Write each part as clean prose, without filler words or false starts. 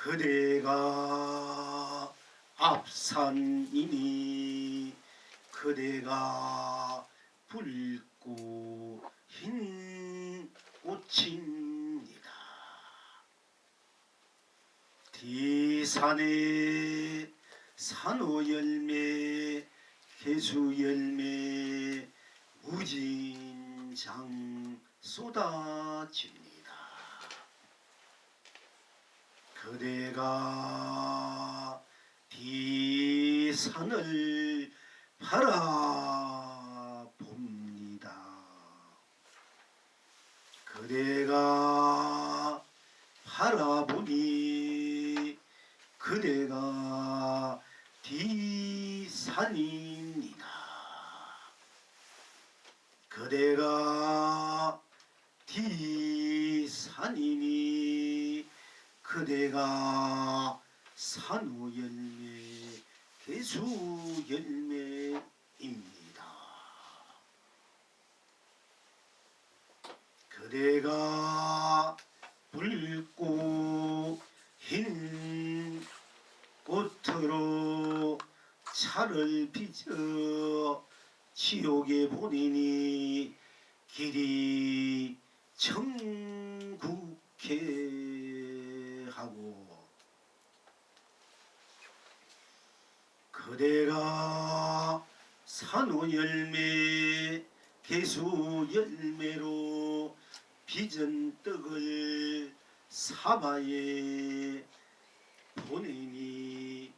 그대가 앞산이니 그대가 붉고 흰 꽃입니다. 뒤산에 산호열매 개수열매 무진장 쏟아집니다. 그대가 뒤산을 바라봅니다. 그대가 바라보니 그대가 뒤산입니다. 그대가 뒤산이니 그대가 산호열매 개수열매입니다. 그대가 붉고 흰 꽃으로 차를 빚어 지옥에 보내니 길이 천국해 하고 그대가 산호열매 개수열매로 빚은 떡을 사바에 보내니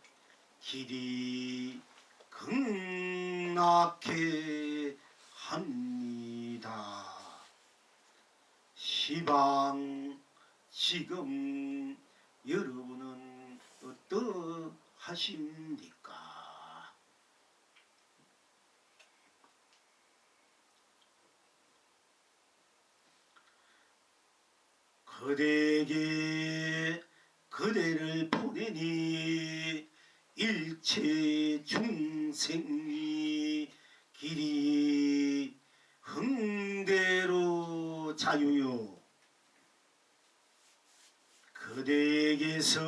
길이 극락해 합니다. 시방 지금 여러분은 어떠하십니까? 그대에게 그대를 보내니 일체 중생이 길이 흥대로 자유요. 그대에게서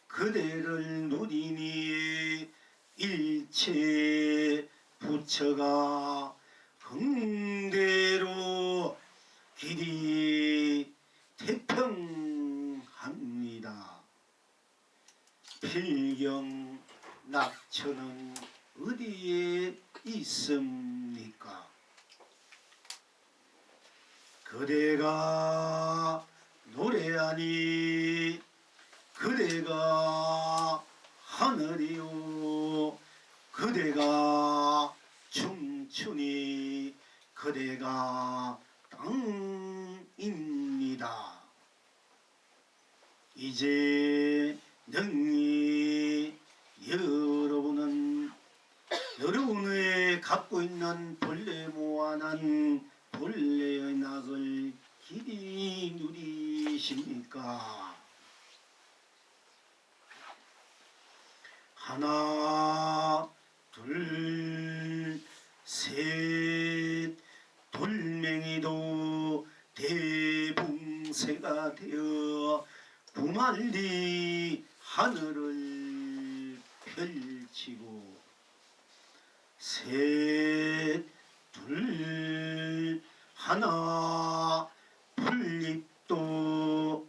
그대를 누리니 일체 부처가 흥대로 길이 태평합니다. 필경 낙처는 어디에 있습니까? 그대가 노래하니 그대가 하늘이요. 그대가 춤추니 그대가 땅입니다. 이제 능히 여러분은 여러분의 갖고 있는 본래 무한한 본래의 낙을 길이 누리십니까? 하나 둘 셋 돌멩이도 대붕새가 되어 구만리 하늘을 펼치고 셋 둘 하나 풀잎도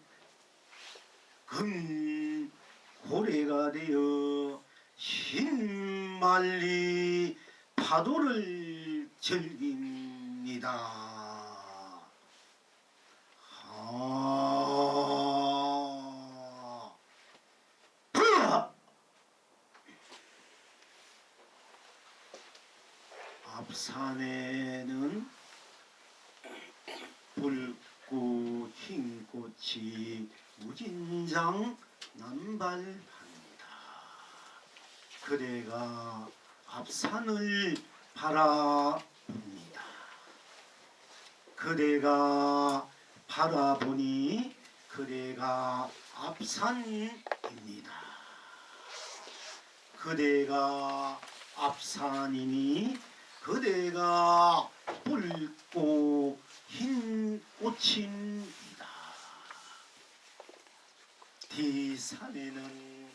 금고래가 되어 흰말리 파도를 즐깁니다. 앞산에는 붉고 흰 꽃이 무진장 남발합니다. 그대가 앞산을 바라봅니다. 그대가 바라보니 그대가 앞산입니다. 그대가 앞산이니 그대가 붉고 흰 꽃입니다. 뒤산에는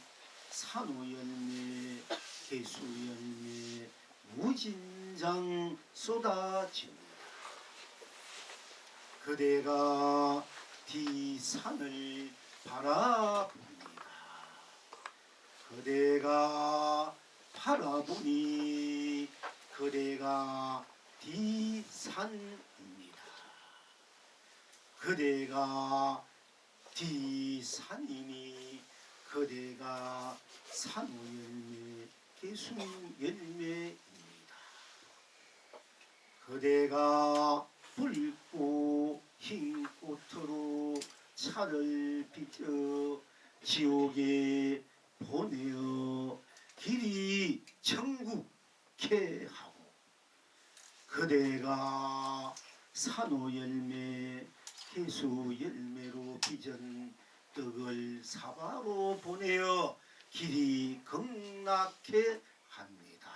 산호열매 개수열매 무진장 쏟아집니다. 그대가 뒤산을 바라봅니다. 그대가 바라보니 그대가 뒤산입니다. 그대가 뒤산이니 그대가 산호열매 개수열매입니다. 그대가 붉고 흰 꽃으로 차를 빚어 지옥에 보내어 길이 천국케 하고 그대가 산호열매 개수열매로 빚은 떡을 사바로 보내어 길이 극락케 합니다.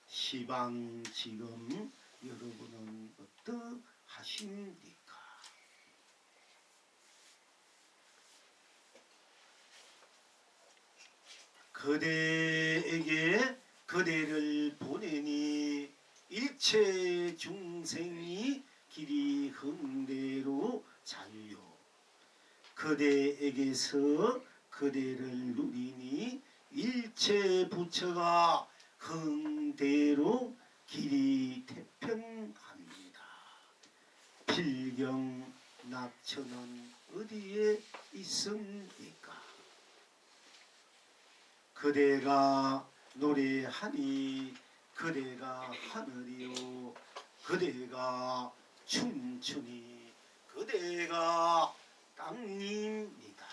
시방 지금 여러분은 어떠하십니까? 그대에게 그대를 보내니 일체 중생이 길이 흥대로 자유요. 그대에게서 그대를 누리니 일체 부처가 흥대로 길이 태평합니다. 필경 낙천은 어디에 있습니까? 그대가 노래하니 그대가 하늘이요. 그대가 춤추니 그대가 땅입니다.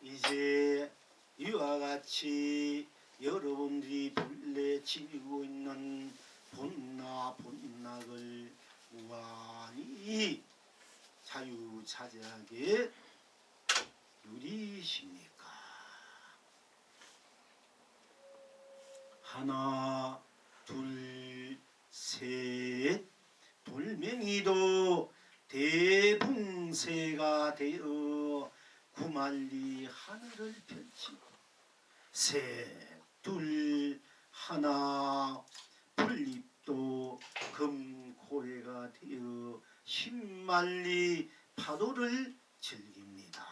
이제 이와 같이 여러분들이 본래 지니고 있는 본락을 무한히 자유자재하게 누리십니까? 하나, 둘, 셋. 돌멩이도 대붕새가 되어 구만리 하늘을 펼치고 셋, 둘, 하나. 풀잎도 금고래가 되어 십만리 파도를 즐깁니다.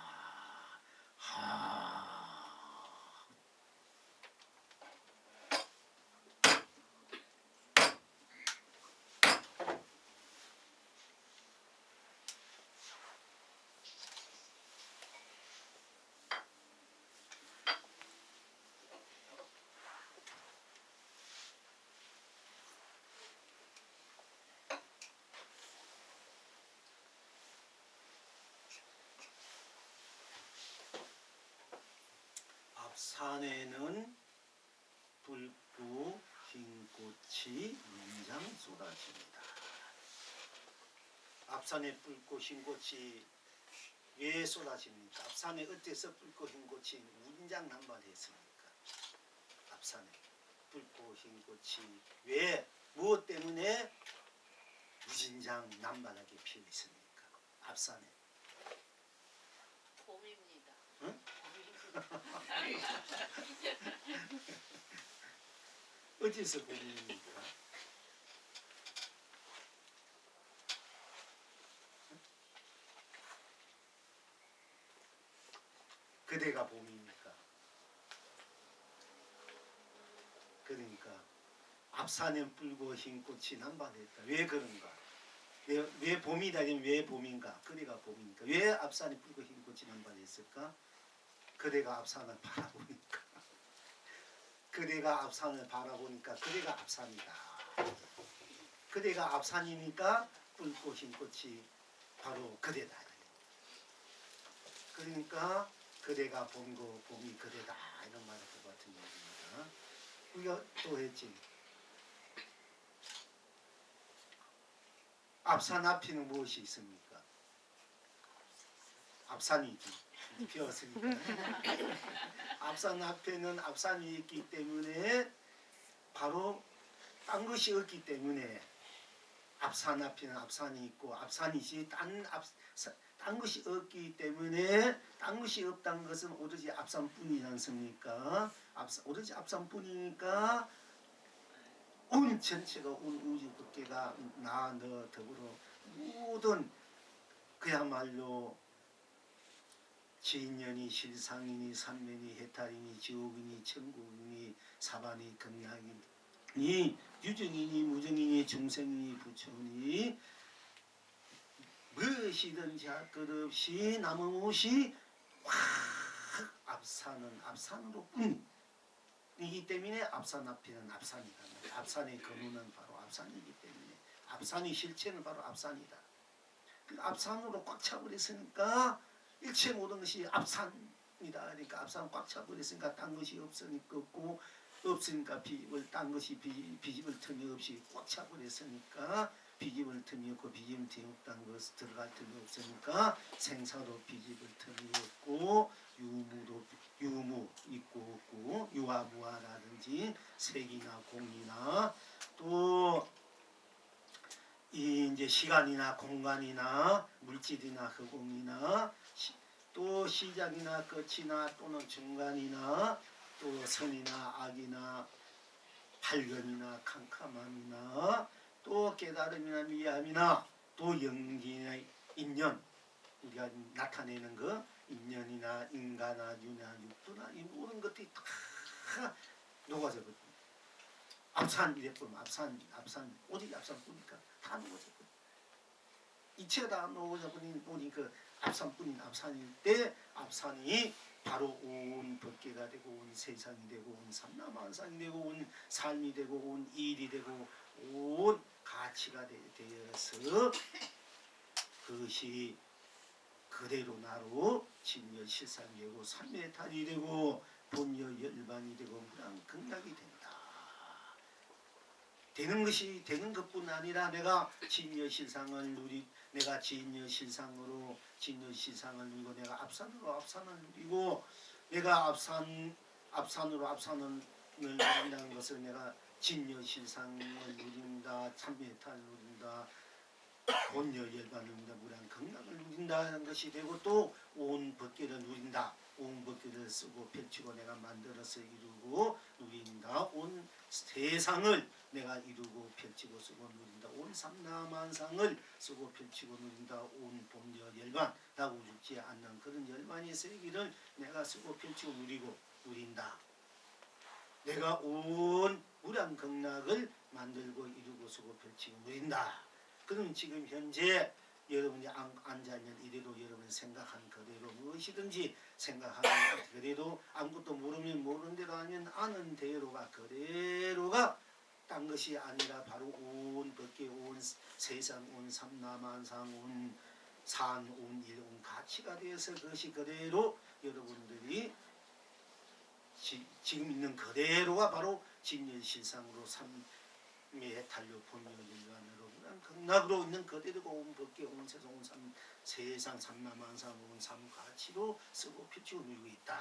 앞산에는 붉고 흰 꽃이 문장 쏟아집니다. 앞산에 붉고 흰 꽃이 왜 쏟아집니까? 앞산에 어째서 붉고 흰 꽃이 문장 난발했습니까? 앞산에 붉고 흰 꽃이 왜 무엇 때문에 무진장 난발하게 피어 있습니까? 앞산에 봄입니다. 응? 어디서 봄입니까? 그대가 봄입니까? 그러니까 앞산에 붉고 흰 꽃이 난발했다. 왜 그런가? 왜 봄이다 하면 왜 봄인가? 그대가 봄이니까. 왜 앞산에 붉고 흰 꽃이 난발했을까? 그대가 앞산을 바라보니까. 그대가 앞산을 바라보니까 그대가 앞산이다. 그대가 앞산이니까 붉고 흰 꽃이 바로 그대다. 그러니까 그대가 봄고 봄이 그대다 이런 말을 할 것 같은 얘기입니다. 우리가 또 했지. 앞산 앞에는 무엇이 있습니까? 앞산이지. 비었으니까. 앞산 앞에는 앞산이 있기 때문에 바로 딴 것이 없기 때문에 앞산 앞에는 앞산이 있고 앞산이지 딴 것이 없기 때문에 딴 것이 없다는 것은 오로지 앞산뿐이지 않습니까? 오로지 앞산뿐이니까 온 전체가 온 우주 법계가 나 너 더불어 모든 그야말로 진년이 실상이니 삼면이 해탈이니 지옥이니 천국이니 사반이 극락이니 유정이니 무정이니 중생이니 부처니 무엇이든지 할 것 없이 남음없이 확 앞산은 앞산으로 뿐이기 때문에 앞산 앞에는 앞산이다. 앞산의 근원은 바로 앞산이기 때문에 앞산의 실체는 바로 앞산이다. 그 앞산으로 꽉 차버렸으니까 일체 모든 것이 앞산이다. 그러니까 앞산 꽉 차버렸으니까 딴 것이 없으니까 없고 없으니까 비집을 딴 것이 비집을 틈이 없이 꽉 차버렸으니까 비집을 틈이 없고 비집을 틈이 없다는 것을 들어갈 틈이 없으니까 생사도 비집을 틈이 없고 유무 있고 없고 유아무아라든지 색이나 공이나 또 이 이제 시간이나 공간이나 물질이나 허공이나 또 시작이나 끝이나 또는 중간이나 또 선이나 악이나 발견이나 캄캄함이나 또 깨달음이나 미함이나 또 연기나 인연 우리가 나타내는 거 인연이나 인간아 유나 육도나 이 모든 것들이 다 녹아져 버립니다. 앞산 이래보면 앞산 오직 앞산뿐이니까 다 녹아져 버립니다. 이체가 다 녹아져 버린 그 앞산뿐인 앞산일 때 앞산이 바로 온 법계가 되고 온 세상이 되고 온 삼라만상이 되고 온 삶이 되고 온 일이 되고 온 가치가 되어서 그것이 그대로 나로 진여실상이 되고 삼매탈이 되고 본여열반이 되고 무량극락이 된다. 되는 것이 되는 것뿐 아니라 내가 진여실상을 내가 진여실상으로 진여실상을 누리고 내가 앞산으로 앞산을 누리고 내가 앞산으로 앞산을 누린다는 것을 내가 진여실상을 누린다. 참매탈 누린다. 본여열반을 누린다. 무량극락을 누린다는 것이 되고 또 온 법계를 누린다. 온 법계를 쓰고 펼치고 내가 만들어서 이루고 누린다. 온 세상을 내가 이루고 펼치고 쓰고 누린다. 온 삼라만상을 쓰고 펼치고 누린다. 온 본여열반 나고 죽지 않는 그런 열반의 세계를 내가 쓰고 펼치고 누리고 누린다. 내가 온 무량극락을 만들고 이루고 쓰고 펼치고 누린다. 그럼 지금 현재 여러분이 앉아있는 이래로 여러분이 생각한 그대로 무엇이든지 생각하는 그대로 아무것도 모르면 모르는 대로 아니면 아는 대로가 그대로가 딴 것이 아니라 바로 온 법계 온 세상 온 삼라만상 온 산 온 일 온 가치가 되어서 그것이 그대로 여러분들이 지금 있는 그대로가 바로 진연실상으로 삼매탈료 본여일관으로 극락으로 있는 그대로가 온 법계 온 세상 온 세상 삼라만상 온 삼가치로 쓰고 펼치고 누리고 있다.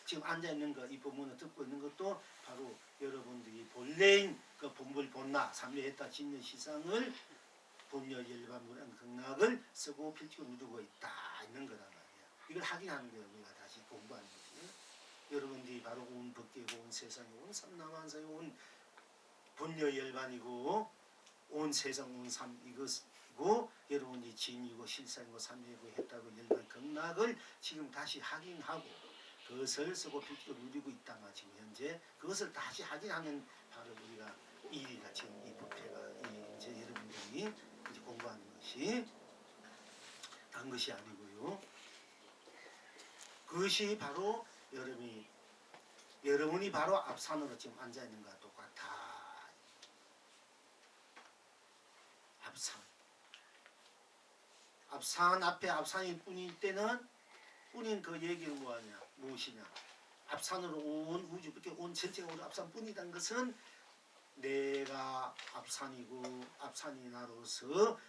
지금 앉아있는 거 이 법문을 듣고 있는 것도 바로 여러분들이 본래인 그 본불 본나 삼매했다 진연실상을 본여일관 무량극락을 쓰고 펼치고 누리고 있다 있는 거란 말이야. 이걸 확인하는 거예요. 우리가 다시 공부하는 거지. 여러분들이 바로 온 법계고 온 세상이 온 삼라만상이 온 본여열반이고 온 세상 온 삶 이것이고 여러분이 진이고 실상이고 삼이고 했다고 열반 극락을 지금 다시 확인하고 그것을 쓰고 펼치고 누리고 있다만 지금 현재 그것을 다시 확인하는 바로 우리가 일이가 지금 이 법회가 이제 여러분들이 이제 공부하는 것이 다른 것이 아니고요. 그것이 바로 여러분이 바로 앞산으로 지금 앉아 있는 것과 똑같아. 앞산 앞에 앞산일 뿐일 때는 뿐인 그 얘기는 뭐하냐 무엇이냐 앞산으로 온 우주 이렇게 온 전체가 우리 앞산뿐이라는 것은 내가 앞산이고 앞산이 나로서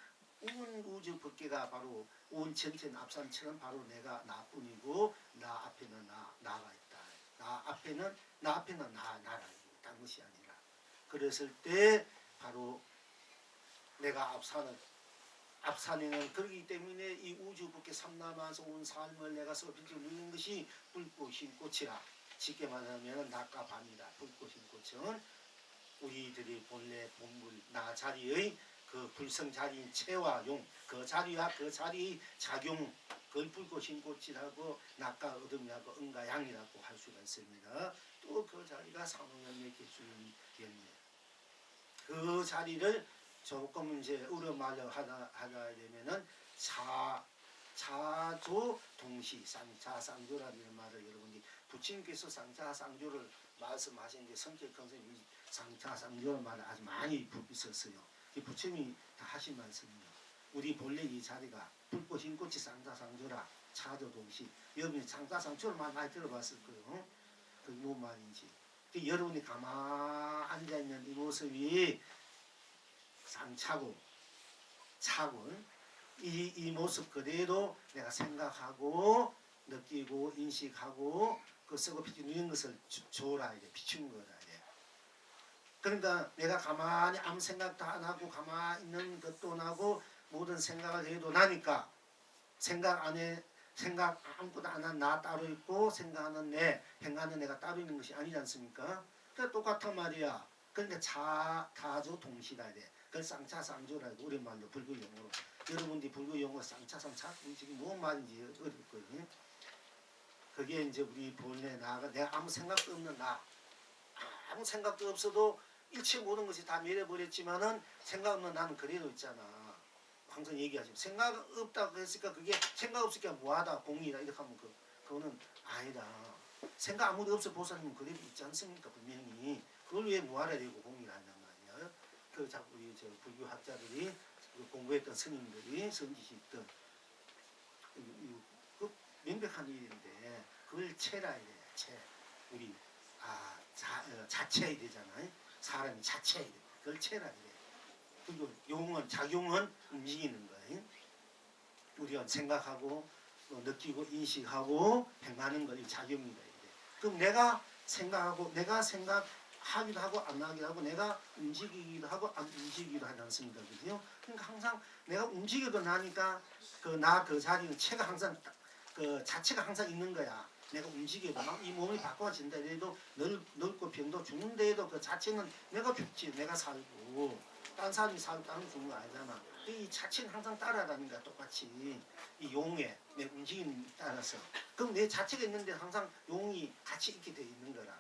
온 우주 법계가 바로 온 전체는 앞산처럼 바로 내가 나뿐이고 나 앞에는 나가 있다. 나 앞에는 나라 딴 것이 아니라 그랬을 때 바로 내가 앞산을 앞산에는 그렇기 때문에 이 우주 밖에 삼남하서 온 삶을 내가 써비지 누린 것이 불꽃 흰 꽃이라. 쉽게 말하면 낮과 밤이다. 불꽃 흰 꽃은 우리들이 본래 본물 나 자리의 그 불성 자리인 체와 용, 그 자리와 그 자리의 작용, 그걸 불꽃 흰 꽃이라고 낮과 어둠이라고 음과 양이라고 할 수가 있습니다. 또 그 자리가 상호연의 기술이겠네요. 그 자리를 조금 이제 우려말로 하다 되면은 자조 동시 쌍자쌍조라는 말을 여러분이 부처님께서 쌍자쌍조를 말씀하시는데 성격 선생님이 쌍자쌍조라는 말을 아주 많이 있었어요. 부처님이 다 하신 말씀이에요. 우리 본래 이 자리가 불꽃 흰꽃이 쌍자쌍조라 자조 동시. 여러분이 쌍자쌍조를 많이 들어봤을 거예요. 그게 뭔 말인지. 여러분이 가만히 앉아있는 이 모습이 쌍차고 차고 이 모습 그대로 내가 생각하고 느끼고 인식하고 그 쓰고 비추는 것을 줘라 이래 비추는 거라 이래. 그러니까 내가 가만히 아무 생각도 안 하고 가만히 있는 것도 나고 모든 생각을 해도 나니까 생각 안에 생각 아무것도 안 한 나 따로 있고 생각하는 내 행하는 내가 따로 있는 것이 아니지 않습니까? 그러니까 똑같은 말이야. 그러니까 타조 동시다 이래. 그걸 쌍차쌍조라고 우리말로 불교용어로. 여러분들이 불교용어 쌍차쌍차 지금 무슨 말인지 어릴 거예요. 그게 이제 우리 본래 나가 내가 아무 생각도 없는 나. 아무 생각도 없어도 일체 모든 것이 다 밀어버렸지만은 생각 없는 나는 그래도 있잖아. 항상 얘기하죠. 생각 없다고 했으니까 그게 생각 없으니까 뭐하다 공이다 이렇게 하면 그거는 아니다. 생각 아무도 없어 보살님은 그래도 있지 않습니까? 분명히 그걸 왜 뭐하라 되고 공이라 한단 말이야. 그 자꾸 우리 저 불교학자들이 공부했던 스님들이 선지시던 그 명백한 일인데 그걸 체라 이래. 체 우리 자체해야 되잖아요. 사람이 자체해야 돼. 그걸 체라 이래. 그리고 용은 작용은 움직이는 거예요. 우리가 생각하고 느끼고 인식하고 행하는 것이 작용이다. 그럼 내가 생각하고 내가 생각하기도 하고 안 하기도 하고 내가 움직이기도 하고 안 움직이기도 하지 않습니까? 그죠? 그러니까 항상 내가 움직여도 나니까 그 자리는 체가 항상 그 자체가 항상 있는 거야. 내가 움직여도 이 몸이 바꿔진다 해도 늙고 병도 죽는데도 그 자체는 내가 죽지 내가 살고 딴 사람이 살고 다른 죽는 거 아니잖아. 이 자체는 항상 따라가는 거야. 똑같이 이 용에 내 움직임에 따라서. 그럼 내 자체가 있는데 항상 용이 같이 있게 돼 있는 거라.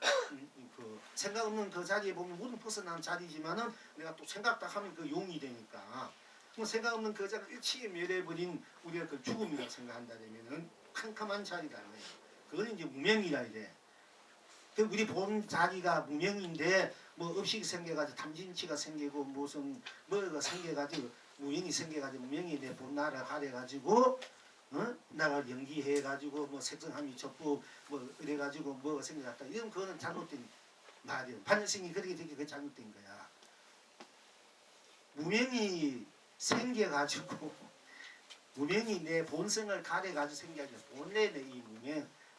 그 생각 없는 그 자리에 보면 모든 벗어난 자리지만은 내가 또 생각다 하면 그 용이 되니까. 그럼 생각 없는 그 자리가 일치에 멸해버린 우리가 그 죽음이라고 생각한다면은 캄캄한 자리다. 그건 이제 무명이라 이래. 우리 본 자리가 무명인데 뭐 업식이 생겨가지고 탐진치가 생기고 무슨 뭐가 생겨가지고 무명이 생겨가지고 무명이 내 본 나라 가래가지고 나라 연기해가지고 뭐 색성함이 첩부 뭐 이래가지고 뭐가 생겨났다. 이런 그거는 잘못된 말이에요. 반열생이 그렇게 되게 그 잘못된 거야. 무명이 생겨가지고 무명이 내 본성을 가래가지고 생겨가지고 본래 내 이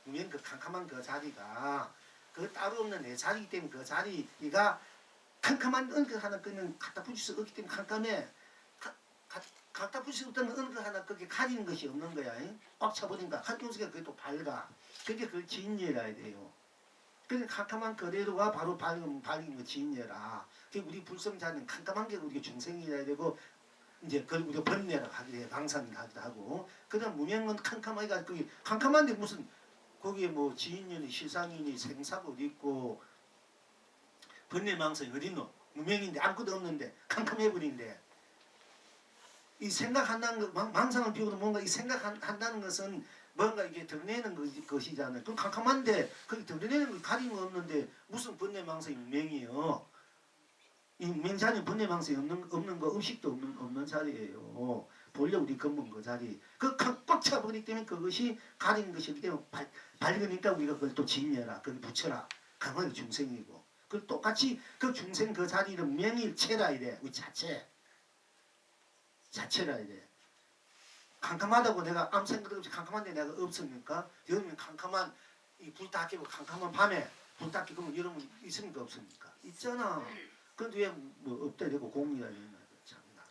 무명 그 캄캄한 그 자리가 그 따로 없는 내 자리이기 때문에 그 자리가 캄캄한 은근 하나 그는 갖다 붙일 수 없기 때문에 캄캄해. 갖다 붙일 수 없다는 은근 하나 그게 가리는 것이 없는 거야. 꽉 차버린다. 한 동시에 그게 또 밝아. 그게 그걸 진예라 돼요. 그러니까 캄캄한 그대로가 바로 밝은 거 진예라. 그게 우리 불성자는 캄캄한 게 우리가 중생이라 되고 이제 그걸 우리가 번뇌라고 하기도 해. 방산이라 하기도 하고. 그다음 무명은 캄캄하기가 그게 캄캄한데 무슨 거기에 뭐 지인연이 실상이니 생사가 어디 있고 번뇌망상이 어디 있노? 무명인데 아무것도 없는데 캄캄해버린데 이 생각한다는 것 망상을 비우고 뭔가 이 생각한다는 것은 뭔가 이게 드러내는 것이잖아요. 그럼 캄캄한데 그게 드러내는 걸 가리는 거 없는데 무슨 번뇌망상이 무명이에요. 이 무명자는 번뇌망상이 없는 거 의식도 없는 자리예요. 본래 우리 근본 그 자리 그 꽉 차버리기 때문에 그것이 가리는 것이기 때문에 밝으니까 우리가 그걸 또 진여라 그걸 붙여라 강하게 중생이고 그 똑같이 그 중생 그 자리를 명일체라 이래 우리 자체라 이래 캄캄하다고 내가 아무 생각 없이 캄캄한데 내가 없습니까? 여러분 캄캄한 이 불 다 켜고 캄캄한 밤에 불 다 켜고 여러분 있습니까 없습니까? 있잖아. 근데 왜 뭐 없다 되고 공이라 이러나 참나.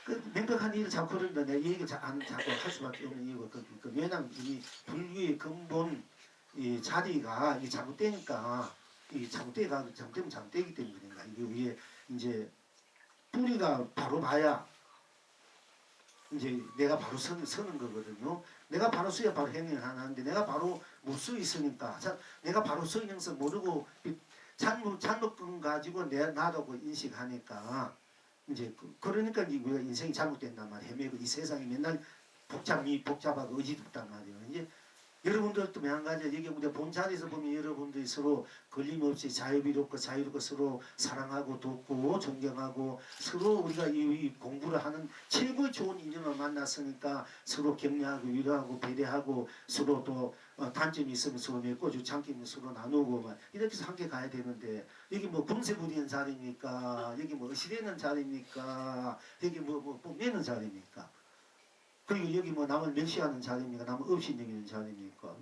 그 명백한 일을 자꾸 그런다. 내가 이 얘기를 자꾸 할 수밖에 없는 이유가 왜냐하면 이 불교의 근본 이 자리가 이 잘못되니까 이 잘못되면 잘못되기 때문에 그런가. 이게 위에 이제 뿌리가 바로 봐야 이제 내가 바로 서는 거거든요. 내가 바로 서야 바로 행위를 하는데 내가 바로 못 서 있으니까 내가 바로 서 있는 것을 모르고 잘못된 가지고 나라고 인식하니까 이제 그러니까 우리가 인생이 잘못된단 말이에요. 헤매고 이 세상이 맨날 복잡하고 의지롭단 말이에요. 이제 여러분들도 마찬가지예요. 이게 우리가 본 자리에서 보면 여러분들이 서로 걸림없이 자유롭고 서로 사랑하고 돕고 존경하고 서로 우리가 이 공부를 하는 최고의 좋은 인연을 만났으니까 서로 격려하고 위로하고 배려하고 서로 또 단점이 있으면 서로 메꿔주고 장점이 서로 나누고 막 이렇게 해서 함께 가야 되는데 여기 뭐 금세 부리는 자리입니까? 여기 뭐 의시되는 자리입니까? 여기 뭐 뽐내는 자리입니까? 그리고 여기 뭐 남을 멸시하는 자리입니까? 남을 없이 여기는 자리입니까?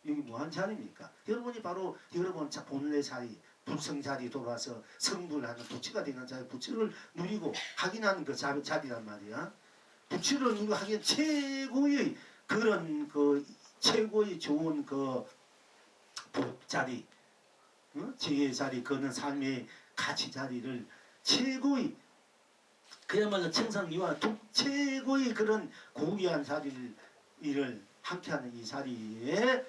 여기 뭐한 자리입니까? 여러분이 바로 여러분 본래 자리, 불성 자리 돌아서 성불하는 부처가 되는 자리, 부처를 누리고 확인하는 그 자리란 말이야. 부처를 누리고 하기엔 최고의 그런 최고의 좋은 자리, 지혜의 자리, 그는 삶의 가치 자리를 최고의 그야말로 청상이와 최고의 그런 고귀한 자리를 함께하는 이 자리에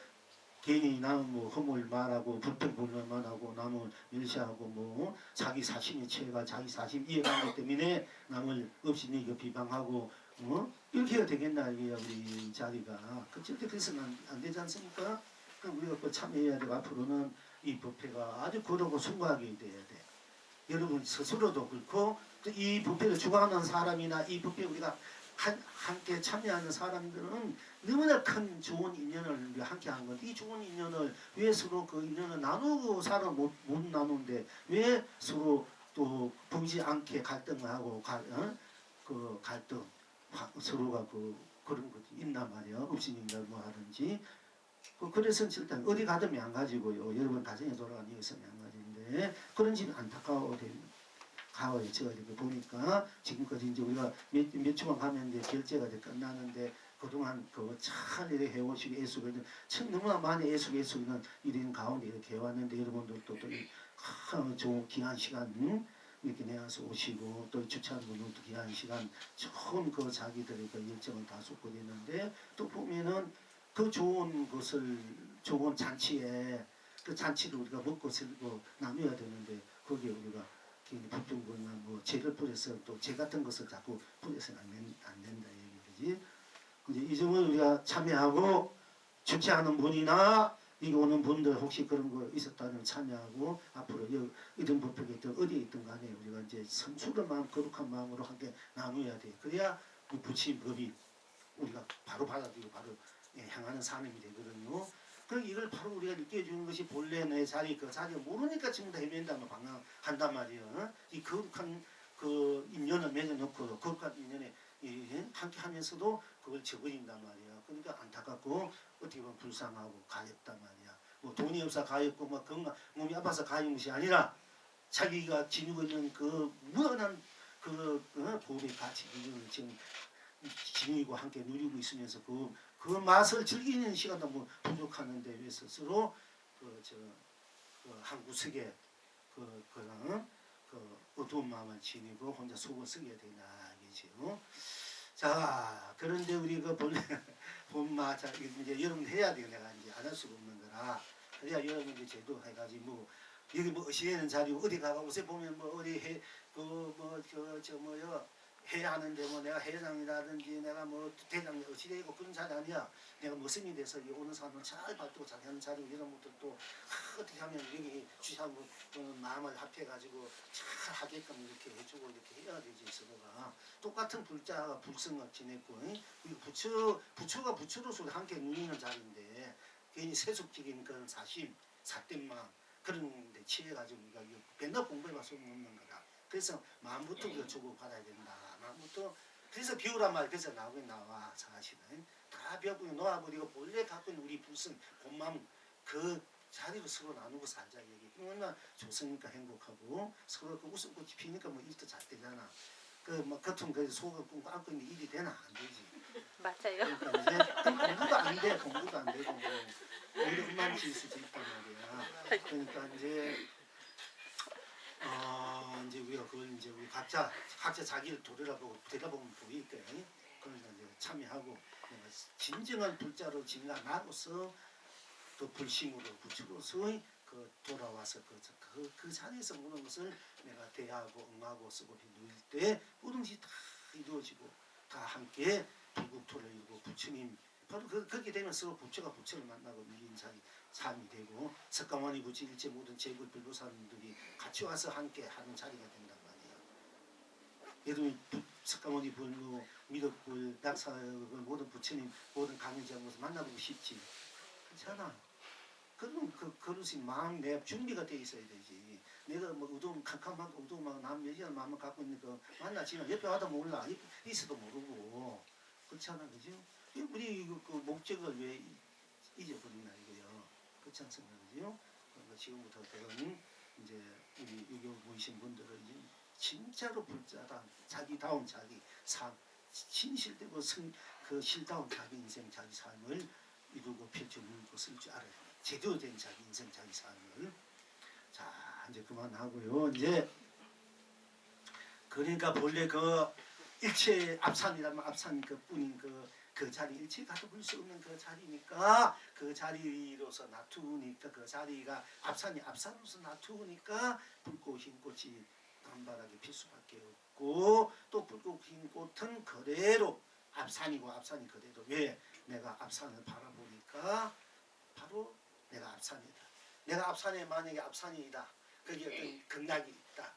괜히 남은 뭐 허물 말하고 불평불만 말하고 남을 멸시하고 뭐 자기 사심에 취해가 자기 사심 이해가는 것 때문에 남을 없이 이거 비방하고 이렇게 해야 되겠나 이게 우리 자리가 절대 그래서는 안 되지 않습니까? 그럼 우리가 참여해야 되고 앞으로는 이 법회가 아주 거룩하고 숭고하게 돼야 돼. 여러분 스스로도 그렇고 이 부패를 주관하는 사람이나 이 부패에 우리가 함께 참여하는 사람들은 너무나 큰 좋은 인연을 함께 한 건데 이 좋은 인연을 왜 서로 그 인연을 나누고 살아 못 나누는데 왜 서로 또 보이지 않게 갈등하고 그 갈등 서로가 그런 것이 있단 말이야. 없으니까 뭐 하든지 그래서 일단 어디 가든 마찬가지고요. 여러분 가정에 돌아가는 이것은 마찬가지인데 그런 집이 안타까워 가와요. 제가 이렇게 보니까 지금까지 이제 우리가 몇 주만 가면 이제 결제가 이제 끝나는데 그동안 잘 이렇게 해오시고 애쓰고 너무나 많이 애쓰고 이런 가운데 이렇게 해왔는데 여러분들도 또 좋은 귀한 시간 이렇게 내서 오시고 또 주차하는 분들도 귀한 시간 처음 자기들의 열정을 다 쏟고 있는데 또 보면은 그 좋은 것을 좋은 잔치에 그 잔치를 우리가 먹고 살고 나눠야 되는데 거기에 우리가 불평불만 뭐 죄를 뿌려서 또 죄 같은 것을 자꾸 뿌려서는 안 된다 얘기지. 이제 이 점을 우리가 참여하고 주최하는 분이나 여기 오는 분들 혹시 그런 거 있었다면 참여하고 앞으로 이런 법회가 있든 어디에 있든 간에 우리가 이제 성숙한 마음 거룩한 마음으로 함께 나누어야 돼. 그래야 부처인 법이 우리가 바로 받아들이고 바로 향하는 삶이 되거든요. 그럼 이걸 바로 우리가 느껴주는 것이 본래 내 자리 그 자리를 모르니까 지금 다 헤맨다면 방황한단 말이에요. 이 거룩한 인연을 맺어놓고 거룩한 인연에 함께 하면서도 그걸 저버린단 말이야. 그러니까 안타깝고 어떻게 보면 불쌍하고 가엾단 말이야. 뭐 돈이 없어 가엾고 뭐 건강 몸이 아파서 가엾은 것이 아니라 자기가 지니고 있는 그 무한한 법의 가치 기준을 지금 지니고 함께 누리고 있으면서 그 맛을 즐기는 시간도 뭐 부족하는데 왜 스스로 한 구석에 어두운 마음을 지니고 혼자 속을 쓰게 되나 이게죠. 자 그런데 우리 본래 본마 자 이제 여러분 해야 돼요. 내가 이제 안 할 수가 없는 거라 그래야 여러분들 제도 해가지고 뭐 여기 뭐 의시되는 자리 어디 가가 요새 보면 뭐 어디 해야 하는데 뭐 내가 회장이라든지 내가 뭐 대장이 어찌되고 그런 자리 아니야. 내가 무슨이 돼서 오는 사람을 잘 받고 자기 하는 자리 이런 것들도 어떻게 하면 여기 주시하고 마음을 합해가지고 잘 하게끔 이렇게 해주고 이렇게 해야 되지 서로가 똑같은 불자가 불성을 지냈고 부처가 부처로서 함께 누리는 자리인데 괜히 세속적인 그런 사심삿된 그런 데 취해가지고 우리가 맨날 공부해봐 소용없는 거다. 그래서 마음부터 우리가 주고 받아야 된다. 마음부터 그래서 비우란 말 그래서 나오긴 나와 사실은 다 비우고 놓아버리고 본래 갖고 있는 우리 불성 본마음 그 자리로 서로 나누고 살자 얘기. 얼마나 좋으니까 행복하고 서로 웃음꽃이 피니까 뭐 일도 잘 되잖아. 그뭐 겉은 그 속을 꾹 안고 있는 일이 되나 안 되지. 맞아요. 그러니까 이제 공부도 안 돼, 공부도 안 되고 뭐 오히려 만 지을 수도 있단 말이야. 그러니까 이제 우리가 그걸 이제 우리 각자 자기를 돌아보면 보일 거야. 그러니까 이제 참여하고 내가 진정한 불자로 진가나로서 그 불심으로 부처로서 그 돌아와서 그 자리에서 모든 것을 내가 대하고 응하고 쓰고 누릴 때 모든 것이 다 이루어지고 다 함께 불국토를 이루고 부처님 바로 그렇게 되면 서로 부처가 부처를 만나고 이긴 자리 삶이 되고 석가모니 부처 일체 모든 제불 불보살님들이 같이 와서 함께 하는 자리가 된단 말이에요. 여러분이 석가모니 불, 미륵불, 낙사불 모든 부처님 모든 강의자 모습 만나보고 싶지. 그렇잖아. 그럼 그릇이 마음 내 준비가 돼 있어야 되지. 내가 뭐 의도면 캄캄하고 의도면 남 여자를 마음을 갖고 있는 거 만나지만 옆에 와도 몰라. 있어도 모르고. 그렇잖아, 그죠? 우리 그 목적을 왜 잊어버리나 이거요. 그렇지 않습니까, 그죠? 그러니까 지금부터는 이제 우리 여기 모이신 분들은 이제 진짜로 불자다. 자기다운 자기 삶, 진실되고 그 실다운 자기 인생, 자기 삶을 이루고 펼쳐 누리고 쓸 줄 알아요. 제대로 된 자기 인생, 자기 삶을. 자, 이제 그만하고요. 이제 그러니까 본래 그 일체 앞산이라면 앞산 그뿐인 그 자리 일체 가도 볼 수 없는 그 자리니까 그 자리로서 놔두니까 그 자리가 앞산이 앞산으로서 놔두니까 붉고 흰 꽃이 단발하게 필 수밖에 없고 또 붉고 흰 꽃은 그대로 앞산이고 앞산이 그대로 왜 내가 앞산을 바라보니까 바로 내가 앞산이다. 내가 앞산에 만약에 앞산이다. 거기 어떤 극락이 있다.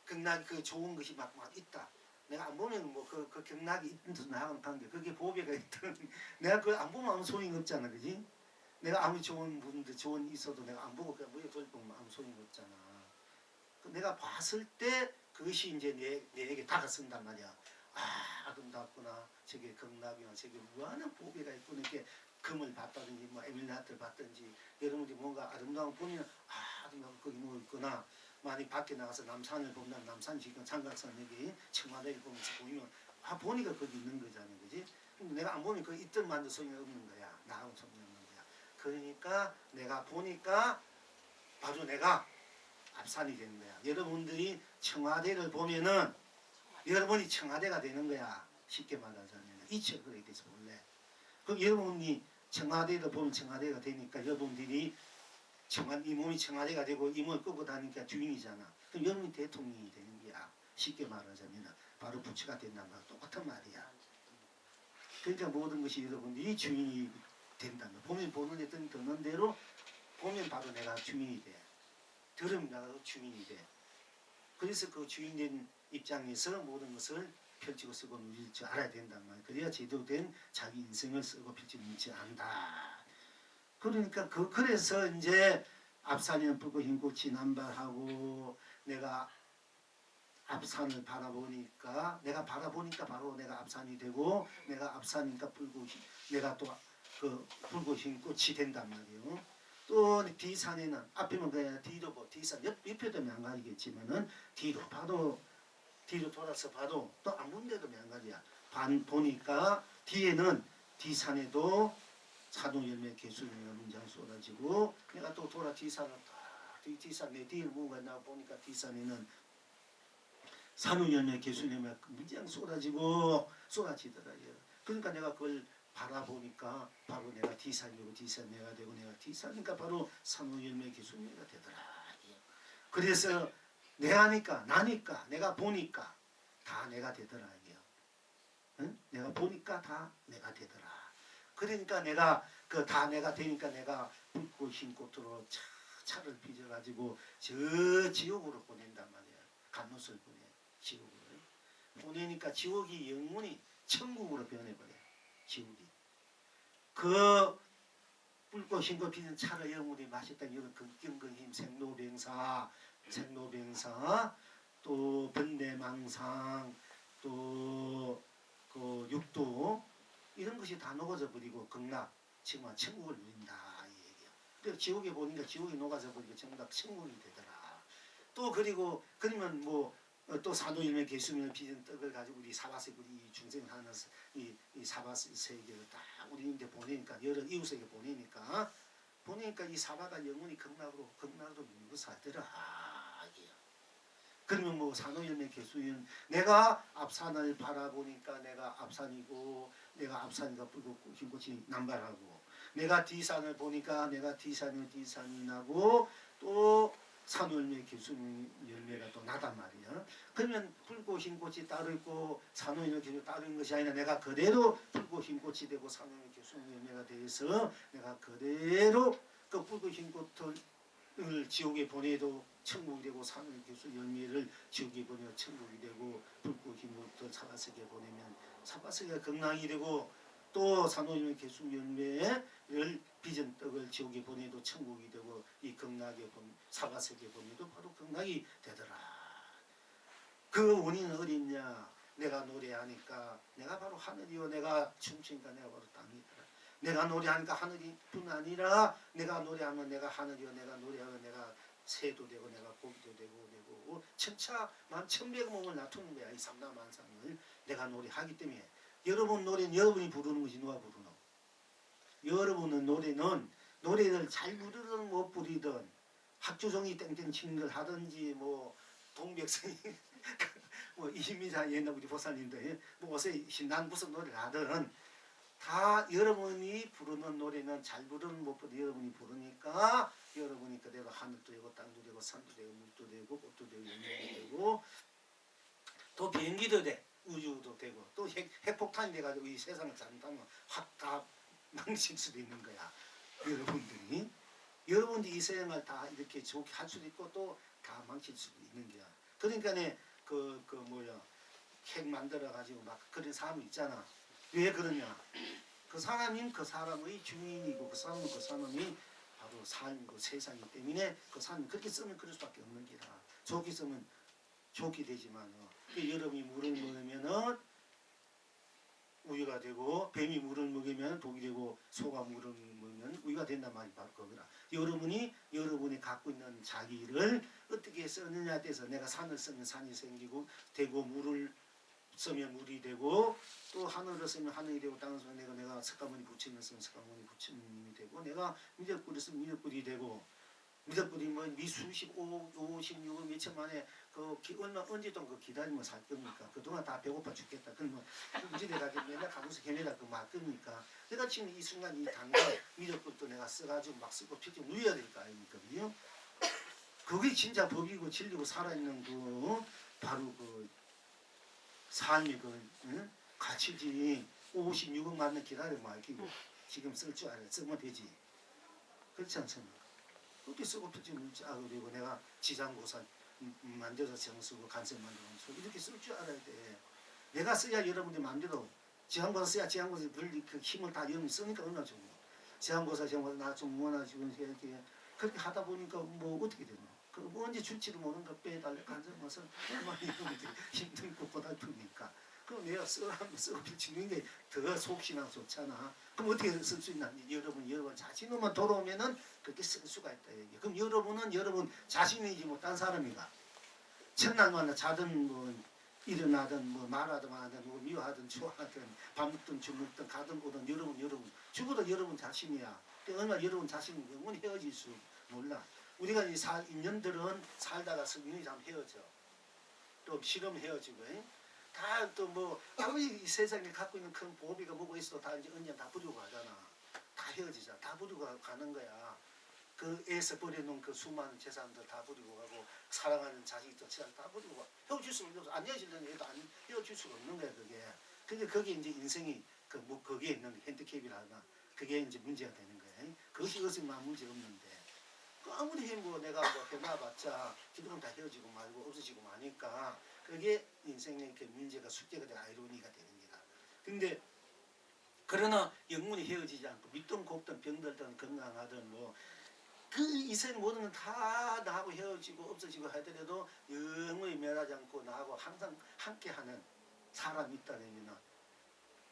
극락 그 좋은 것이 막 있다. 내가 안 보면 뭐 그 극락이 있든 나하고는 관계. 그게 보배가 있든 내가 그걸 안 보면 아무 소용이 없잖아, 그지? 내가 아무리 좋은 분들 좋은 있어도 내가 안 보고 그냥 뭐에 돌보면 아무 소용이 없잖아. 내가 봤을 때 그것이 이제 내게 다가선단 말이야. 아, 아름답구나. 저게 극락이나 저게 무한한 보배가 있구나. 이렇게 금을 봤다든지 뭐 에밀라트를 봤든지 여러분들이 뭔가 아름다운 보면 아, 아름다운 거기 뭐 있구나. 만약 밖에 나가서 남산을 보면 남산 지금 삼각산 여기 청와대를 보면서 보이면 아 보니까 거기 있는 거잖아, 그지? 근데 내가 안 보면 그 있던 만도 소용이 없는 거야. 나하고 소용이 없는 거야. 그러니까 내가 보니까 바로 내가 앞산이 되는 거야. 여러분들이 청와대를 보면은 여러분이 청와대가 되는 거야. 쉽게 말하자면 이치가 그렇게 돼서 원래. 그럼 여러분이 청와대를 보면 청와대가 되니까 여러분들이 이 몸이 청와대가 되고 이 몸을 끌고 다니니까 주인이잖아. 그럼 여러분이 대통령이 되는 거야. 쉽게 말하자면 바로 부처가 된다는 거랑 똑같은 말이야. 그러니까 모든 것이 여러분들이 주인이 된다는 거야. 보면 보는 데 듣는 대로 보면 바로 내가 주인이 돼. 들으면 내가 주인이 돼. 그래서 그 주인된 입장에서 모든 것을 펼치고 쓰고 누릴 줄 알아야 된단 말이야. 그래야 제대로 된 자기 인생을 쓰고 펼치고 누리지 않는다. 그러니까 그래서 이제 앞산이는 붉고 흰 꽃이 남발하고 내가 앞산을 바라보니까 내가 바라보니까 바로 내가 앞산이 되고 내가 앞산이니까 내가 또 그 붉고 흰 꽃이 된단 말이에요. 또 뒤산에는 앞에는 그냥 뒤로 뒤산 옆에 되면 안 가리겠지만은 뒤로 봐도 뒤로 돌아서 봐도 또 안 본 데도 명가지야. 보니까 뒤에는 뒤산에도 사동 열매 개수령이가 문장 쏟아지고 내가 또 돌아 뒤산을 뒷산 내 뒤를 뭔가 나 보니까 뒤산에는 산후 열매 개수령이 문장 쏟아지더라고요. 그러니까 내가 그걸 바라보니까 바로 내가 뒤산이고 뒤산내가 되고 내가 뒤산이니까 바로 산후 열매 개수령이가 되더라. 그래서 내가 나니까 내가 보니까 다 내가 되더라 이게요. 응? 내가 보니까 다 내가 되더라. 그러니까 내가 다 내가 되니까 내가 붉고 흰 꽃으로 차를 빚어가지고 저 지옥으로 보낸단 말이야. 감롯을 보내 지옥으로. 보내니까 지옥이 영원히 천국으로 변해버려. 지옥이. 그 붉고 흰 꽃 빚은 차를 영원히 마셨다는 이런 극경근힘 생로병사 또 번뇌망상 또 그 육도 이런 것이 다 녹아져 버리고 극락 지금 천국을 누린다 이 얘기야. 그래서 지옥에 보니까 지옥이 녹아져 버리고 정답 천국이 되더라. 또 그리고 그러면 뭐 또 산후일면 계수면 빚은 떡을 가지고 우리 사바세계 우리 중생하는 이 사바세계를 딱 우리 이제 보내니까 여러 이웃에게 보내니까 이 사바가 영원히 극락으로 밀고 살더라. 이게요. 그러면 뭐 산후일면 계수인 내가 앞산을 바라보니까 내가 앞산이고 내가 앞산이가 붉고 흰꽃이 남발하고 내가 뒤산을 보니까 내가 뒤산이 나고 또 산울매 기순 열매가 또 나단 말이야. 그러면 붉고 흰 꽃이 따로 있고 산울매 기순 따로 있는 것이 아니라 내가 그대로 붉고 흰 꽃이 되고 산울매 기순 열매가 되어서 내가 그대로 그 붉고 흰 꽃을 지옥에 보내도 천국이 되고 산울매 기순 열매를 지옥에 보내도 천국이 되고 붉고 흰 꽃을 사바세계에 보내면 사바세계가 극락이 되고 또 산울매 기순 열매를 빚은 떡을 지옥에 보내도 천국이 되고 이 극락에 사바세계에 보내도 바로 극락이 되더라. 그 원인은 어딨냐? 내가 노래하니까 내가 바로 하늘이요 내가 춤추니까 내가 바로 땅이더라. 내가 노래하니까 하늘이뿐 아니라 내가 노래하면 내가 하늘이요 내가 노래하면 내가 새도 되고 내가 고기도 되고 천차 만천백 몸을 놔두는 거야. 이 삼라만상을 내가 노래하기 때문에 여러분 노래는 여러분이 부르는 것이 누가 부르노? 여러분은 노래를 잘 부르든 못 부리든 학주종이 땡땡 치는 걸 하든지 뭐 동백성이 뭐 이미자 옛날 우리 보살님도 뭐 옷에 신난 무슨 노래를 하든 다 여러분이 부르는 노래는 잘 부르는 못 부르는 여러분이 부르니까 여러분이 그대로 하늘도 되고 땅도 되고 산도 되고 물도 되고 꽃도 되고 열매도 되고 또 비행기도 돼 우주도 되고 또 핵폭탄이 돼가지고 이 세상을 잘못하면 확 다 망칠 수도 있는 거야. 여러분들이 이 세상을 다 이렇게 좋게 할 수도 있고 또 다 망칠 수도 있는 거야. 그러니까 핵 만들어 가지고 막 그런 사람이 있잖아. 왜 그러냐? 그 사람의 주인이고 그 사람이 바로 삶이고 세상이기 때문에 그 사람이 그렇게 쓰면 그럴 수밖에 없는 기라. 좋게 쓰면 좋게 되지만 여러분이 물을 먹으면은 우유가 되고 뱀이 물을 먹으면 독이 되고 소가 물을 먹으면 우유가 된단 말이 바로 그거라. 여러분이 갖고 있는 자기를 어떻게 쓰느냐에 따라서 내가 산을 쓰면 산이 생기고 되고 물을 쓰면 물이 되고 또 하늘을 쓰면 하늘이 되고 땅을 쓰면 내가 석가모니 부처님을 쓰면 석가모니 부처님이 되고 내가 미륵불을 쓰면 미륵불이 되고 미륵불이 뭐 미수십 56억 몇천 만에 언제 또 그 기다리면 살 겁니까? 그동안 다 배고파 죽겠다. 그러면 이제 내가 맨날 가면서 걔네가 말 겁니까? 내가 지금 이 순간 이 당장 미륵불도 내가 써가지고 막 쓰고 피지 누워야 될 거 아닙니까? 그게 진짜 법이고 진리고 살아있는 바로 그 삶이 가치지. 56억 만년 기다리면 말기고 지금 쓸 줄 알아. 쓰면 되지. 그렇지 않습니까? 그렇게 쓰고 피지 그리고 내가 지장고사 만들어서 정쓰고 간섭 만들어서 이렇게 쓸 줄 알아야 돼. 내가 써야 여러분들 마음대로 지장고사 써야 지장고사 그 힘을 다 여러분이 쓰니까 얼마나 좋은 거야. 지장고사 나 좀 원하시고 이렇게 그렇게 하다 보니까 뭐 어떻게 되나. 그 언제 줄지도 모르는 거 빼달래 간섭해서 얼마나 여러분들이 힘들고 고달프니까. 그럼 내가 쓰고 필치는 게 더 속신하고 좋잖아. 그럼 어떻게 쓸 수 있나? 여러분 자신만 돌아오면은 그렇게 쓸 수가 있다. 얘기. 그럼 여러분은 여러분 자신이지 뭐 딴 사람이가. 첫날마다 자든 뭐 일어나든 뭐 말하든 하든 뭐 미워하든 좋아하든 밥 먹든 죽 먹든 가든 오든 여러분 죽어도 여러분 자신이야. 얼마나 여러분 자신이 영원히 헤어질 수 몰라. 우리가 이 인연들은 살다가 성인이 참 헤어져. 또 실험 헤어지고. 다 또 뭐 아무리 이 세상에 갖고 있는 큰 보비가 뭐가 있어도 다 이제 언젠 다 버리고 가잖아. 다 헤어지자. 다 버리고 가는 거야. 그 애에서 버려놓은 그 수많은 재산들 다 버리고 가고 사랑하는 자식도 재산 다 버리고 가. 헤어질 수는 없어. 안 헤어지려는 애도 안 헤어질 수가 없는 거야 그게. 근데 그게 이제 인생이 거기에 있는 핸디캡이라나 그게 이제 문제가 되는 거야. 그것이 없으면 문제 없는데. 아무리 내가 해놔봤자 기둥은 다 헤어지고 말고 없어지고 마니까 그게 인생의 그 문제가 숙제가 되고 아이러니가 되는 거다. 근데 그러나 영원히 헤어지지 않고 믿든 곱든 병들든 건강하든 그 이생 모든 건 다 나하고 헤어지고 없어지고 하더라도 영원히 멸하지 않고 나하고 항상 함께하는 사람이 있다는 얘기나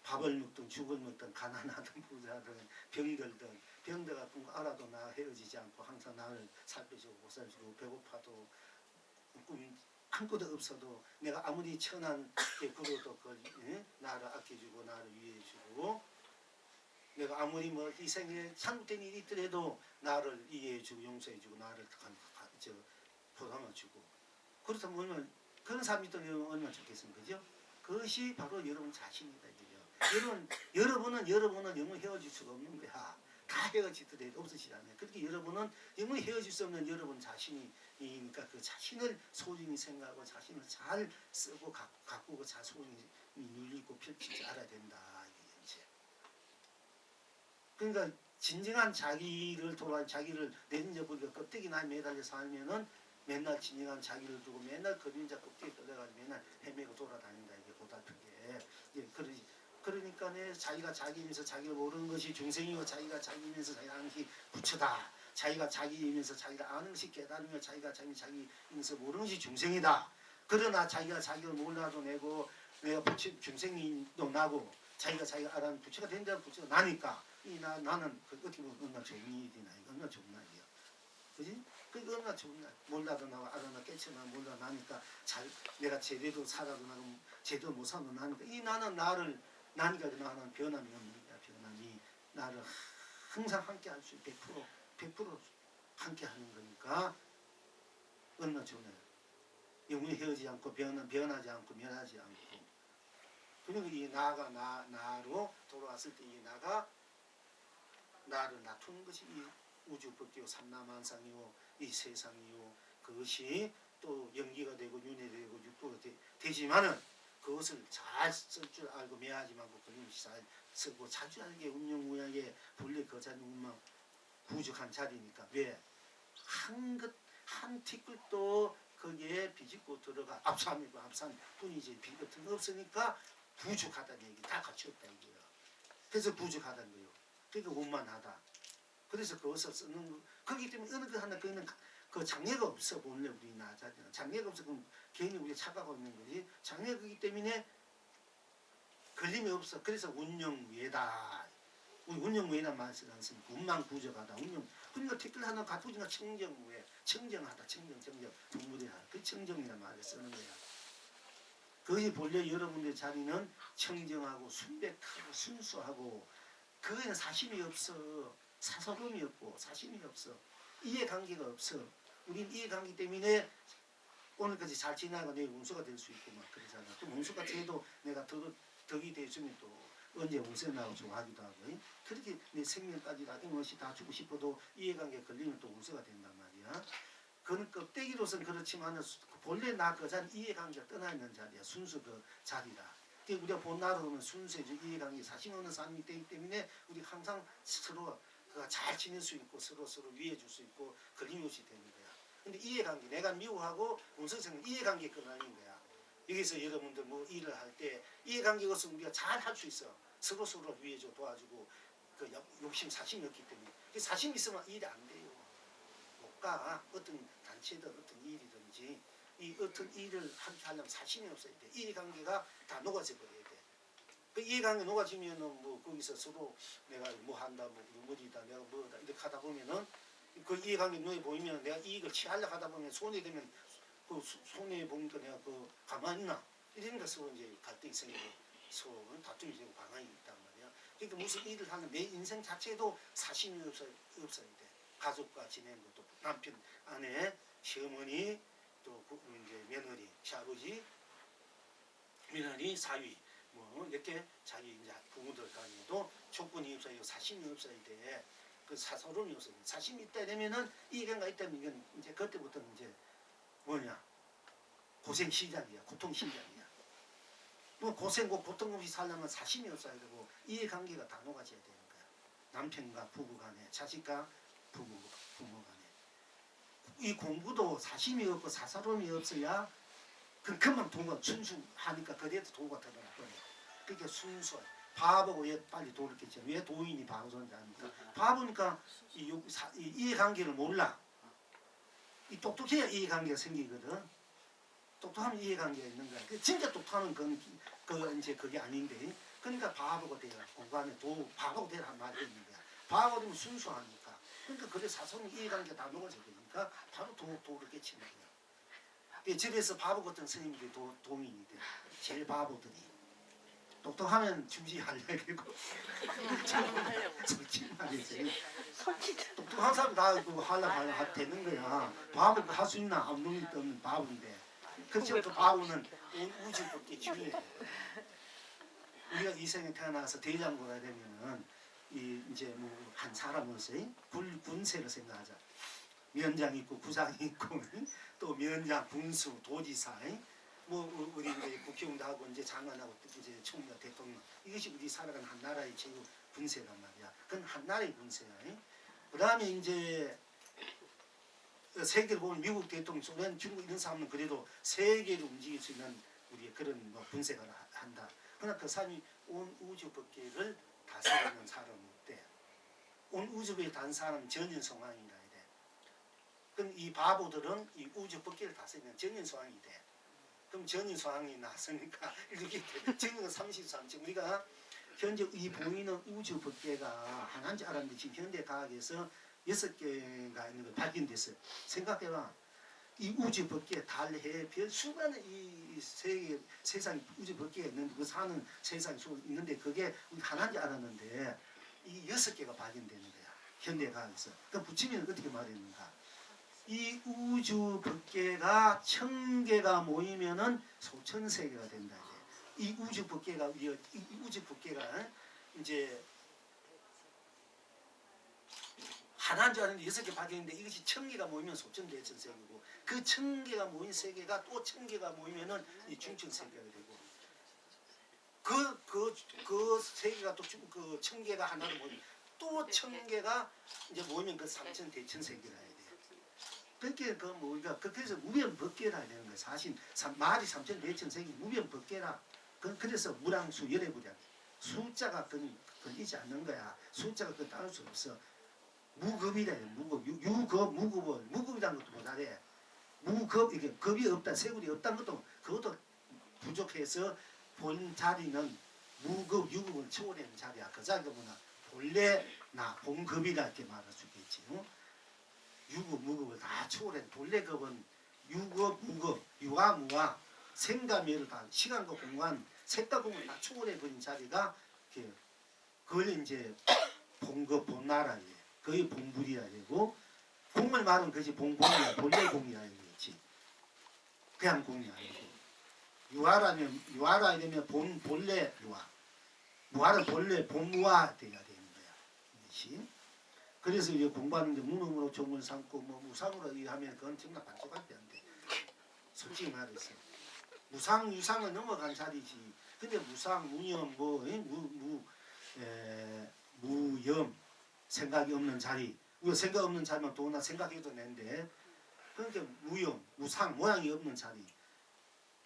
밥을 먹든 죽을 먹든 가난하든 부자든 병들든 병들가 알아도 나 헤어지지 않고 항상 나를 살펴주고 보살펴주고 배고파도 아무것도 없어도 내가 아무리 천한 구로도 나를 아껴주고 나를 위해주고 내가 아무리 뭐 희생에 잘못된 일이 있더라도 나를 이해해주고 용서해주고 나를 보상해주고 그렇다면 얼마나 그런 사람이 있다면 얼마나 좋겠습니까? 그죠? 그것이 바로 여러분 자신이다 이거죠. 여러분은 영원히 헤어질 수가 없는 거야. 다 헤어지더라도 없으시잖아요. 그렇게 여러분은 영원히 헤어질 수 없는 여러분 자신이니까 그 자신을 소중히 생각하고 자신을 잘 쓰고 가꾸고 잘 소중히 누리고 펼치지 알아야 된다. 이게 그러니까 진정한 자기를 돌아 자기를 내던져버리고 껍데기나 매달려 살면은 맨날 진정한 자기를 두고 맨날 그림자 껍데기 떨어가지고 맨날 헤매고 돌아다닌다 이게 고달프게. 그러니까 자기가 자기이면서 자기를 모르는 것이 중생이고 자기가 자기이면서 자기가 아는 것이 부처다. 자기가 자기이면서 자기가 아는 것이 깨달으며 자기가 자기이면서 모르는 것이 중생이다. 그러나 자기가 자기를 몰라도 내고 내가 부처 중생이도 나고 자기가 알아는 부처가 된다는 부처가 나니까 나는 그 어떻게 보면 얼마나 좋은 일이나 얼마나 좋은 날이야. 그지? 그게 얼마나 좋은 날. 몰라도 나고 알아나 깨쳐나 몰라 나니까 내가 제대로 살아도 나고 제대로 못 살아도 나니까 이 나는 나를 나니까 나는 변함이 없는 거야. 변함이 나를 항상 함께 할 수 100% 함께 하는 거니까 얼마나 좋은 날. 영원히 헤어지지 않고 변하지 않고 멸하지 않고 그리고 이 나가 나로 돌아왔을 때 이 나가 나를 낮추는 것이 이 우주법계요 삼라만상이요 이 세상이요 그것이 또 연기가 되고 윤회되고 육도가 되지만은 그것을 잘 쓸 줄 알고 매하지 말고 그림없이 잘 쓰고 자주하게 운영무양에 분리 거자는 운만 부족한 자리니까 왜 한 티끌도 거기에 비집고 들어가 앞산이고 앞산 뿐이지 비 같은 거 없으니까 부족하다는 얘기 다 갖추 없다 이거예요. 그래서 부족하다는 거예요. 그러니까 원만하다. 그래서 그것을 쓰는 그렇기 때문에 어느 것 하나 그는 그 장애가 없어 본래 우리 나자는 장애가 없어 그럼 괜히 우리가 착각하고 있는 거지. 장애가 있기 때문에 걸림이 없어. 그래서 운영무예다. 우리 운영무예란 말 쓰지 않습니까? 운만 부족하다. 그러니까 댓글 하나 갖추니까 청정무예. 청정하다. 청정. 동물이라. 그 청정이라는 말을 쓰는 거야. 그것이 본래 여러분들의 자리는 청정하고 순백하고 순수하고 그거에는 사심이 없어. 사서름이 없고 사심이 없어. 이해관계가 없어. 우린 이해관계 때문에 오늘까지 잘 지나가 내일 운수가 될 수 있고 막 그러잖아. 또 운수가 돼도 내가 덕이 돼주면 또 언제 운세 나고 좋아하기도 하고 그렇게 내 생명까지 다 이것이 다 주고 싶어도 이해관계 걸리면 또 운수가 된단 말이야. 그는 껍데기로서는 그렇지만 본래 나 그 자리 이해관계가 떠나 있는 자리야. 순수 그 자리라. 우리가 본 나로는 순수해져 이해관계 사심 없는 사람이 되기 때문에 우리 항상 서로 잘 지낼 수 있고 서로 위해줄 수 있고 걸림이 없이 되는 거야. 근데 이해관계 내가 미워하고 운석생은 이해관계 끊어내는 거야. 여기서 여러분들 뭐 일을 할 때 이해관계가 없으면 우리가 잘 할 수 있어. 서로 위해줘 도와주고 그 욕심 사심이 없기 때문에 사심이 있으면 일이 안 돼요. 못 가. 어떤 단체든 어떤 일이든지 이 어떤 일을 하려면 사심이 없어야 돼. 이해관계가 다 녹아져 버려야 돼. 그 이해관계 녹아지면은 뭐 거기서 서로 내가 뭐 한다 뭐 무리다 내가 뭐다 이렇게 하다 보면은 그 이해관계 눈에 보이면 내가 이익을 취하려고 하다 보면 손해 되면 그 손해 보니까 내가 그 가만히 있나 이런 것으로 이제 갈등이 생기고 서로 다툼이 되고 방황이 있단 말이야. 그러니까 무슨 일을 하는 내 인생 자체도 사심이 없어야 돼. 가족과 지내는 것도 남편, 아내, 시어머니 또 이제 며느리, 시아버지, 며느리, 사위 뭐 이렇게 자기 이제 부모들 간에도 조건이 없어야 사심이 없어야 돼. 그 사서름이 없어요. 사심이 있다 되면은 이해가 있다면 이건 이제 그때부터는 이제 뭐냐 고생 시작이야. 고통 시작이야. 뭐 고생고 고통 없이 살려면 사심이 없어야 되고 이해관계가 다 녹아져야 되는 거야. 남편과 부부 간에 자식과 부모 간에 이 공부도 사심이 없고 사서름이 없어야 그만 도가 순수하니까 그래도 도가 들어가 버려. 그게 순수해. 바보고 왜 빨리 도르겠지. 왜 도인이 바보인지 아닙니까? 바보니까 이해관계를 몰라. 이 똑똑해야 이해관계가 생기거든. 똑똑하면 이해관계가 있는 거야. 진짜 똑똑하면 그건 이제 그게 아닌데. 그러니까 바보가 돼야 공간에 바보가 되라는 말이 있는 거야. 바보가 되면 순수하니까. 그러니까 그래 사소한 이해관계가 다 녹아져 버리니까 바로 도를 깨치는 거야. 절에서 바보 같은 스님들이 동인이 돼. 제일 바보들이. 똑똑하면 주지하려고. 솔직히 말이지. 똑똑한 사람 다 하려고 되는 거야. 바보 할 수 있나? 아무 놈도 없는 바보인데. 그렇죠. 그 바보는 우주 밖에 중요해. 우리가 이 생에 태어나서 대장부가 되면은 이제 뭐 한 사람으로서 군세를 생각하자. 면장 있고 구장 있고 또 면장, 군수, 도지사, 뭐 우리 이제 국회의원도 하고 이제 장관하고 이제 총리와 대통령 이것이 우리 살아가는 한 나라의 제국 군세란 말이야. 그건 한 나라의 군세야. 그다음에 이제 세계를 보면 미국 대통령, 소련, 중국 이런 사람은 그래도 세계를 움직일 수 있는 우리의 그런 뭐 군세가 한다. 그러나 그 사람이 온 우주 법계를 다스리는 사람은 없대. 온 우주 법계를 다스리는 사람은 전인성왕이라 돼. 그럼 이 바보들은 이 우주 법계를 다스리는 전인성왕이 돼. 그럼 전인성왕이 나서니까 이렇게 전인은 33. 지금 우리가 현재 이 보이는 우주 법계가 하나인지 알았는데 지금 현대 과학에서 6개가 있는 걸 발견됐어요. 생각해봐. 이 우주 법계, 달, 해, 별 수많은 이 세상 우주 법계가 있는데 그 사는 세상이 있는데 그게 우리 하나인지 알았는데 이 6개가 발견되는 거야. 현대 과학에서. 그럼 부처님은 어떻게 말했는가? 이 우주 법계가 1000개가 모이면은 소천 세계가 된다. 이 우주 법계가 이제 하나인 줄 알았는데 6개 발견인데 이것이 1000개가 모이면 소천 대천 세계고 그 1000개가 모인 세계가 또 1000개가 모이면은 이 중천 세계가 되고 그 세계가 또 그 1000개가 하나로 모이면 또 1000개가 이제 모이면 그 3000 대천 세계라 해야 돼. 그렇게 그 뭐 우리가 그래서 무변법계라 되는 거야. 사실 말이 3000 대천 세계 무변법계라. 그래서 무랑수 열애부량 숫자가 걸리지 않는 거야. 숫자가 따를 수 없어. 무급이래. 무급. 유급, 무급이라는 것도 못하래. 무급, 이게 급이 없다, 세굴이 없다는 것도 그것도 부족해서 본 자리는 무급, 유급을 초월하는 자리야. 그 자리가 뭐냐? 본래 나 본급이라 이렇게 말할 수 있겠지. 유급, 무급을 다 초월해. 본래 급은 유급, 무급, 유아, 무아, 생감멸을 다 시간과 공간, 색과 공간을 다 초월해 버린 자리가 그걸 이제 본급, 본나라예요. 거의 본불이라 되고 공을 말하면 그것이 본공이야. 본래 공이라 되겠지. 그냥 공이 아니고 유아라 되면 본래 유아, 무아는 본래 본무아 돼야 되는 거야. 이것이. 그래서 이제 공부하는데 무능으로 종을 삼고 뭐 무상으로 하면 그건 정말 반쪽밖에 안 돼. 솔직히 말해서 무상 유상을 넘어간 자리지. 근데 무상 무념 무염 생각이 없는 자리. 우리가 생각 없는 자리만 더구나 생각해도 되는데 그러니까 무용, 무상, 모양이 없는 자리.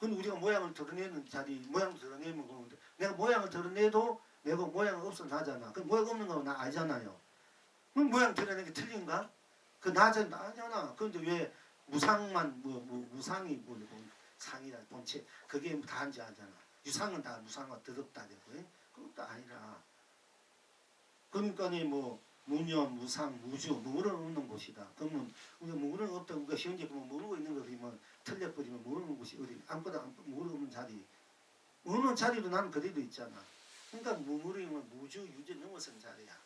근데 우리가 모양을 드러내는 자리, 모양을 드러내면 그런데 내가 모양을 드러내도 내가 모양이 없어 나잖아. 그 모양 없는 거 나 알잖아요. 그럼 모양 드러내는 게 틀린가? 그 나잖아. 아니잖아. 그런데 왜 무상만 무상이 상이라 본체 그게 다한지 알잖아. 유상은 다 무상과 더럽다 되고 그것도 아니라. 그러니까 무념, 무상, 무주, 무물은 없는 곳이다. 그러면 우리가 무물은 없다. 우리가 현재 모르고 있는 거 그러면 틀려버리면 모르는 곳이 어디 아무것도 모르고 없는 자리. 모르는 자리도 나는 그대로 있잖아. 그러니까 무물이면 무주, 유주 넘어선 자리야.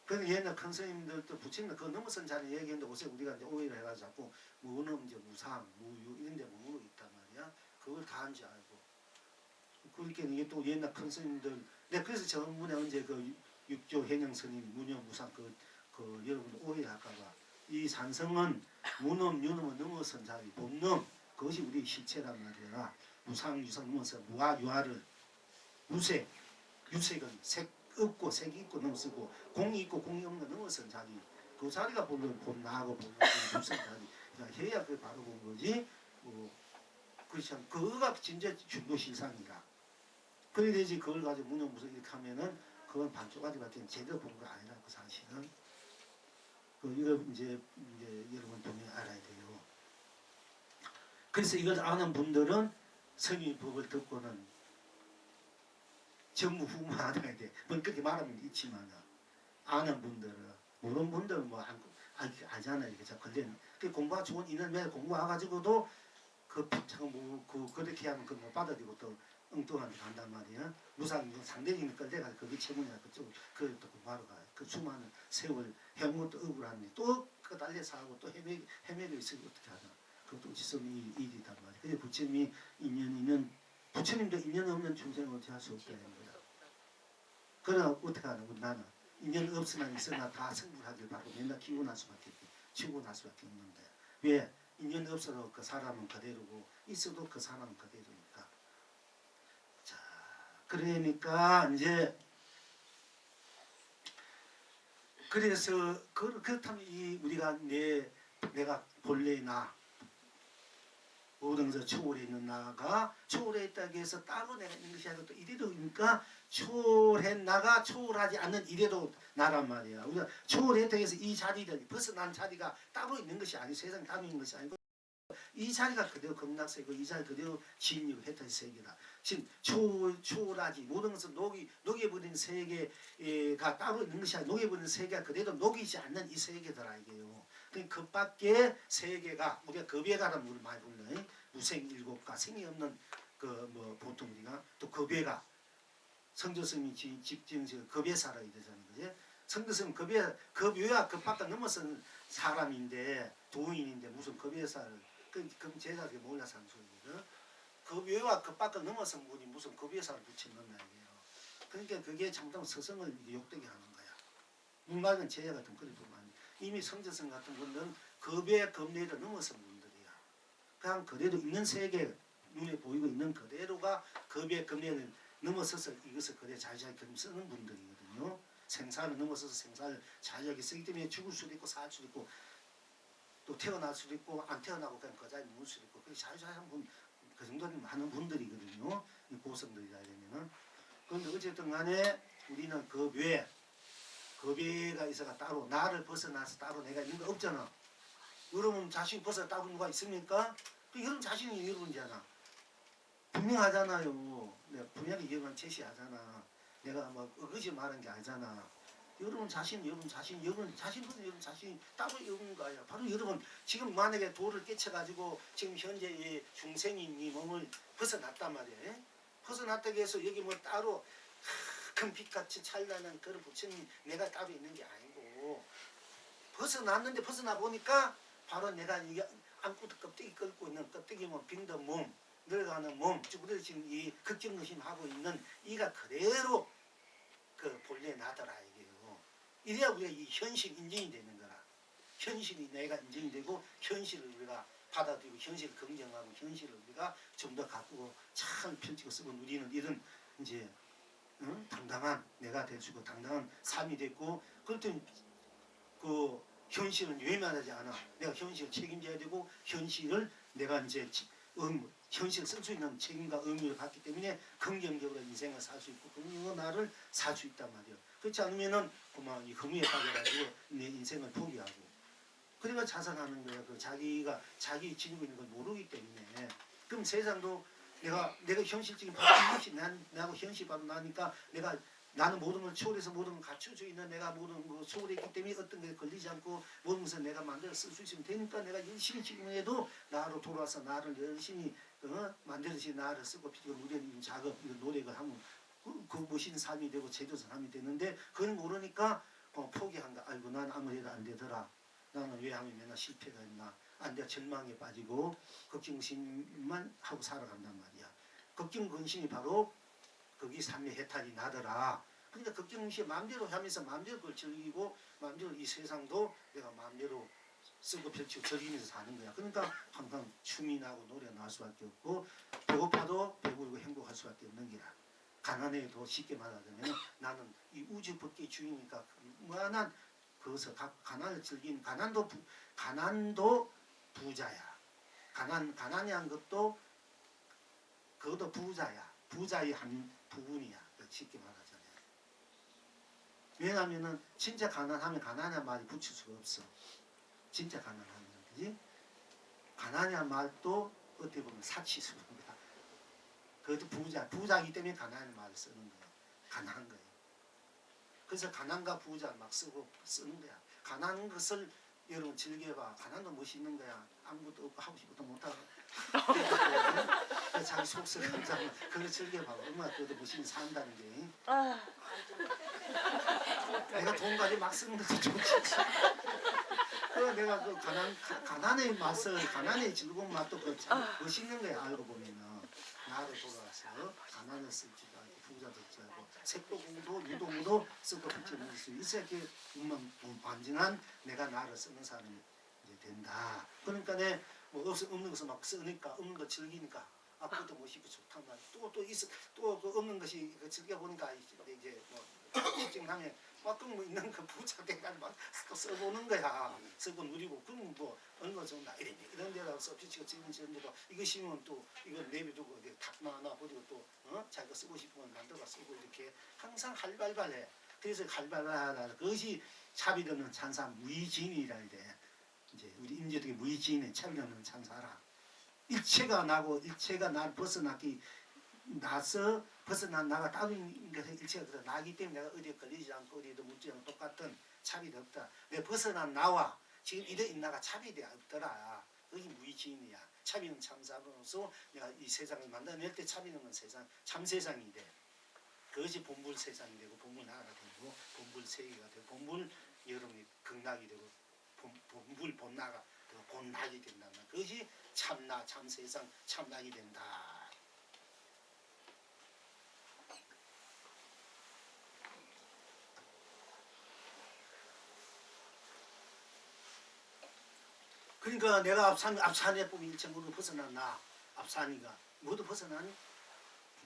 그래서 옛날 큰 스님들도 부처님은 그 넘어선 자리 얘기했는데 요새 우리가 이제 오해를 해가지고 자꾸 무는 이제 무상, 무유 이런 데 무물이 있단 말이야. 그걸 다 한지 알고. 그렇게 이게 또 옛날 큰 스님들 그래서 저번에 언제 그 육조 해령 스님 무념 무상 여러분 오해할까봐 이 산성은 무념 유념을 넘어선 자리 본념 그것이 우리 실체란 말이야. 무상 유상 넘어서 무아 유아를 무색 유색은 색 없고 색이 있고 넘어서고 공이 있고 공이 없는 넘어선 자리 그 자리가 본 나하고 본 무슨 자리 그러니까 해야 그게 바로 본 거지. 그렇지 않 그거가 진짜 중도 실상이라. 그래야 되지 그걸 가지고 무념 무상 이렇게 하면은 그건 반쪽까지밖에 제대로 본 거 아니라 그 사실은 이거 이제 여러분 분명히 알아야 돼요. 그래서 이걸 아는 분들은 성의 법을 듣고는 전무후무하게 돼. 그렇게 말하면 있지만 아는 분들은 모르는 분들은 알잖아요. 그죠? 걸리는. 그 공부가 좋은 인연 매 공부와가지고도 그렇게 하면 그못 받아들이고 또 엉뚱한 데 간단 말이에요. 무상 상대적인 끌려가 그게 채무냐 그쪽 그또 공부하러 가요. 그 수많은 세월 해온 것도 억울한데 또그 달려서 하고 또 헤매고 있으면 어떻게 하나. 그것도 지성이 일이단 말이에요. 그래서 부처님이 인연 부처님도 인연 없는 중생을 어찌 할 수 없다는 거야. 그러나 어떻게 하나 나는 인연 없으나 있으나 다 성불하길 바라고 맨날 키우고 날 수밖에 없고 치우고 날 수밖에 없는데 왜? 인연 없어도 그 사람은 그대로고 있어도 그 사람은 그대로니까. 자, 그러니까 이제 그래서 그렇다면 이 우리가 내가 본래 나 모든 것을 초월해 있는 나가 초월해 있다고 해서 따로 내가 있는 것이 아니고 또 이래도니까 초월한 나가 초월하지 않는 이래도 나란 말이야. 우리가 초월했다고 해서 이 자리를 벗어난 자리가 따로 있는 것이 아니고 세상에 따로 있는 것이 아니고 이 자리가 그대로 극락세고 이 자리 그대로 진리고 해탈 세계다. 지금 초월하지 모든 것을 녹여버린 세계가 따로 있는 것이 아니라 녹여버린 세계가 그대로 녹이지 않는 이 세계더라 이게요. 그 밖에 세계가 우리가 겁예가라는 물을 많이 불러요. 무생일곱가 생이 없는 보통 우리가 또 겁예가 성조스님이 집지은 겁예 살아야 되잖아요. 그지? 성조스님 겁예가 그 밖에 넘어선 사람인데 도인인데 무슨 겁예 살 그럼 제자들이 몰라서 하는 소리거든. 겁예와 그 밖을 넘어선 분이 무슨 겁예 살을 붙이는 말이에요. 그러니까 그게 참담 스승을 욕되게 하는 거야. 문학은 제자 같은 그래도 많이 이미 성저성 같은 분들은 겁의 겁례를 넘어선 분들이야. 그냥 그대로 있는 세계 눈에 보이고 있는 그대로가 겁의 겁례를 넘어서서 이것을 그대로 자유자재 쓰는 분들이거든요. 생사를 넘어서서 생사를 자유하게 쓰기 때문에 죽을 수도 있고 살 수도 있고 또 태어날 수도 있고 안 태어나고 그냥 그 자리에 묵을 수도 있고 그게 자유자재한 분, 그 정도는 많은 분들이거든요. 이 고성들이라 되면은. 그런데 어쨌든 간에 우리는 겁예가 있어가 따로 나를 벗어나서 따로 내가 있는 거 없잖아. 여러분 자신이 벗어 따로 누가 있습니까? 그 여러분 자신이 여러분이잖아. 분명하잖아요. 내가 분명히 여러분 제시하잖아. 내가 뭐 의지 말한 게 아니잖아. 여러분 자신이 따로 있는 거야. 바로 여러분 지금 만약에 도를 깨쳐가지고 지금 현재 이 중생인 이 몸을 벗어났단 말이에요. 벗어났다고 해서 여기 뭐 따로 큰 빛같이 찬란한 그런 부처님 내가 따로 있는 게 아니고 벗어났는데 벗어나 보니까 바로 내가 이게 안고도 껍데기 끓고 있는 껍데기 몸 빙던 몸 늙어가는 몸 쭈그러진 이 극정의심 하고 있는 이가 그대로 그 본래 나더라 이게요. 이래야 우리가 이 현실 인정이 되는 거라. 현실이 내가 인정이 되고 현실을 우리가 받아들이고 현실을 긍정하고 현실을 우리가 좀 더 가꾸고 참 펼치고 쓰고 누리는 이런 이제 당당한 내가 될 수 있고 당당한 삶이 됐고 그렇더니 그 현실은 외면하지 않아. 내가 현실을 책임져야 되고 현실을 내가 이제 현실을 쓸 수 있는 책임과 의무를 갖기 때문에 긍정적으로 인생을 살 수 있고 긍정적으로 나를 살 수 있단 말이야. 그렇지 않으면은 그만 이 허무에 빠져가지고 내 인생을 포기하고 그러니까 자살하는 거야. 그 자기 지니고 있는 걸 모르기 때문에. 그럼 세상도 내가 현실적인 바로 이것이 나하고 현실 바로 나니까 나는 모든 걸 초월해서 모든 걸 갖춰져 있는 내가 모든 걸 초월했기 때문에 어떤 게 걸리지 않고 모든 것을 내가 만들어 쓸 수 있으면 되니까 내가 열심히 지금 해도 나로 돌아와서 나를 열심히 만들어진 나를 쓰고 피고 누리는 작업 이런 노력을 하면 그 멋진 삶이 되고 제대로 삶이 되는데 그걸 모르니까 포기한다. 아이고 난 아무래도 안 되더라. 나는 왜 하면 맨날 실패가 있나. 안 돼 절망에 빠지고 걱정심만 하고 살아간단 말이야. 걱정 근심이 바로 거기 삶의 해탈이 나더라. 그러니까 걱정심이 마음대로 하면서 마음대로 그걸 즐기고 마음대로 이 세상도 내가 마음대로 쓰고 펼치고 즐기면서 사는 거야. 그러니까 항상 춤이 나고 노래 나올 수밖에 없고 배고파도 배부르고 행복할 수밖에 없는 게야. 가난해도 쉽게 말하자면 나는 이 우주 법계의 주인이니까 무한한 그것을 가난을 즐긴 가난도 부자야. 가난이한 것도 그것도 부자야. 부자의 한 부분이야. 쉽게 말하자면. 왜냐하면은 진짜 가난하면 가난한 말이 붙일 수가 없어. 진짜 가난하면 그지? 가난한 말도 어떻게 보면 사치스러운 거야. 그것도 부자이기 때문에 가난한 말을 쓰는 거야. 가난한 거야. 그래서 가난과 부자 막 쓰는 거야. 가난한 것을 여러분 즐겨봐. 가난도 멋있는 거야. 아무것도 없고 하고 싶어도 못하고. 자기 속썩한다면 그걸 즐겨봐. 얼마나 그래도 멋있게 산다는 게. 내가 돈 가지고 막 쓰는 것도 좋지. 내가 그 가난의 맛을, 가난의 즐거운 맛도 참 멋있는 거야. 알고 보면은. 나를 돌아와서 가난을 쓸지도 않고 부자도 쓰고 색도공도 유동도 쓰고 붙여낼 수 있어야 이렇게 반증한 내가 나를 쓰는 사람이 이제 된다. 그러니까 뭐 없는 것을 막 쓰니까 없는 거 즐기니까 그것도 멋있고 좋단 말이야. 또 그 없는 것이 즐겨 보니까 이제 뭐 실증하면 가끔 뭐 있는 그 부자 돼가지고 막 써보는 거야. 쓰고 누리고 그럼 뭐 얼마 정도 이런 데다 써붙이고 찍은 데도 이거 심으면 또 이거 내비두고 탁 놔버리고 또 자기가 쓰고 싶으면 만들어가 쓰고 이렇게 항상 활발해. 그래서 활발하다. 그것이 차비 없는 찬사 무의진이라 이래. 이제 우리 임재덕의 무의진의 차비 없는 찬사라. 일체가 나고 일체가 날 나서 벗어난 나가 따윈 것에 일체가 그래 나기 때문에 내가 어디에 걸리지 않고 어디에도 묻지 않고 똑같은 차비도 없다. 내가 벗어난 나와 지금 이래 있나가 차비돼 없더라. 그게 무의지인이야. 차비는 참사로서 내가 이 세상을 만들어낼 때 차비는 건 세상 참 세상이 돼. 그것이 본불 세상이 되고 본불 나라가 되고 본불 세계가 되고 본불 여러분이 극락이 되고 본불 본나가 되고 본낙이 된다는 그것이 참나 참 세상 참낙이 된다. 그러니까 내가 앞산에 보면 일체 모두 벗어난 나 앞산이가 모두 벗어난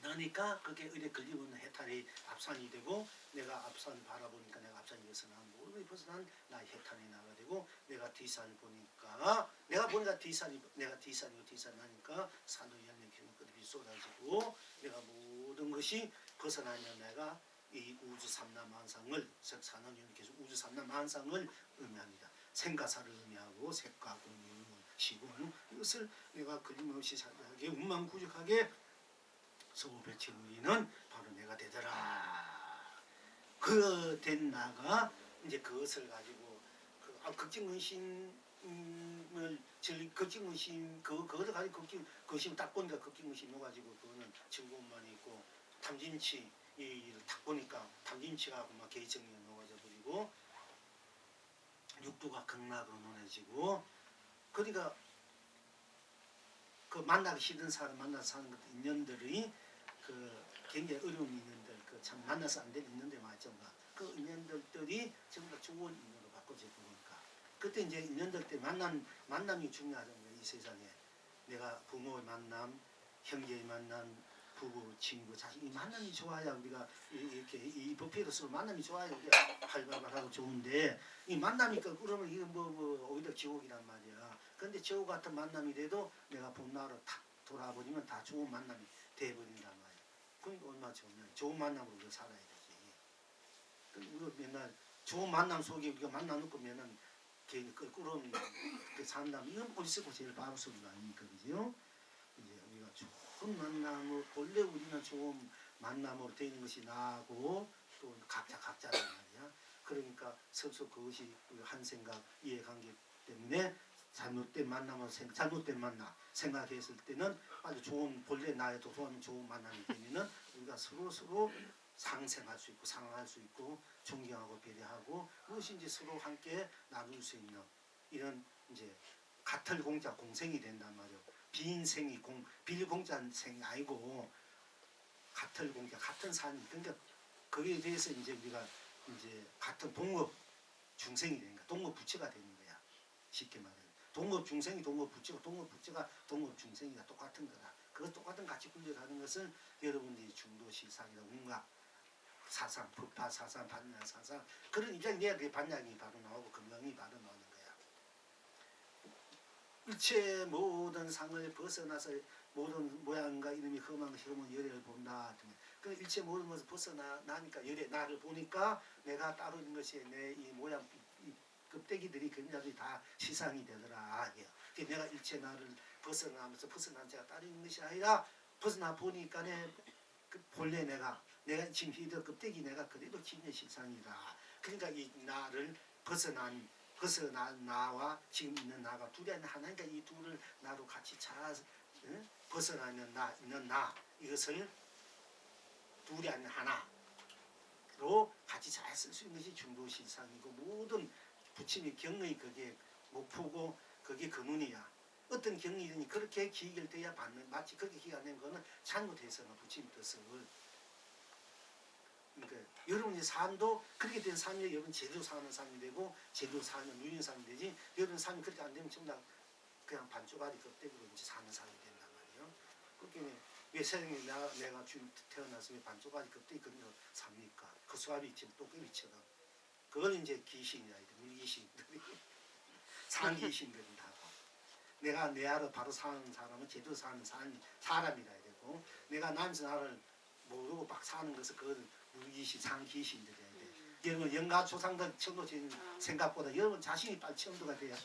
나니까 그게 의뢰 걸리면 해탈이 앞산이 되고 내가 앞산 바라보니까 내가 앞산이 벗어난 모두 벗어난 나 해탈이 나가 되고 내가 뒷산을 보니까 내가 보니까 내가 뒷산이고 뒷산 나니까 산도 열매 기운 끝이 쏟아지고 내가 모든 것이 벗어나면 내가 이 우주 삼라만상을 즉 산원이 계속 우주 삼라만상을 의미합니다. 생가사를 의미하고 색과 공유, 시공 이것을 내가 걸림없이 자세하게 운만구적하게 소배치 의는 바로 내가 되더라. 그 된 나가 이제 그것을 가지고 극진근심을 극진근심 그것을 가지고 극진근심 딱 보니까 극진근심 가지고 그거는 즐거움만 있고 탐진치 딱 보니까 탐진치가 막 개정이 녹아져 버리고. 육두가 극락으로 논해지고 그러니까 그 만나기 싫은 사람 만나서 사는 것도 인연들이 그 굉장히 어려운 인연들 그 참 만나서 안 되는 인연들 맞던가 그 인연들이 전부 다 좋은 인연으로 바꿔져 보니까 그때 이제 인연들 때 만남이 중요하잖아요. 이 세상에 내가 부모의 만남 형제의 만남 부부, 친구, 자식 이 만남이 좋아야 우리가 이렇게 이 법회로서 만남이 좋아야 우리가 활발하고 좋은데 이 만남이니까 그러면 이거 뭐 오히려 지옥이란 말이야. 그런데 지옥 같은 만남이 돼도 내가 본나라로 탁 돌아버리면 다 좋은 만남이 돼버린단 말이야. 그러니까 얼마나 좋냐. 좋은 만남으로 우리가 살아야 되지. 우리가 맨날 좋은 만남 속에 우리가 만나놓고 맨날 괜히 끄끄러운 그 산다면 이건 어디서고 제일 바보소리가 아닙니까, 그죠? 이제 우리가 좋은 만남을 본래 우리는 좋은 만남으로 되는 것이 나고 또 각자란 말이야. 그러니까 서로 그것이 한 생각 이해관계 때문에 잘못된 만남을 잘못된 만남 생각했을 때는 아주 좋은 본래 나의 좋은 만남이 되면은 우리가 서로 상생할 수 있고 상할 수 있고 존경하고 배려하고 그것이 이제 서로 함께 나눌 수 있는 이런 이제 같을 공자 공생이 된단 말이에요. 비인생이 빌공자생이 아니고 같을 공자 같은 산이 그러니까 거기에 대해서 이제 우리가 이제 같은 동업 중생이 되는 거야. 동업 부처가 되는 거야. 쉽게 말하면 동업 중생이 동업 부처고 동업 부처가 동업 중생이가 똑같은 거다. 그 똑같은 가치 분별하는 것은 여러분들이 중도시상이나 운각 사상, 법파 사상, 반야 사상 그런 입장이 돼야 그 반야이 바로 나오고 건강이 바로 나오는 거야. 일체 모든 상을 벗어나서 모든 모양과 이름이 험한 것이 험한 열애를 본다. 그 일체 모든 것을 벗어나니까 열애 나를 보니까 내가 따로 있는 것이 내 이 모양 이 껍데기들이 그림자들이 다 시상이 되더라. 내가 일체 나를 벗어나면서 벗어난 자가 따로 있는 것이 아니라 벗어나 보니까 그 본래 내가 지금 히든 껍데기 내가 그래도 진의 실상이다. 그러니까 이 나를 벗어난 그래서 나와 지금 있는 나가 둘이 아닌 하나니까 이 둘을 나로 같이 잘 벗어나면 있는 나 이것을 둘이 아닌 하나로 같이 잘 쓸 수 있는 것이 중도실상이고 모든 부처님의 경의 그게 목표고 그게 근원이야. 어떤 경이든지 그렇게 기결돼야 받는 마치 그렇게 기가 안 되는 거는 잘못해서는 부처님 뜻을 그러니까 여러분의 삶도 그렇게 된 삶이 여러분 제대로 사는 삶이 되고 제대로 사는 누리는 삶이 되지 여러분 삶이 그렇게 안 되면 전부 다 그냥 반쪽짜리 껍데기로 이제 사는 삶이 된단 말이에요. 그렇게 왜 세상에 내가 지금 태어나서 왜 반쪽짜리 껍데기 그런 거 삽니까? 그 수압이 지금 또깨비처럼 그걸 이제 귀신이라 해야 돼. 물귀신들이 상귀신들이 다 내가 내 알을 바로 사는 사람은 제대로 사는 사람이라 해야 되고 내가 남의 알을 모르고 막 사는 것은 그건 물귀신, 상귀신들이야 돼. 여러분 영가 조상들 천도진 생각보다 여러분 자신이 빨리 천도가 돼야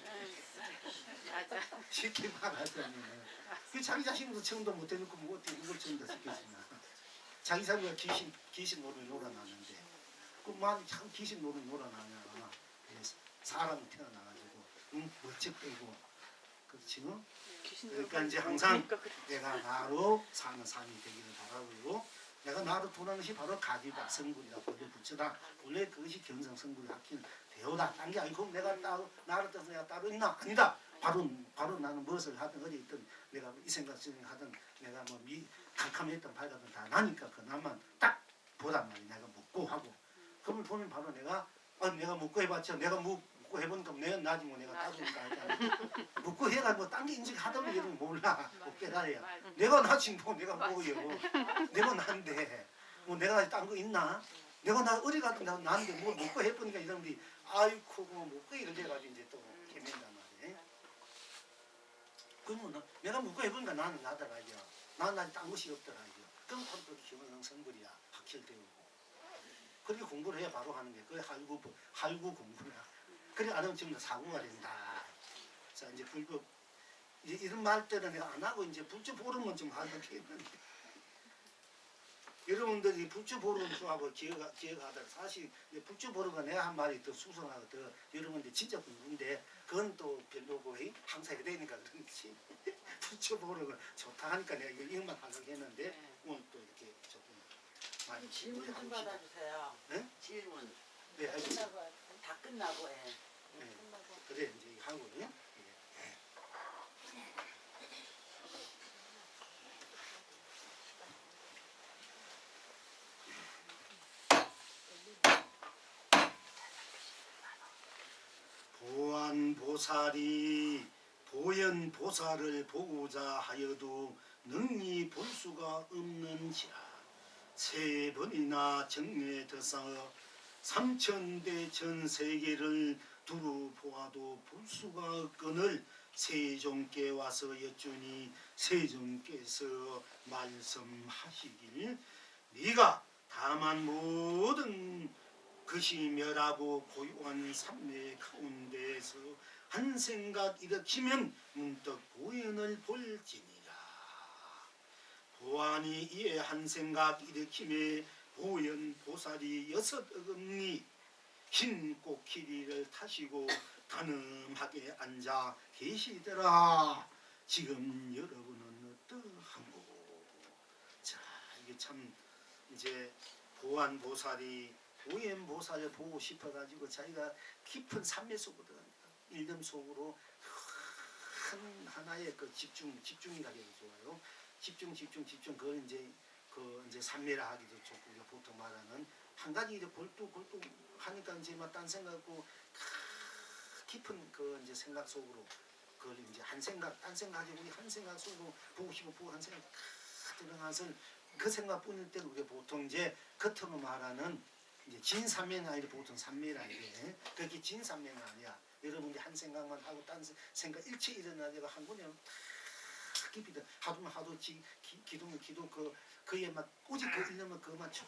맞아. 쉽게 말하자면 그 자기 자신도 천도 못 해놓고 뭐 어떻게 누굴 천도 시켰으나 자기 자기가 귀신 노릇 놀아나는데 그만 참 귀신 노릇 놀아나냐 사람이 태어나가지고 멋쩍대고 그렇지 뭐? 그러니까 이제 항상 내가 나로 사는 삶이 되기를 바라고 내가 나로 도는 것이 바로 가지다 성불이다 본래 부처다 본래 그것이 견성성불이 합친 대오다 딴 게 아니고 내가 따로 나를 떠서 내가 따로 있나 아니다 바로 나는 무엇을 하든 어디 있든 내가 이 생각 하든 내가 뭐 캄캄했던 밝았던 다 나니까 그 나만 딱 보단 말이야 내가 묻고 하고 그러면 보면 바로 내가 묻고 해봤자 내가 묻고 해보니까 내가 나지 뭐 내가 따르니까 하잖아 묻고 해가 뭐 딴 게 인식하다면 이러면 몰라 못 깨달아야 내가 나지 뭐 내가 뭐예요 내가 난데 뭐 내가 딴 거 있나 내가 나 어디 가도 나는데 뭐 묻고 해보니까 이런데 아이고 뭐 묻고 이래가지고 이제 또 헤맨단 말이야 그러면 내가 묻고 해보니까 나는 나더라죠 나는 아직 딴 것이 없더라죠 그럼 바로 그 기본성 성불이야 확실되고 그렇게 공부를 해야 바로 하는 게 그게 할구 공부야 그래 안 하면 전부 다 사고가 된다 자 이제 불법 이런 말 때는 내가 안 하고 이제 불주 보름은 좀 하려고 했는데 여러분들이 불주 보름 수하고 기억하다가 사실 불주 보름은 내가 한 말이 더 수선하고 더 여러분들 진짜 궁금한데 그건 또 별로고 항상 해야 되니까 그렇지 불주 보름은 좋다 하니까 내가 이것만 하려고 했는데 오늘 또 이렇게 조금 많이 질문 좀 받아주세요. 네? 질문. 네, 알겠습니다. 다 끝나고 해. 네. 그래 이제 하고요. 보안보살이 보현보살을 보고자 하여도 능히 볼 수가 없는지라 세 번이나 정례되서 삼천대 전 세계를 두루 보아도 볼 수가 없거늘 세종께 와서 여쭈니 세종께서 말씀하시길 네가 다만 모든 것이 멸하고 고요한 삼매 가운데에서 한 생각 일으키면 문득 보현을 볼지니라. 보안이 이에 한 생각 일으킴에 보현 보살이 여섯 어금니 흰 꽃길이를 타시고 단음하게 앉아 계시더라. 지금 여러분은 어떠한고? 자, 이게 참 이제 보안 보살이 보현 보살을 보고 싶어가지고 자기가 깊은 산매 속으로 들어갑니다. 일념 속으로 큰 하나의 그 집중이라 해도 좋아요. 집중 그걸 이제 산매라 하기도 좋고 우리가 보통 말하는 한 가지 이제 골뚝 하니까 이제 막 딴 생각하고 깊은 그 이제 생각 속으로 그걸 이제 한 생각 딴 생각하지 우리 한 생각 속으로 보고 싶어 보고 한 생각 들어가서 그 생각뿐일 때는 우리가 보통 이제 겉으로 말하는 이제 진산매는 아니라 보통 산매라 이게 그렇게 진산매는 아니야. 여러분이 한 생각만 하고 딴 생각 일체 일어나다가 한 번에 깊이 하도 기도 그에 막 오직 그 일념은 그것만 쭉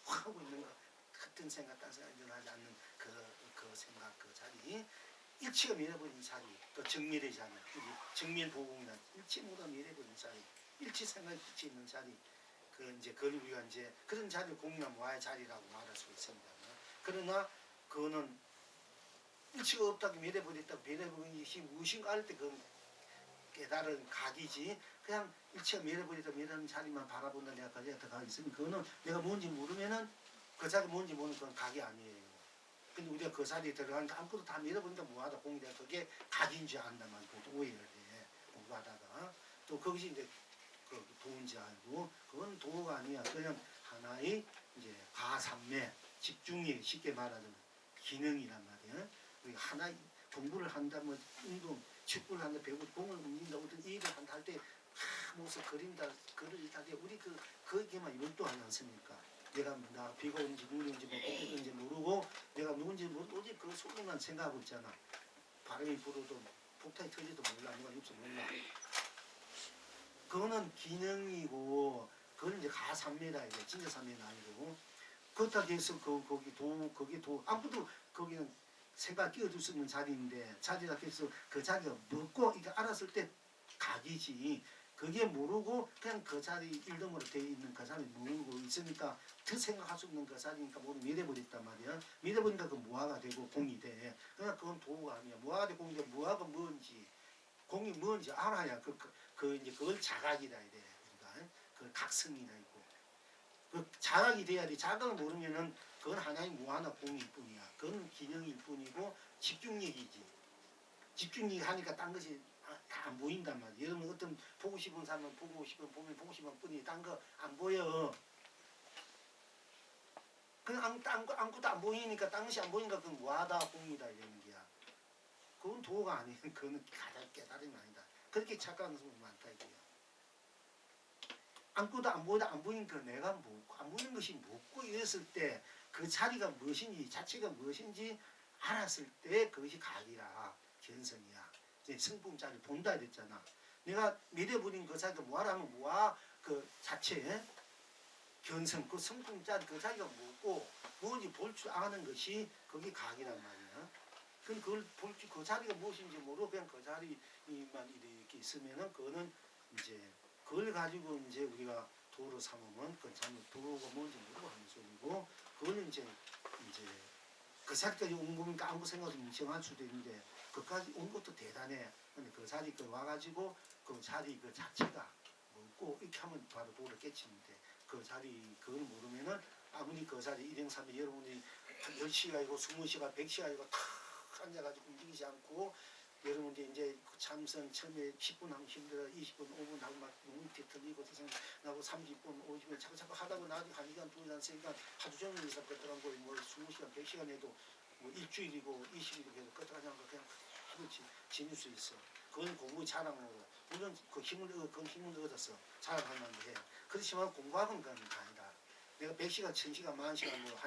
하고 있는 거 같은 생각 딴 생각 일어나지 않는 그 생각 그 자리 일체가 밀어버린 자리 또 정밀의 자리 정밀보공이나 일체 모두 밀어버린 자리 일체 생각이 붙여 있는 자리 그 이제 그걸 우리가 이제 그런 자리를 공유한 와의 자리라고 말할 수 있습니다. 그러나 그거는 일치가 없다고 매대버렸다고 매대버린 것이 무엇인가 할 때 그건 깨달은 각이지 그냥 일치가 매대버렸다 매다는 자리만 바라본다 내가 가지가 가 있으면 그거는 내가 뭔지 모르면은 그 자리가 뭔지 모르는 그건 각이 아니에요. 근데 우리가 그 자리에 들어가니까 아무것도 다 밀어보니까 뭐하다 공이다 그게 각인 줄 안단 말이야. 오해를 해 공부하다가 또 거기서 이제 그 도인 줄 알고 그건 도가 아니야. 그냥 하나의 이제 가삼매 집중력 쉽게 말하자면 기능이란 말이야. 우리 하나 공부를 한다면 운동 축구를 한다 배구 공을 움직인다 어떤 일을 한다 할 때 무슨 그린다 글을 다 우리 그게만 열도하지 않습니까? 내가 나 비가 오는지 눈이 오는지 뭐 햇빛이 오는지 모르고 내가 누군지 모르지 그 속으로만 생각하고 있잖아. 바람이 불어도 폭탄이 터지도 몰라 누가 입수 몰라. 그거는 기능이고 그건 이제 가삼매다 이제 진짜 삼매는 아니고 그렇다고 해서 거기 도 아무도 거기는 생각 끼워줄 수 있는 자리인데 자리라 해서 그 자리가 먹고 이게 알았을 때 각이지. 그게 모르고 그냥 그 자리 일등으로 되어 있는 그 자리 모르고 있으니까 더 생각할 수 없는 그 자리니까 모두 믿어버렸단 말이야. 믿어보니까 그 무화가 되고 공이 돼. 그러니까 그건 도가 아니야. 무화가 되고 공이 돼. 무화가 뭔지 공이 뭔지 알아야 이제 그걸 자각이다 이래. 그러니까 그 각성이다 있고 그 자각이 돼야 돼. 자각을 모르면은 그건 하나의 무화나 공일 뿐이야. 그건 기능일 뿐이고 집중력이지. 집중력이 하니까 딴 것이 다 안 보인단 말이야. 여러분 어떤 보고 싶은 사람은 보고 싶은 보면 보고 싶은 뿐이 딴 거 안 보여. 그냥 아무것도 안 보이니까 딴 것이 안 보이니까 그건 무하다 공이다 이런 게야. 그건 도가 아니야. 그건 가장 깨달음이 아니다. 그렇게 착각하는 사람이 많다 이거야. 아무것도 안 보이다 안 보이니까 내가 뭐고 안 보이는 것이 뭐고 이랬을 때 그 자리가 무엇인지 자체가 무엇인지 알았을 때 그것이 각이라 견성이야. 이제 성품자를 본다 이랬잖아. 내가 믿어버린 그 자기가 뭐하라면 뭐하 그 자체 견성 그 성품자 그 자기가 뭐고 뭔지 볼 줄 아는 것이 그게 각이란 말이야. 그걸 볼 줄 그 자리가 무엇인지 모르고 그냥 그 자리만 이렇게 있으면은 그거는 이제 그걸 가지고 이제 우리가 도로 삼으면 그 잘못 도로가 뭔지 모르고 하는 소리고 그거는 이제 그 자리까지 온 거니까 아무 생각 없이 정할 수도 있는데 그까지 온 것도 대단해. 근데 그 자리 그 와가지고 그 자리 그 자체가 뭐고 이렇게 하면 바로 도를 깨치는데 그 자리 그걸 모르면은 아무리 그 자리 일행삼에 여러분이 한 10시간이고 20시간 100시간이고 탁 앉아가지고 움직이지 않고 여러분들이 이제 참선 처음에 10분 하면 힘들어 20분 5분 하고 막 눈이 뒤틀리고 나고 30분 50분 자꾸 하다 보면 나중에 1시간 2시간 3시간 하루 종일 이상 끄떡한 거뭐 20시간 100시간 해도 뭐 일주일이고 20일이고 계속 끄떡하지 않고 그냥 하루 지닐 수 있어. 그건 공부 자랑으로 물론 그 힘을 얻어서 자랑하는데 해. 그렇지만 공부하는 건 아니다. 내가 100시간 1000시간 10,000시간 뭐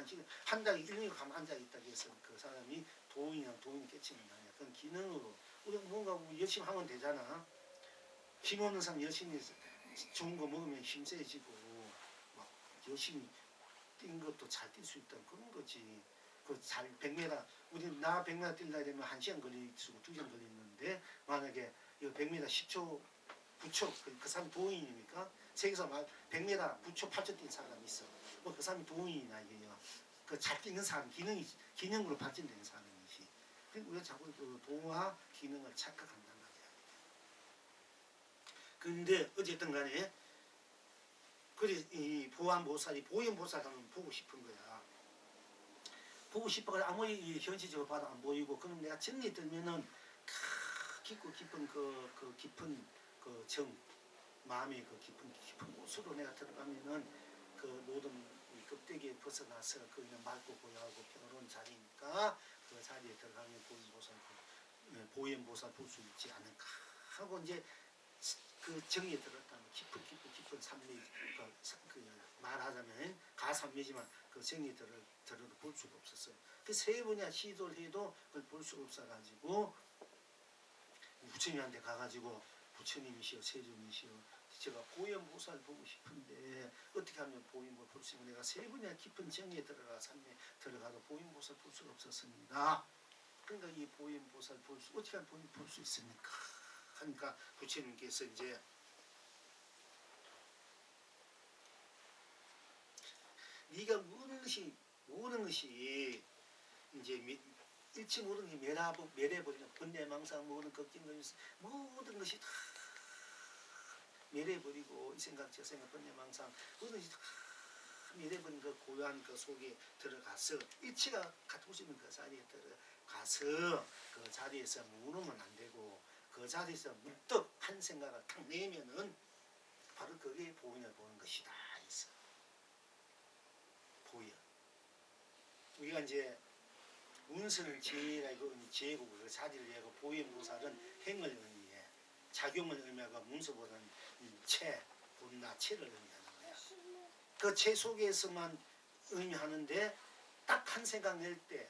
한 달에 1년에 가만 앉아있다고 해서 그 사람이 도인이 깨치는 게 아니야. 그건 기능으로 우리가 뭔가 열심히 하면 되잖아. 힘 없는 사람 열심히 좋은 거 먹으면 힘 세지고 막 열심히 뛴 것도 잘 뛸 수 있다 그런 거지. 그 잘 100m 나 100m 뛰려 되면 1시간 걸릴 수고 2시간 걸리는데 만약에 이거 100m 10초 9초 그 사람이 도인이니까 세계에서 막 100m 9초 8초 뛴 사람이 있어. 그 사람이 도인이나 이게요. 그 잘 뛰는 사람 기능으로 발전되는 사람이지. 그리고 우리가 자꾸 그 도와 기능을 착각한단 말이야. 근데 어쨌든 간에 그래 이 보안보살이 보현보살하면 보고 싶은 거야. 보고 싶어서 아무리 현실적으로 봐도 안 보이고 그럼 내가 정리 들면은 깊고 깊은 그 깊은 그 정 마음의 그 깊은 곳으로 내가 들어가면은 그 모든 껍데기에 벗어나서 그냥 맑고 고요하고 평화로운 자리니까 그 자리에 들어가면 보현보살 볼 수 있지 않을까 하고 이제 그 정리에 들었다면 깊은 삼昧그 말하자면 가삼매지만 그 정리에 들어도 볼 수가 없었어요. 그 세 번이나 시도를 해도 그걸 볼 수가 없어가지고 부처님한테 가가지고 부처님이시여 세존이시여 제가 보현보살 보고 싶은데 어떻게 하면 보현보살 볼 수 있는 내가 세 번이나 깊은 정리에 들어가 삼매 들어가도 보현보살 볼 수가 없었습니다. 그러니까 이 보현보살 어떻게 하면 보현 볼 수 있습니까? 하니까 부처님께서 이제 네가 모르는 것이 이제 일치 모든 게 멸해버리는 번뇌망상 모든 걱정 모든 것이 다 멸해버리고 이 생각 저 생각 번뇌망상 모든 것이 다 멸해버린 그 고요한 그 속에 들어가서 일치가 갖고 있는 그 자리에 들어가서 그 자리에서 머무르면 안 되고 그 자리에서 문득 한 생각을 탁 내면은 바로 그게 보인을 보는 것이다. 있어. 보여. 우리가 이제 문선을 제라고 제국을 그 자리를 얘고 보현보살은 행을 의미해 작용을 의미하고 문서보다는 체, 본나, 체를 의미하는 거야. 그 체 속에서만 의미하는데 딱 한 생각 낼 때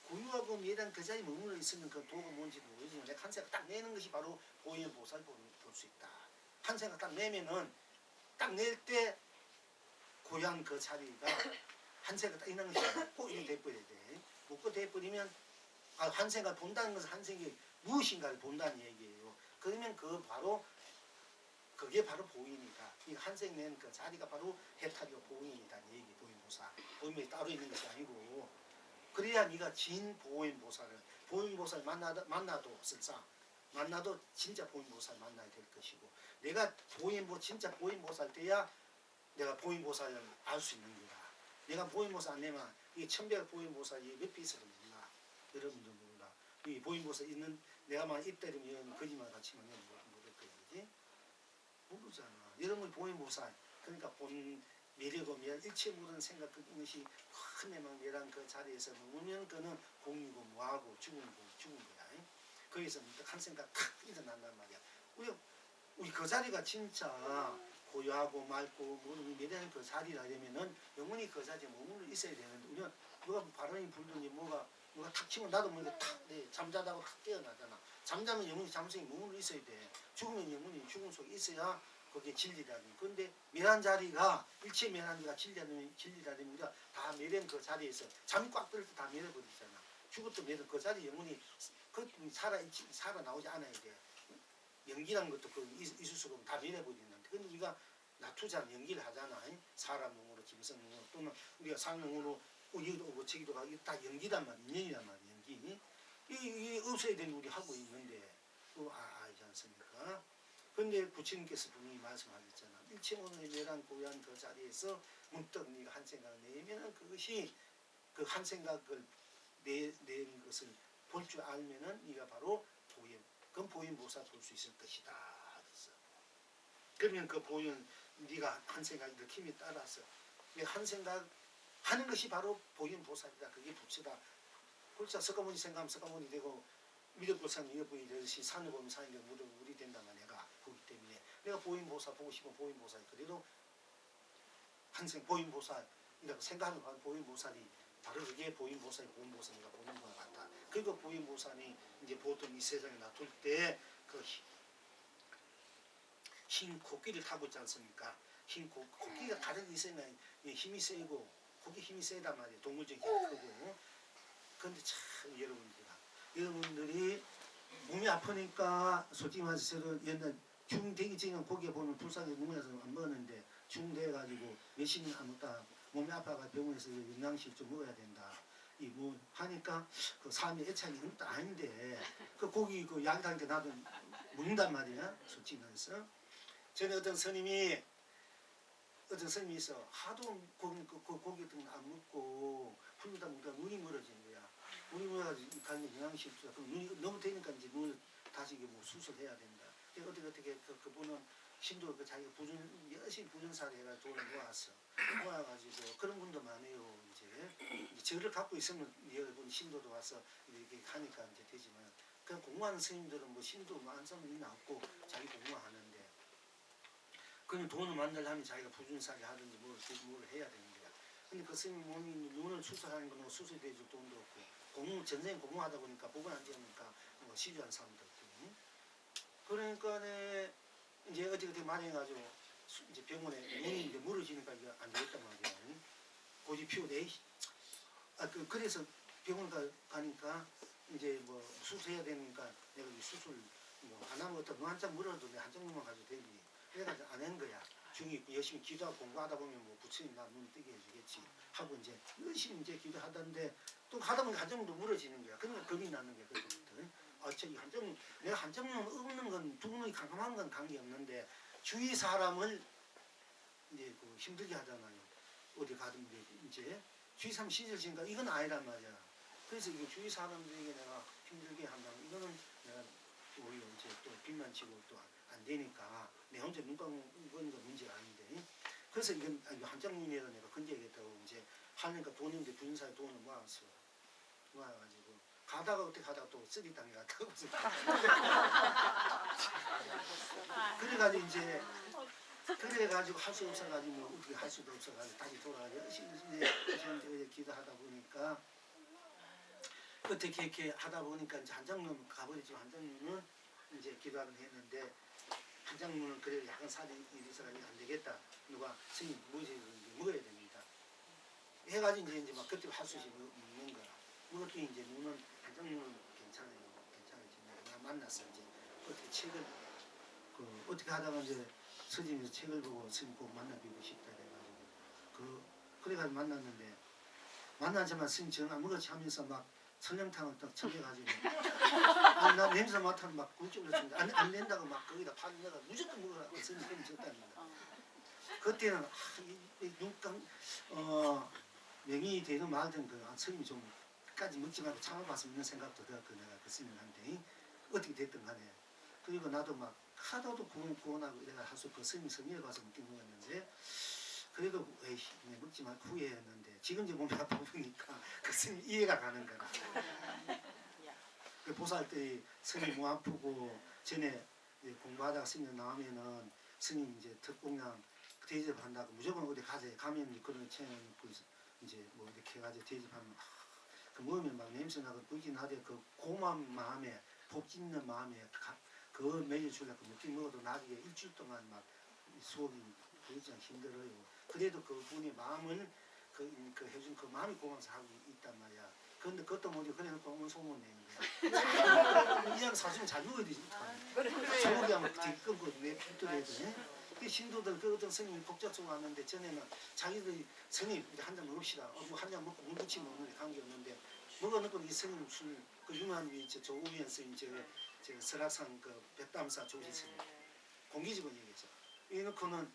고유하고 미래한 그 자리에 머물러 있으면 그 도가 뭔지도 모르지만 내가 한 생각 딱 내는 것이 바로 보현보살 볼 수 있다. 한 생각 딱 내면은 딱 낼 때 고유한 그 자리가 한 생각 딱 있는 것이 꼭 이렇게 돼버려야 돼. 묶고 돼버리면 한 생각 본다는 것은 한 생각이 무엇인가를 본다는 얘기예요. 그러면 그 바로 그게 바로 보인이다. 이 한생 낸 그 자리가 바로 해탈이고 보인이다는 얘기. 보인보살. 보인이 따로 있는 것이 아니고 그래야 네가 진 보인보살을 보인보살 만나도 설상 만나도 진짜 보인보살 만나야 될 것이고 내가 진짜 보인보살 돼야 내가 보인보살을 알 수 있는 거다. 내가 보인보살 안 내면 이 천백 보인보살이 몇 배 있어도 몰라. 여러분도 몰라. 이 보인보살 있는 내가만 입대리면 거짓말 같이만 해도 모를 거지. 모르잖아. 여러분 보인보살 그러니까 본 매력고 일체 모든 생각 그것이 큰내만 내란 그 자리에서 머물면 그는 공이고 뭐하고 죽은 거야. 거기서 한 생각 탁 일어난단 말이야. 우리 그 자리가 진짜 고요하고 맑고 모든 매력한 그 자리라면은 영원히 그 자리에 머물러 있어야 되는데 우리가 누가 바람이 불든지 뭐가 누가 탁 치면 나도 모르게 탁 잠자다가 탁 깨어나잖아. 잠자면 영원히 잠속에 머물러 있어야 돼. 죽으면 영원히 죽음 속에 있어야 그게 진리라는. 그런데 멸한 자리가 일체 멸한 자가 진리라면 우리가 다 멸한 그 자리에서 잠이 꽉 들 때 다 멸해버리잖아. 죽어도 멸한 그 자리 영원히 그 살아 나오지 않아야 돼. 연기라는 것도 그 있을 수가 없고 다 멸해버리는데 근데 우리가 나투자는 연기를 하잖아. 사람 몸으로 짐승 몸으로 또는 우리가 상능으로 여기도 오고 저기도 가고 이게 다 연기란 말이야. 인연이란 말이야. 연기. 이게 없어야 되는 우리 하고 있는데 알지 않습니까? 그런데 부처님께서 분명히 말씀하셨잖아. 일체 오늘 멸한 고요한 그 자리에서 문득 네가 한 생각을 내면은 그것이 그 한 생각을 낸 것을 볼 줄 알면은 네가 바로 그건 보인보살 볼 수 있을 것이다. 그래서 그러면 그 보인 네가 한 생각 느낌에 따라서 한 생각 하는 것이 바로 보인보살이다. 그게 부처다. 불자 석가모니 생각하면 석가모니 되고 미륵보살 미륵보이 되듯이 산을 보면 산이 되고 물을 물이 된다만 내가 보기 때문에 내가 보인보살 보고 싶으면 보인보살이 그래도 한생 보인보살 내가 생각하는 거 보인보살이 바로 그게 보인보살이 보인보살이가 보는 것 같다. 그리고 보인보살이 이제 보통 이 세상에 놔둘 때 그 흰 코끼리를 타고 있지 않습니까? 흰 코끼리가 다른 이세는 힘이 세고 코끼리 힘이 세단 말이에요. 동물적인 힘이 크고. 그런데 참 여러분들이 몸이 아프니까 솔직히 말해서 저는 옛날 중되기 전에 고기에 보면 불쌍히 눈물나서 안 먹었는데 중돼가지고 몇십 년 안 먹다 몸이 아파가 병원에서 영양실 좀 먹어야 된다. 이 뭐 하니까 그 사람의 애착이 있는 것도 아닌데 그 고기 그 양탕게 나도 먹는단 말이야. 솔직히 말해서 전에 어떤 스님이 있어 하도 고기 같은 거 안 먹고 풀다 먹다 눈이 멀어진 거야. 눈이 멀어가지고 가는 영양실 그럼 눈이 너무 되니까 이제 눈을 다시 뭐 수술해야 된다. 어떻게 그분은 신도 그 자기가 열심히 부전사를 해가지고 돈을 모아가지고 그런 분도 많아요. 이제 저를 갖고 있으면 여러분 신도도 와서 이렇게 하니까 이제 되지만 그냥 공부하는 스님들은 뭐 신도 안 쓰면 있나 없고 자기 공부하는데 그냥 돈을 만들려면 자기가 부전사를 하든지 뭘 해야 되는 거야. 근데 그 스님 몸이 눈을 수술하는 거는 수술해줄 돈도 없고 전생에 공부하다 보니까 복을 안 지으니까 뭐 시주한 사람도 없고 그러니까 이제 어떻게 마련해가지고 이제 병원에 눈이 이제 멀어지니까 이게 안 되겠단 말이야. 고집 피우대. 그래서 병원 가니까 이제 뭐 수술해야 되니까 내가 이 수술 뭐 안 하면 어떤 눈 한참 멀어도 내 한쪽 눈만 가지고 되지. 그래가지고 안 한 거야. 중이 열심히 기도하고 공부하다 보면 뭐 부처님 나 눈 뜨게 해주겠지 하고 이제 열심히 이제 기도하던데 또 하다 보니까 한정도 무너지는 거야. 그러니까 겁이 나는 거야. 그때부터. 저기 내가 한정은 없는 건 두 눈이 캄캄한 건 관계없는데 주위 사람을 이제 그 힘들게 하잖아요. 어디 가든 이제 주위 사람 시절지니까 이건 아니란 말이야. 그래서 이게 주위 사람들에게 내가 힘들게 한다면 이거는 내가 오히려 이제 또 빚만 지고 또 안 되니까 내 혼자 눈 감는 건 문제가 아닌데 그래서 이건 한정민이라 내가 건져야겠다고 이제 하니까 돈인데 부인사에 돈을 모아가지고 가다가 어떻게 가다가 또 쓰리 땅에 갔다고 그래가지고 이제 그래가지고 할 수 없어가지고 뭐 어떻게 할 수도 없어가지고 다시 돌아가서 열심히 이제 기도하다 보니까 어떻게 이렇게 하다 보니까 이제 한장로는 가버리죠. 한장로는 이제 기도하긴 했는데 한장로는 그래 약간 살이 있어가지고 안 되겠다. 누가 스님 무엇이 먹어야 됩니다. 해가지고 이제 막 그때 할 수 있이 먹는 거야. 그것도 이제 눈은 한장로는 괜찮아지면 내가 만났어 이제 어떻게 책을 어떻게 하다가 이제 서점에서 책을 보고 스님 꼭 만나뵙고 싶다 해가지고 그래가지고 만났는데 만나자마자 스님 전화 먹었지 하면서 막 설렁탕을 딱 챙겨가지고 아니 나 냄새 맡아서 막 굴쪽으로 쳤는데 안 된다고 막 거기다 판 넣어가 무조건 먹으라고 스님이 줬답니다. 그때는 눈감 명이 되는 말든 스님이 좀 끝까지 먹지 말고 참아봤으면 있는 생각도 들었고 내가 그 스님한테 어떻게 됐든 간에 그리고 나도 막 하다도 구원하고 이래가 할수 없고 스님 성의에 가서 먹긴 먹었는데 그래도 에이 먹지 말고 후회했는데 지금 이제 몸이 아파 보니까 그 스님 이해가 가는 거라. 그 보살 때 스님 몸 아프고 전에 공부하다가 스님 나오면은 스님 이제 특공양 대접한다고 무조건 어디 가면 그런 체험을 이제 뭐 이렇게 해가지고 대접하면 그 먹으면 막 냄새나고 불긴 하되 그 고마운 마음에 복 짓는 마음에 그걸 먹여주려고 먹긴 먹어도 나중에 일주일 동안 막 속이 굉장히 힘들어요. 그래도 그 분의 마음을 그 해준 그 마음이 고마워서 하고 있단 말이야. 그런데 그것도 모르고 그래 놓고 오면 소문 내는 거야. 이양 사주면 잘 먹어야 되지. 소고기 하면 되게 끊고 내 필터를 그 신도들 그 어떤 스님이 복잡성 왔는데 전에는 자기들이 스님 이제 한 잔 먹읍시다. 뭐 한 잔 먹고 물 붙이면 먹는데 관계없는데 먹어놓고 이 스님 그 유명한 조우현 스님 저 설악산 그 백담사 조지 스님 공기집을 얘기했어. 이놓고는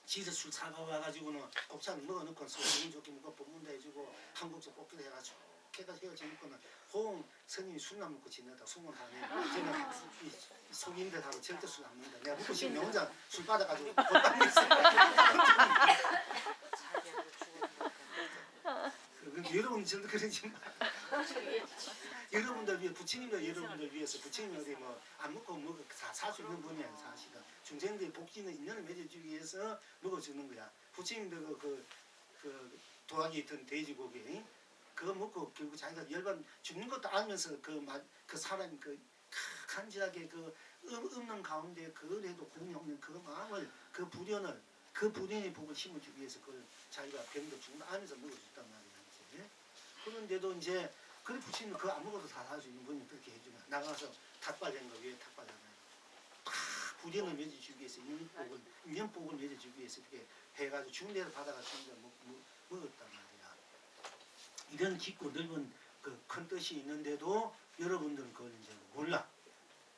지에서 술 사가와가지고는 곱창 먹어놓고 기분 좋게 먹고 법문도 해주고 한국서 뽑기도 해가지고 걔가 헤어지놓고는 호응 스님이 술만 먹고 지내다 소문 하네. 저는 이 속인들하고 절대 술 안 먹는다. 내가 먹고 싶으면 혼자 술 받아가지고 건강 있어. 여러분 절대 그러지 마. 여러분들 위해 부처님도 여러분들 위해서 부처님이 어디 뭐 안 먹고 살 수 있는 분이 아니야 사실은. 중생들의 복지는 인연을 맺어주기 위해서 먹어주는 거야. 부처님도 그 도학에 있던 돼지고기 그거 먹고 결국 자기가 열반 죽는 것도 알면서 그 사람 간절하게 없는 가운데 그래도 구원이 없는 그 마음을 그 불연의 복을 심어주기 위해서 그걸 자기가 병도 죽는 알면서 먹어줬단 말이야. 이제. 그런데도 이제 그래 부처님은 그거 안 먹어도 다 살 수 있는 분이 그렇게 해주면 나가서 닭발된 거 위에 닭발하잖아요. 불연을 맺어주기 위해서 인연복을 맺어주기 위해서 이렇게 해가지고 중대를 받아가지고 먹었단 말이야. 이런 깊고 넓은 그 큰 뜻이 있는데도 여러분들은 그걸 이제 몰라.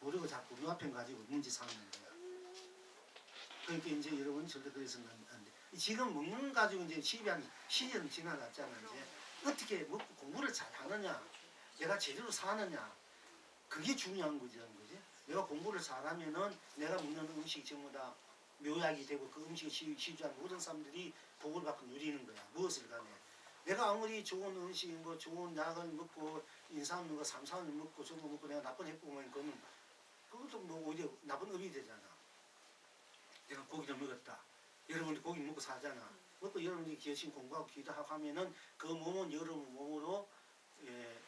모르고 자꾸 눈앞에 가지고 문제 삼는 거야. 그러니까 이제 여러분 절대 그래서는 안 돼. 지금 먹는 가지고 이제 시절은 지나갔잖아. 이제 어떻게 먹고 공부를 잘 하느냐, 내가 제대로 사느냐, 그게 중요한 거지. 내가 공부를 잘하면은 내가 먹는 음식이 전부 다 묘약이 되고 그 음식을 시주한 모든 사람들이 복을 받고 누리는 거야. 무엇을 간에. 내가 아무리 좋은 음식, 뭐 좋은 약을 먹고 인삼 먹고 삼산을 먹고 저거 먹고 내가 나쁜 해보고 보면 그것도 뭐 오히려 나쁜 업이 되잖아. 내가 고기를 먹었다. 여러분이 고기 먹고 살잖아. 먹고 여러분이 열심히 공부하고 기도하고 하면은 그 몸은 여러분 몸으로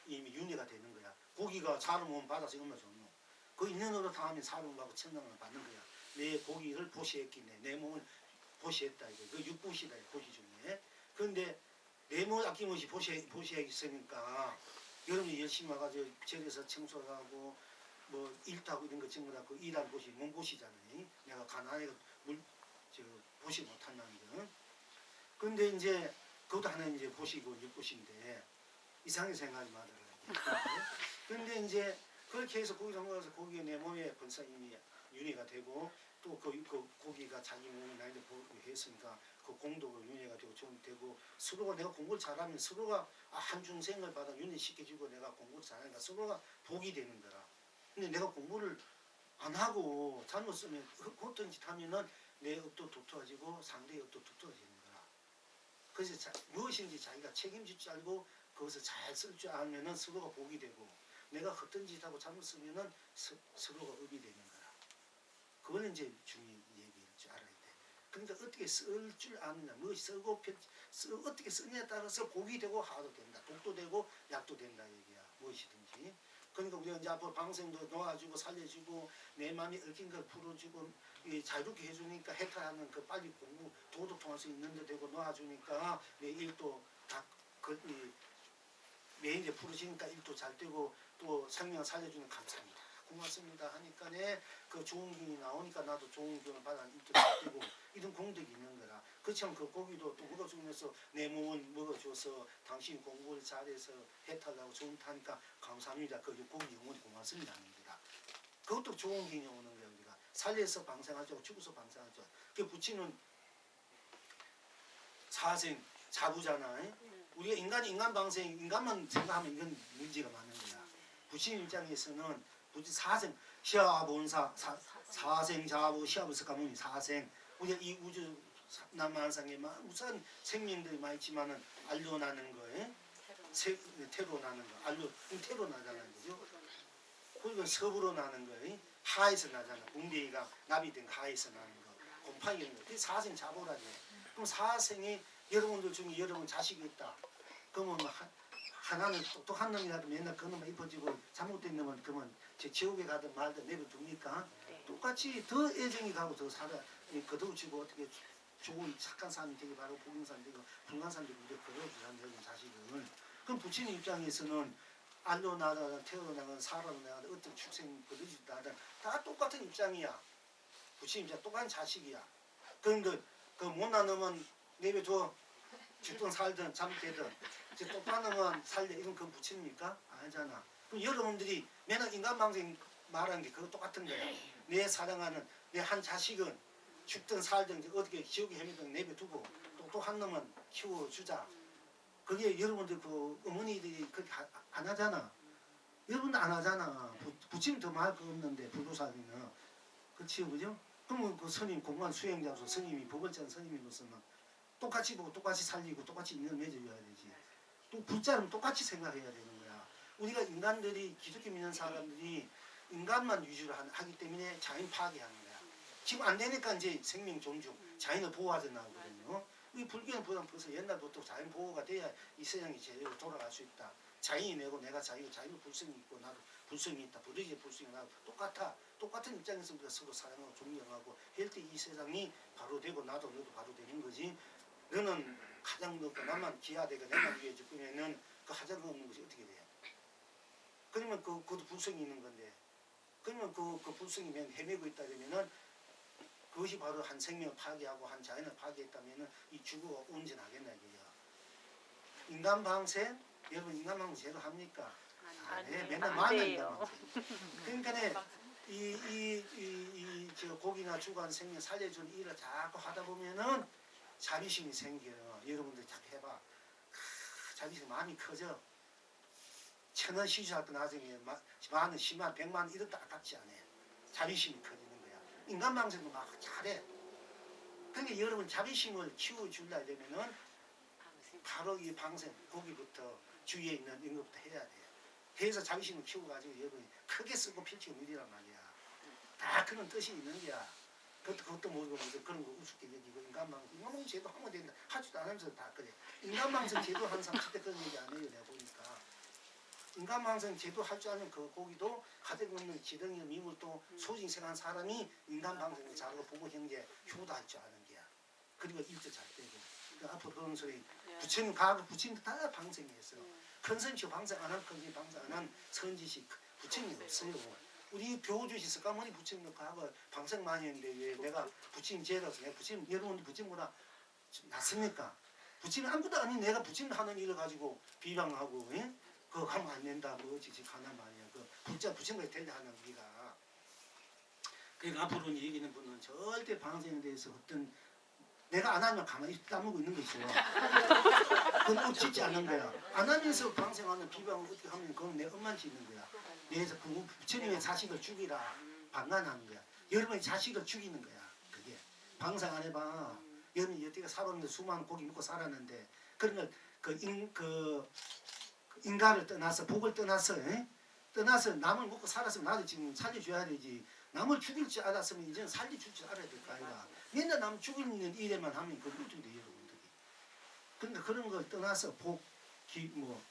이미 윤회가 되는 거야. 고기가 사람 몸 받아서 얼마나 좋노. 그 인연으로 당하면 사람 받고 천당을 받는 거야. 내 고기를 보시했기네. 내 몸을 보시했다. 이거. 그 육보시다. 보시 중에. 그런데 내 몸을 아낌없이 보시했으니까 여러분이 열심히 와가지고 절에서 청소하고 뭐 일도 하고 이런 거 전부 다 그 일하는 곳이 몸보시잖아요. 내가 가난해가 보시 못한다는 거. 그런데 이제 그것도 하나 이제 보시고 육보시인데 이상하게 생각하지 말아라. 근데 이제 그렇게 해서 고기 담가서 고기가 내 몸에 벌써 이미 윤회가 되고 또 그 고기가 자기 몸에 나한테 했으니까 그 공덕으로 윤회가 되고 좀 되고 서로가 내가 공부를 잘하면 서로가 한중생을 받아 윤회시켜주고 내가 공부를 잘하니까 서로가 복이 되는 거라. 근데 내가 공부를 안 하고 잘못 쓰면 어떤 짓 하면은 내 업도 두터워지고 상대의 업도 두터워지는 거라. 그래서 무엇인지 자기가 책임질 줄 알고 그것을 잘 쓸 줄 알면은 서로가 복이 되고 내가 어떤 짓 하고 잘못 쓰면은 서로가 업이 되는 거라. 그거는 이제 중요한 얘기일 줄 알아야 돼. 그러니까 어떻게 쓸 줄 아느냐, 무엇이 쓰고 어떻게 쓰냐에 따라서 복이 되고 하도 된다. 독도 되고 약도 된다 얘기야. 무엇이든지. 그러니까 우리가 이제 앞으로 방생도 놓아주고 살려주고 내 마음이 얽힌 걸 풀어주고 자유롭게 해주니까 해탈하는 그 빨리 공부 도도 통할 수 있는 데 되고 놓아주니까 내 일도 다 매 이제 풀어지니까 일도 잘 되고 또 생명을 살려주는 감사합니다. 고맙습니다 하니까네 그 좋은 기운이 나오니까 나도 좋은 기운을 받아 일도 잘 되고 이런 공덕이 있는 거라. 그렇지만 그 고기도 또 먹어주면서 내 몸을 먹어줘서 당신 공부를 잘해서 해탈하고 좋다니까 감사합니다. 그 고기 영원히 고맙습니다 합니다. 그것도 좋은 기운이 오는 거예요. 우리가 살려서 방생하죠. 죽어서 방생하죠. 그 부처는 사생 자부잖아. 우리가 인간 방생 인간만 생각하면 이건 문제가 많은 거야. 부처님 입장에서는 부처 사생 시아본사 사생 자부 시아본사 가문이 사생 우리가 이 우주 남한상에 우선 생명들이 많이 있지만은 알로 나는 거에 태로 나는 거 알로 태로 나잖아요. 그죠? 그리고 섭으로 나는 거에 하에서 나잖아. 웅대이가 나비된 하에서 나는 거 곰팡이 이런 거. 그게 사생 자부라죠. 그럼 사생이 여러분들 중에 여러분 자식이 있다. 그러면 하나는 똑똑한 놈이라도 맨날 그 놈만 입어지고 잘못된 놈은 그러면 지옥에 가든 말든 내버려둡니까? 네. 똑같이 더 애정이 가고 더 살아 거두치고 어떻게 좋은 착한 사람이 되게 바로 복인 사람이 되고 불간 사람이 되고 이렇게 거두어주 사람이 되고 자식은 그럼 부처님 입장에서는 알로 나든 태어나든 사람으로 나든 어떤 축생 거두지도 나든 다 똑같은 입장이야. 부처님 입장 똑같은 자식이야. 그런데 그 못난 놈은 내버려둬 죽든 살든 잠되든 똑바른 놈은 살려 이건 그건 부처입니까? 아니잖아. 그럼 여러분들이 맨날 인간방생 말하는 게 그거 똑같은 거야. 내 사랑하는 내 한 자식은 죽든 살든 어떻게 지옥에 헤매든 내버려두고 똑똑한 놈은 키워주자. 그게 여러분들 그 어머니들이 그렇게 안 하잖아. 여러분들 안 하잖아. 부처님 더 말할 거 없는데 불도사님은 그렇지요, 그죠? 그러면 그 스님 공간 수행자로서 스님이 법을자는 스님으로서는 똑같이 보고 똑같이 살리고 똑같이 인연을 맺어줘야 되지. 또 불자는 똑같이 생각해야 되는 거야. 우리가 인간들이 기독교 믿는 사람들이 인간만 위주로 하기 때문에 자연 파괴하는 거야. 지금 안 되니까 이제 생명 존중, 자연을 보호하자 나오거든요. 이 불교는 벌써 옛날부터 자연 보호가 돼야 이 세상이 제대로 돌아갈 수 있다. 자연이 내고 내가 자유고 자연은 불성이 있고 나도 불성이 있다. 부르지의 불성이 나도 똑같아. 똑같은 입장에서 우리가 서로 사랑하고 존경하고 할 때 이 세상이 바로 되고 나도 너도 바로 되는 거지. 너는 가장 높고 나만 기하되고 내만 위에 죽으면은 그 하자가 없는 것이 어떻게 돼요? 그러면 그것도 불성이 있는 건데 그러면 그 불성이 헤매고 있다 그러면은 그것이 바로 한 생명을 파괴하고 한 자연을 파괴했다면은 이 주거가 온전하겠나 이게요. 인간 방생 여러분 인간 방생 제대로 합니까? 안 해. 맨날 말만 인간 방생. 그러니까 저 고기나 주관 생명 살려주는 일을 자꾸 하다 보면은 자비심이 생겨요. 여러분들 자꾸 해봐. 자비심 마음이 커져. 1,000원 시주할 거 나중에 만원, 10만, 100만 이것도 아깝지 않아. 자비심이 커지는 거야. 인간방생도 막 잘해. 그러니까 여러분 자비심을 키워주려면은 바로 이 방생, 고기부터 주위에 있는 이런 것부터 해야 돼. 해서 자비심을 키워가지고 여러분이 크게 쓰고 펼치는 일이란 말이야. 다 그런 뜻이 있는 거야. 그것도 모르고 그런 거 우습게 여기고 인간방생 제도 하면 된다. 하지도 않으면서 다 그래. 인간방생 제도 하는 사람 절대 그런 얘기 안 해요. 내가 보니까. 인간방생 제도 할 줄 아는 그 고기도 가지고 있는 지렁이 미물도 소진생한 사람이 인간방생을 잘하고 부부 형제 효도할 줄 아는 게야. 그리고 일도 잘 되고. 그러니까 앞으로 그런 소리 부처님 가고 부처님도 다 방생했어. 큰 선지 방생 안 한 큰지 방생 안 한 선지식 부처님 없어요. 우리 교주시 스카모니 부처님도 가고 방생 많이 했는데 왜 내가 부처님 제도서 내가 부처님 여러분 부처님보다 낫습니까? 부처님 아무것도 아닌 내가 부처님 하는 일을 가지고 비방하고 예? 그거 가면 안 된다 뭐 어찌지 가나 말이야. 그 부처님까지 되려 하는 우리가. 그러니까 앞으로 얘기하는 분은 절대 방생에 대해서 어떤 내가 안 하면 가만히 따먹고 있는 것이죠. 그건 억지지 않는 거야. 안 하면서 방생하는 비방을 어떻게 하면 그건 내 엄만치 있는 거야. 내에서 부처님의 자식을 죽이라 방관하는 거야. 여러분의 자식을 죽이는 거야. 그게 방생 안 해봐. 여러분이 여태가 살았는데 수많은 고기 먹고 살았는데 그런 걸 인간을 떠나서 복을 떠나서 떠나서 남을 먹고 살았으면 나도 지금 살려줘야 되지. 남을 죽일 줄 알았으면 이제는 살려줄 줄 알아야 될 거 아이가. 맨날 남 죽이는 일에만 하면 그건 어떻게 돼 여러분들이. 그러니까 그런 걸 떠나서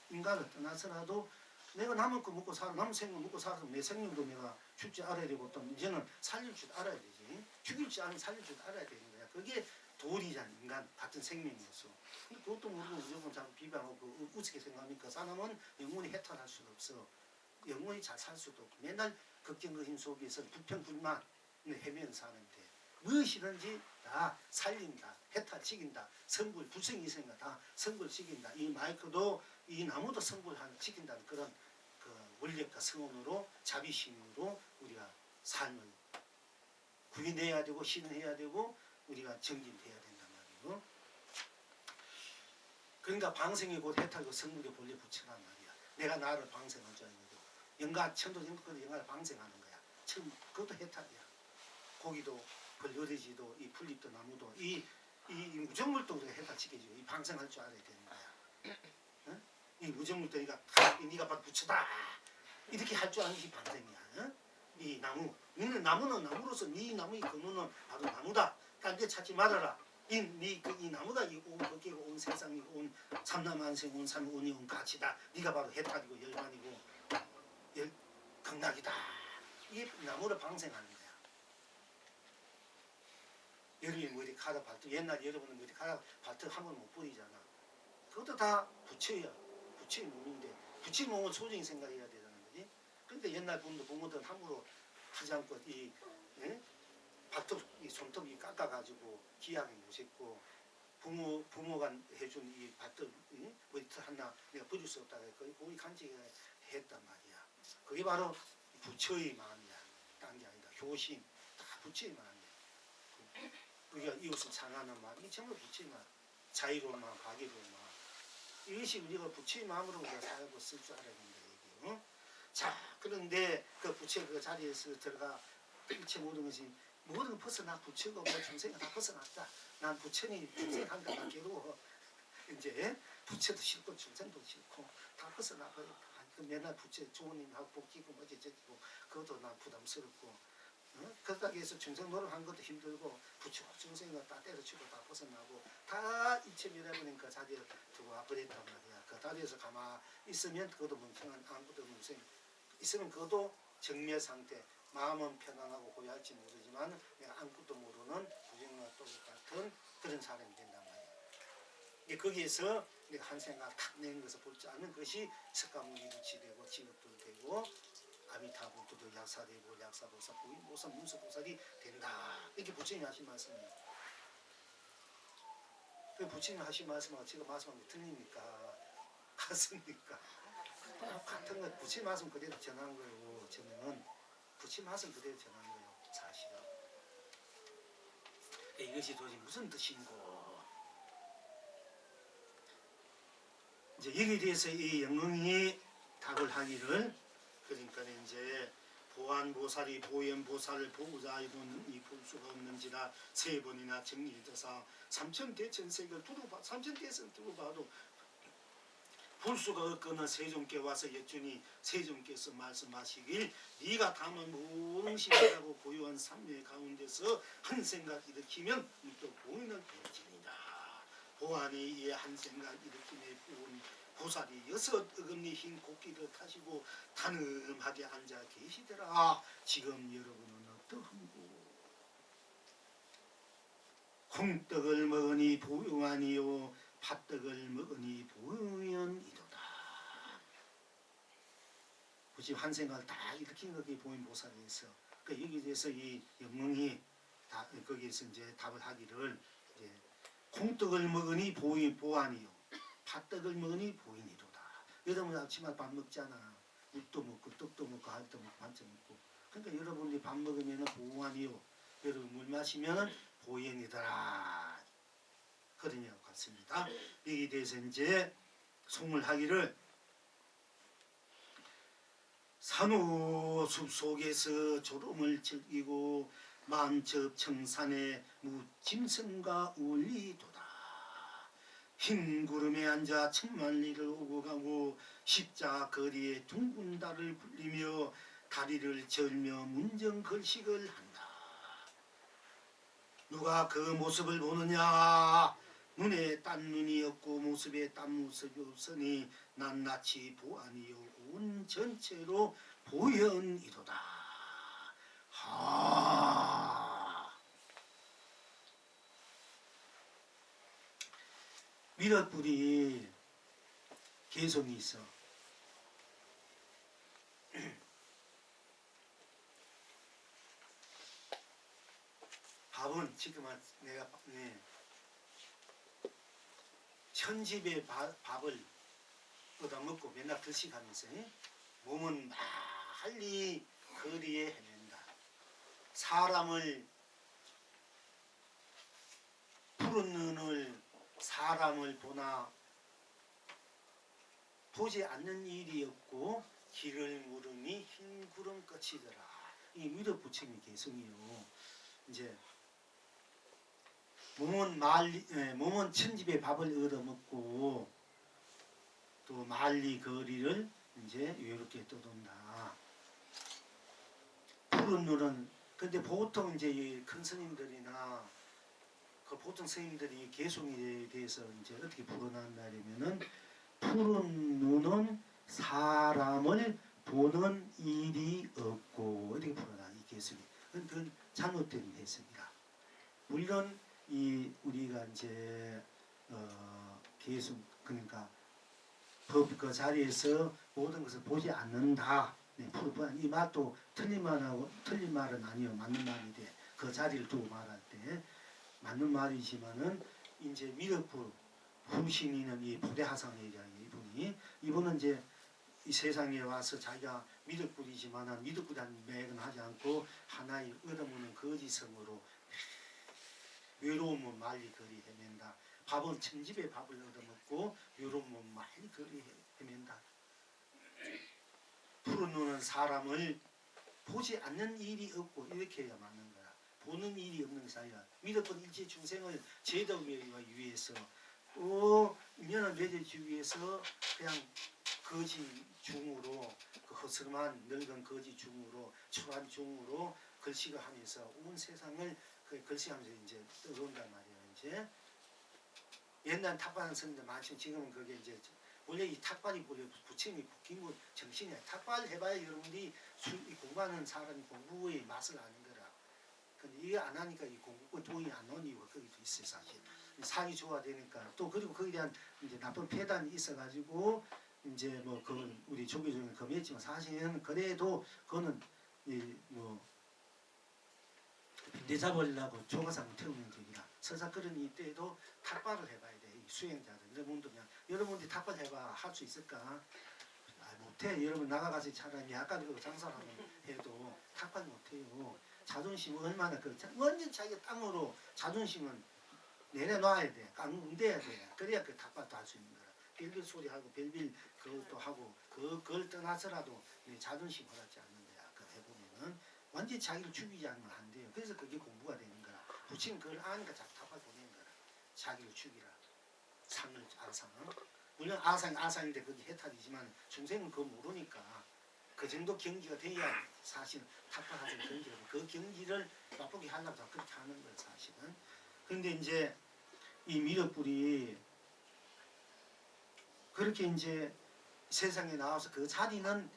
인간을 떠나서라도 내가 남을 거 먹고 살아 남의 생명 먹고 살아서 내 생명도 내가 줄 줄 알아야 되고 또 이제는 살릴 줄 알아야 되지. 죽일 줄 알면 살릴 줄 알아야 되는 거야. 그게 도리잖아. 인간 같은 생명이었어. 근데 그것도 모르고 무조건 자꾸 비방하고 우습게 생각하니까 그 사람은 영원히 해탈할 수가 없어. 영원히 잘 살 수도 없고 맨날 걱정과 힘 속에서 불평불만 헤매는 사는데 무엇이든지 다 살린다, 해탈시킨다, 성불, 불성이생가 다 성불시킨다. 이 마이크도 이 나무도 성불시킨다는 그런 그 원력과 성원으로 자비심으로 우리가 삶을 구인해야 되고 신은해야 되고 우리가 정진해야 된단 말이에요. 그러니까 방생이 곧 해탈과 성불의 본래 부처란 말이야. 내가 나를 방생할 줄 알고 영가 천도 영국도 영가를 방생하는 거야. 처음 그것도 해탈이야. 고기도 벌거리지도 이 풀잎도 나무도 이 무정물도 우리가 해탈시켜주고 이 방생할 줄 알아야 되는 거야. 어? 이 무정물도 네가 바로 부처다 이렇게 할 줄 아는 게 방생이야. 어? 이 나무 너는 나무는 나무로서 네 나무의 근원은 바로 나무다. 딴 데 찾지 말아라. 이 나무가 온 거기가 온 세상이 온 삼남한생 온 삼운이 온 가치다. 네가 바로 해탈이고 열반이고 극락이다. 이게 나무를 방생하는 거야. 여러분이 뭐 이렇게 가다 발톱 옛날 여러분은 뭐 이렇게 가다 발톱 한 번 못 버리잖아. 그것도 다 부처야. 부처의 몸인데 부처의 몸은 소중히 생각해야 되는 거지. 그런데 옛날 분들 부모들은 함부로 하지 않고 이 발톱 이 손톱이 깎아가지고 귀하게 모셨고 부모가 해준 이 발톱 머리털 하나 내가 버릴 수 없다고 거의 고기 간직을 했단 말이야. 그게 바로 부처의 마음이야. 딴 게 아니다. 효심 다 부처의 마음이야. 우리가 이웃을 상하는 마음 이 전부 부처의 마음. 자유로운 마음, 박애로운 마음. 이것이 우리가 부처의 마음으로 우리가 살고 쓸 줄 알아야 된다 얘기예요. 응? 자 그런데 그 부처 그 자리에서 들어가 일체 모든 것이 모든 건 벗어나 부처가 뭐 중생이 다 벗어났다. 난 부처니 중생 한가 나 괴로워. 이제 부처도 싫고 중생도 싫고 다 벗어나 버렸다. 그 맨날 부처 조모님하고 복지고 뭐지 저지고 그것도 난 부담스럽고 그렇다고 해서 중생 노릇한 것도 힘들고 부처 중생을 다 때려치고 다 벗어나고 다 이체미라는 그 자리에 두고 와버렸단 말이야. 그 자리에서 가만히 있으면 그것도 멍청한 아무것도 중생 있으면 그것도 정멸 상태 마음은 편안하고 고요할지 모르지만 내가 아무것도 모르는 부정과 똑 같은 그런 사람이 된단 말이야. 거기에서 내가 한 생각 탁 내는 것을 볼 줄 아는 것이 석가모니불치 되고 지극도 되고 아미타불도도 약사되고 약사보살 보살 문수보살이 된다. 이렇게 부처님이 하신 말씀이에요. 그 부처님이 하신 말씀하고 제가 말씀한 게 틀립니까? 같습니까? 같은 거 부처님 말씀 그대로 전한 거예요. 저는 부처님 말씀 그대로 전한 거예요. 사실은. 이것이 도대체 무슨 뜻인고? 이제 여기에 대해서 이 영흥이 답을 하기를 그러니까 이제 보안보살이 보현보살을 보고자 이돈 이 볼 수가 없는지라 세 번이나 정리되사 삼천대천색을 삼천대천을 두루봐도 볼 수가 없거나 세종께 와서 여쭈니 세종께서 말씀하시길 네가 담은 무엇이라고 고요한 삼매 가운데서 한 생각 일으키면 또 보이는 대진이다. 보안이 이에 한 생각 일으킴에 부은 보살이 6 어금니 흰 곡기를 타시고 단음하게 앉아 계시더라. 지금 여러분은 어떠한고? 콩떡을 먹으니 보용하니요 팥떡을 먹으니 보용이도다. 굳이 한 생각을 다 일으킨 것이 보인 보살이 있어. 그러니까 여기에 대해서 이 영웅이 다 거기에서 이제 답을 하기를 이제 콩떡을 먹으니 보안이요 팥떡을 먹으니 보인이로다. 여러분 아침에 밥 먹잖아. 물도 먹고 떡도 먹고 알도 먹고 반찬 먹고. 그러니까 여러분들이 밥 먹으면 보안이요. 여러분 물 마시면 보현이더라. 그런 얘기 같습니다. 여기에 대해서 이제 송을 산후 숲속에서 졸음을 즐기고 만첩 청산에 무짐승과 울리도다. 흰 구름에 앉아 천만리를 오고 가고 십자 거리에 둥근 달을 굴리며 다리를 절며 문정걸식을 한다. 누가 그 모습을 보느냐? 눈에 딴 눈이 없고 모습에 딴 모습이 없으니 낱낱이 보안이요 온 전체로 보현이로다. 하. 미륵불이 개성이 있어. 밥은 지금 내가 천집의 밥을 얻어먹고 맨날 들식하면서 몸은 빨리 거리에 헤맨다. 사람을 푸른 눈을 사람을 보나 보지 않는 일이 없고 길을 물으니 흰 구름 끝이더라. 이 미륵부처님의 개성이요. 이제 몸은 천집의 밥을 얻어먹고 또 만리 거리를 이제 이렇게 떠돈다. 푸른 눈은 근데 보통 이제 큰 스님들이나 그 보통 스님들이 개송에 대해서 이제 어떻게 불어난다면은 푸른 눈은 사람을 보는 일이 없고 이렇게 불어나 이 개송이. 그건 잘못된 해석이라. 물론 이 우리가 이제 개송 그러니까 법 그 자리에서 모든 것을 보지 않는다. 네, 이 말도 틀린 말은 아니요. 맞는 말이 돼. 그 자리를 두고 말할 때 맞는 말이지만은 이제 미륵불 후신이는 이 부대하상이라는 이분은 이제 이 세상에 와서 자기가 미륵불이지만은 미륵불이라는 맥은 하지 않고 하나의 얻어먹는 거지성으로 외로움은 말리 거리 헤맨다. 밥은 천집의 밥을 얻어먹고 외로움은 말리 거리 헤맨다. 푸른 눈은 사람을 보지 않는 일이 없고 이렇게 해야 맞는 거야. 보는 일이 없는 사이야. 미륵불 일체 중생을 제도하기 위해서 또 인연을 맺어주기 위해서 그냥 거지 중으로 그 허스름한 늙은 거지 중으로 초란 중으로 글씨를 하면서 온 세상을 그 글씨하면서 이제 떠온단 말이에요. 이제 옛날 탁발하는 스님들 많지만 지금은 그게 이제 원래 이 탁발이 원래 부처님이 국기문 정신이야. 탁발 해봐야 여러분들이 공부하는 사람이 공부의 맛을 아는 거라. 근데 이게 안 하니까 이 공부가 돈이 안 오는 이유가 거기도 있어요. 사실 상이 좋아야 되니까 또 그리고 거기에 대한 이제 나쁜 폐단이 있어가지고 이제 뭐 그건 우리 조계종에 검했지만 사실은 그래도 그거는 뭐 내잡으려고 조가상 태우는 적이라 서사그러니 때에도 탁발을 해봐야 돼. 이 수행자들 여러분도 그냥 여러분들이 탁발 해봐 할 수 있을까? 못해. 여러분 나가가서 차라리 아까 그 장사하면 해도 탁발 못해요. 자존심은 얼마나 완전 자기 땅으로 자존심은 내려놔야 돼. 깡대야 돼. 그래야 그 탁발도 할 수 있는 거야. 별별 소리하고 별별 그것도 하고 그걸 떠나서라도 자존심 허락지 않는 거야. 그 해보면은 완전히 자기를 죽이지 않으면 안 돼요. 그래서 그게 공부가 되는 거라. 부처님 그걸 아니까 자꾸 탁발 보내는 거라. 자기를 죽이라. 상을 아상은 물론 아상인데 그게 해탈이지만 중생은 그거 모르니까 그 정도 경지가 돼야 사실은 탁발하는 경지가 돼. 그 경지를 맛보게 하려고 그렇게 하는 거예요. 사실은. 그런데 이제 이 미륵불이 그렇게 이제 세상에 나와서 그 자리는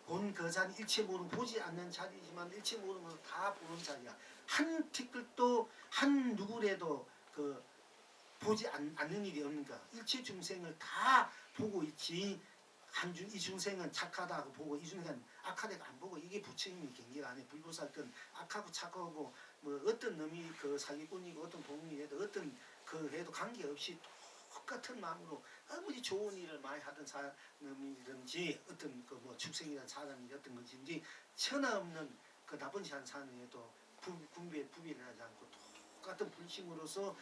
본 그 자리 일체 모르는 보지 않는 자리지만 일체 모르는 걸 다 보는 자리야. 한 티끌도 한 누구라도 그 보지 않는 일이 없는가. 일체 중생을 다 보고 있지. 이 중생은 착하다고 보고 이 중생은 악하다고 안 보고 이게 부처님의 경계가 아니에요. 불보살건 악하고 착하고 뭐 어떤 놈이 그 사기꾼이고 어떤 동문이라도 어떤 그 해도 관계없이 똑같은 마음으로 아무리 좋은 일을 많이 하던 사람이든지 어떤 그 뭐 축생이란 사람이 어떤 것인지 천하없는 그 나쁜 짓 하는 사람에도 분별을 하지 않고 똑같은 불심으로서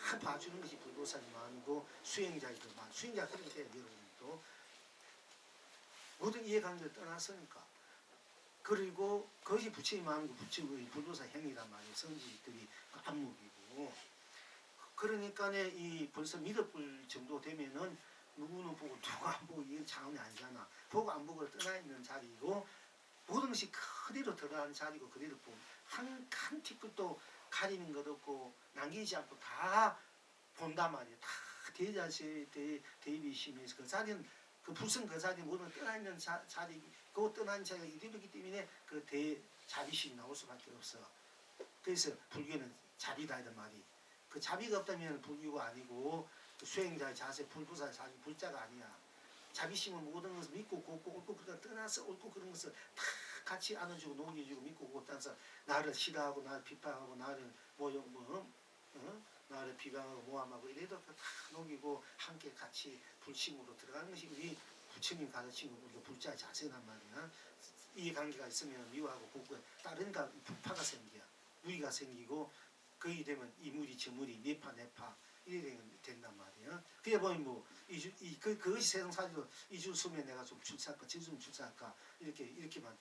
다 봐주는 것이 불보살이 마음이고 수행자이도 마음. 수행자가 그렇게 돼요. 여러분도 모든 이해관계를 떠났으니까. 그리고 그것이 부처의 마음이고 부처의 불보살 행위란 말이에요. 선지들이 그 안목이고. 그러니까 이 벌써 믿어볼 정도 되면은 누구는 보고 누가 안 보고 이게 차원이 아니잖아. 보고 안 보고 떠나 있는 자리고 모든 것이 그대로 드러나는 자리고 그대로 보고 한 티끌도 가리는 것 없고 남기지 않고 다 본단 말이에요. 다 대입이 심해서 그 자리는 그 불성 그 자리 모든 떠나 있는 자리 그 떠나 있는 자리가 이르기 때문에 그 대자비심이 나올 수밖에 없어. 그래서 불교는 자비다 이런 말이. 그 자비가 없다면 불교가 아니고 그 수행자의 자세 불보살 자세 불자가 아니야. 자비심은 모든 것을 믿고 곱고 옳고 그러다 떠나서 옳고 그런 것을 다 같이 안아주고 녹여주고 믿고 곱고 떠나서 나를 싫어하고 나를 비판하고 나를 나를 비방하고 모함하고 이래도 다 녹이고 함께 같이 불심으로 들어가는 것이 우리 부처님 가르치는 우리가 불자의 자세란 말이야. 이 관계가 있으면 미워하고 곱고 따르니까 부파가 생겨 무의가 생기고 거의 되면 이 무리 저 무리 내파 내파 이래 된단 말이에요. 그래 보면 뭐 그것이 세상 사지도 이주 수면 내가 좀 출사할까 저좀 출사할까 이렇게만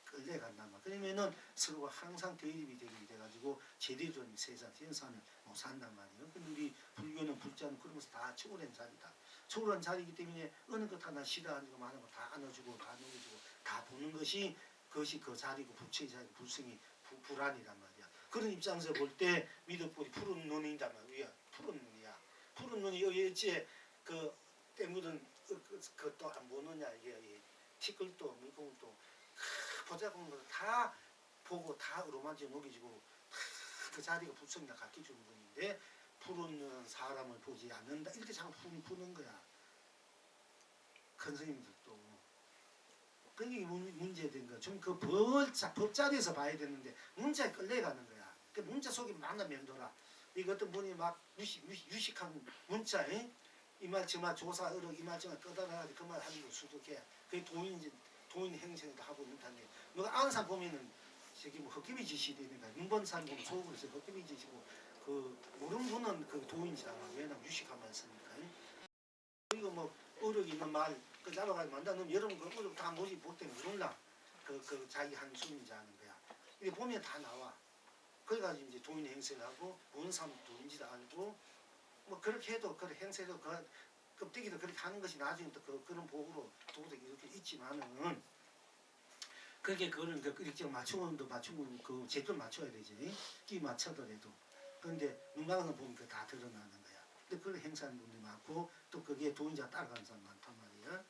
끌려간단 말이야. 그러면은 서로가 항상 대립이 되게 돼가지고 제대로 세상 현상을 못 산단 말이에요. 근데 우리 불교는 불자는 그러면서 다 초월한 자리다. 초월한 자리이기 때문에 어느 것 하나 싫어하는 거 많은 거 다 안아주고 다 녹여주고 다 보는 것이 그것이 그 자리고 부처의 자리고 불성이 불안이란 말이야. 그런 입장에서 볼 때 미륵불이 푸른 눈이단 말이야. 푸른 눈이야. 푸른 눈이 어찌 그 때묻은 그것도 안 보느냐 이게 티끌도 물고기도 보자고 다 보고 다 어루만져 녹여주고 그 자리가 불성이나 가르쳐주는 분인데 푸른 눈은 사람을 보지 않는다 이렇게 자꾸 푸는 거야. 큰 스님들도 그게 문제된 거야. 좀 그 법자리에서 봐야 되는데 문자에 끌려가는 거야. 그 문자 속에 만나 맴돌아. 이거 어떤 분이 막 유식한 문자에 이 말 저 말 조사 어록 이 말 저 말 꺼다놔가지고 그 말 하는 거 수득해. 그게 도인 행세도 하고 있는데 누가 아는 사람 보면은 저기 뭐 헛개비 짓이 되니까 인본 사람 보면 속으로 해서 헛개비 짓이고 그 모르는 분은 그 도인지라 왜냐면 유식하면 쓰니까. 그리고 뭐 어록 있는 말 그 잡아가지고 만다 놓으면 여러분 그 어록 다 뭐지 볼 때는 모를라. 그 자기 한 수인지 아는 거야. 이게 보면 다 나와. 그래가지고 이제 도인 행세를 하고 본 사람 도인지도 알고 뭐 그렇게 해도 그 행세도 그 껍데기도 그렇게 하는 것이 나중에 또 그런 복으로 도덕이 이렇게 있지만은 그렇게 그거는 이렇게 맞추면도 맞추고 그 제대로 맞춰야 되지. 끼 맞춰더라도. 그런데 눈 감아서 보면 다 드러나는 거야. 근데 그걸 행사하는 분들이 많고 또 그게 도인자 따라가는 사람 많단 말이야.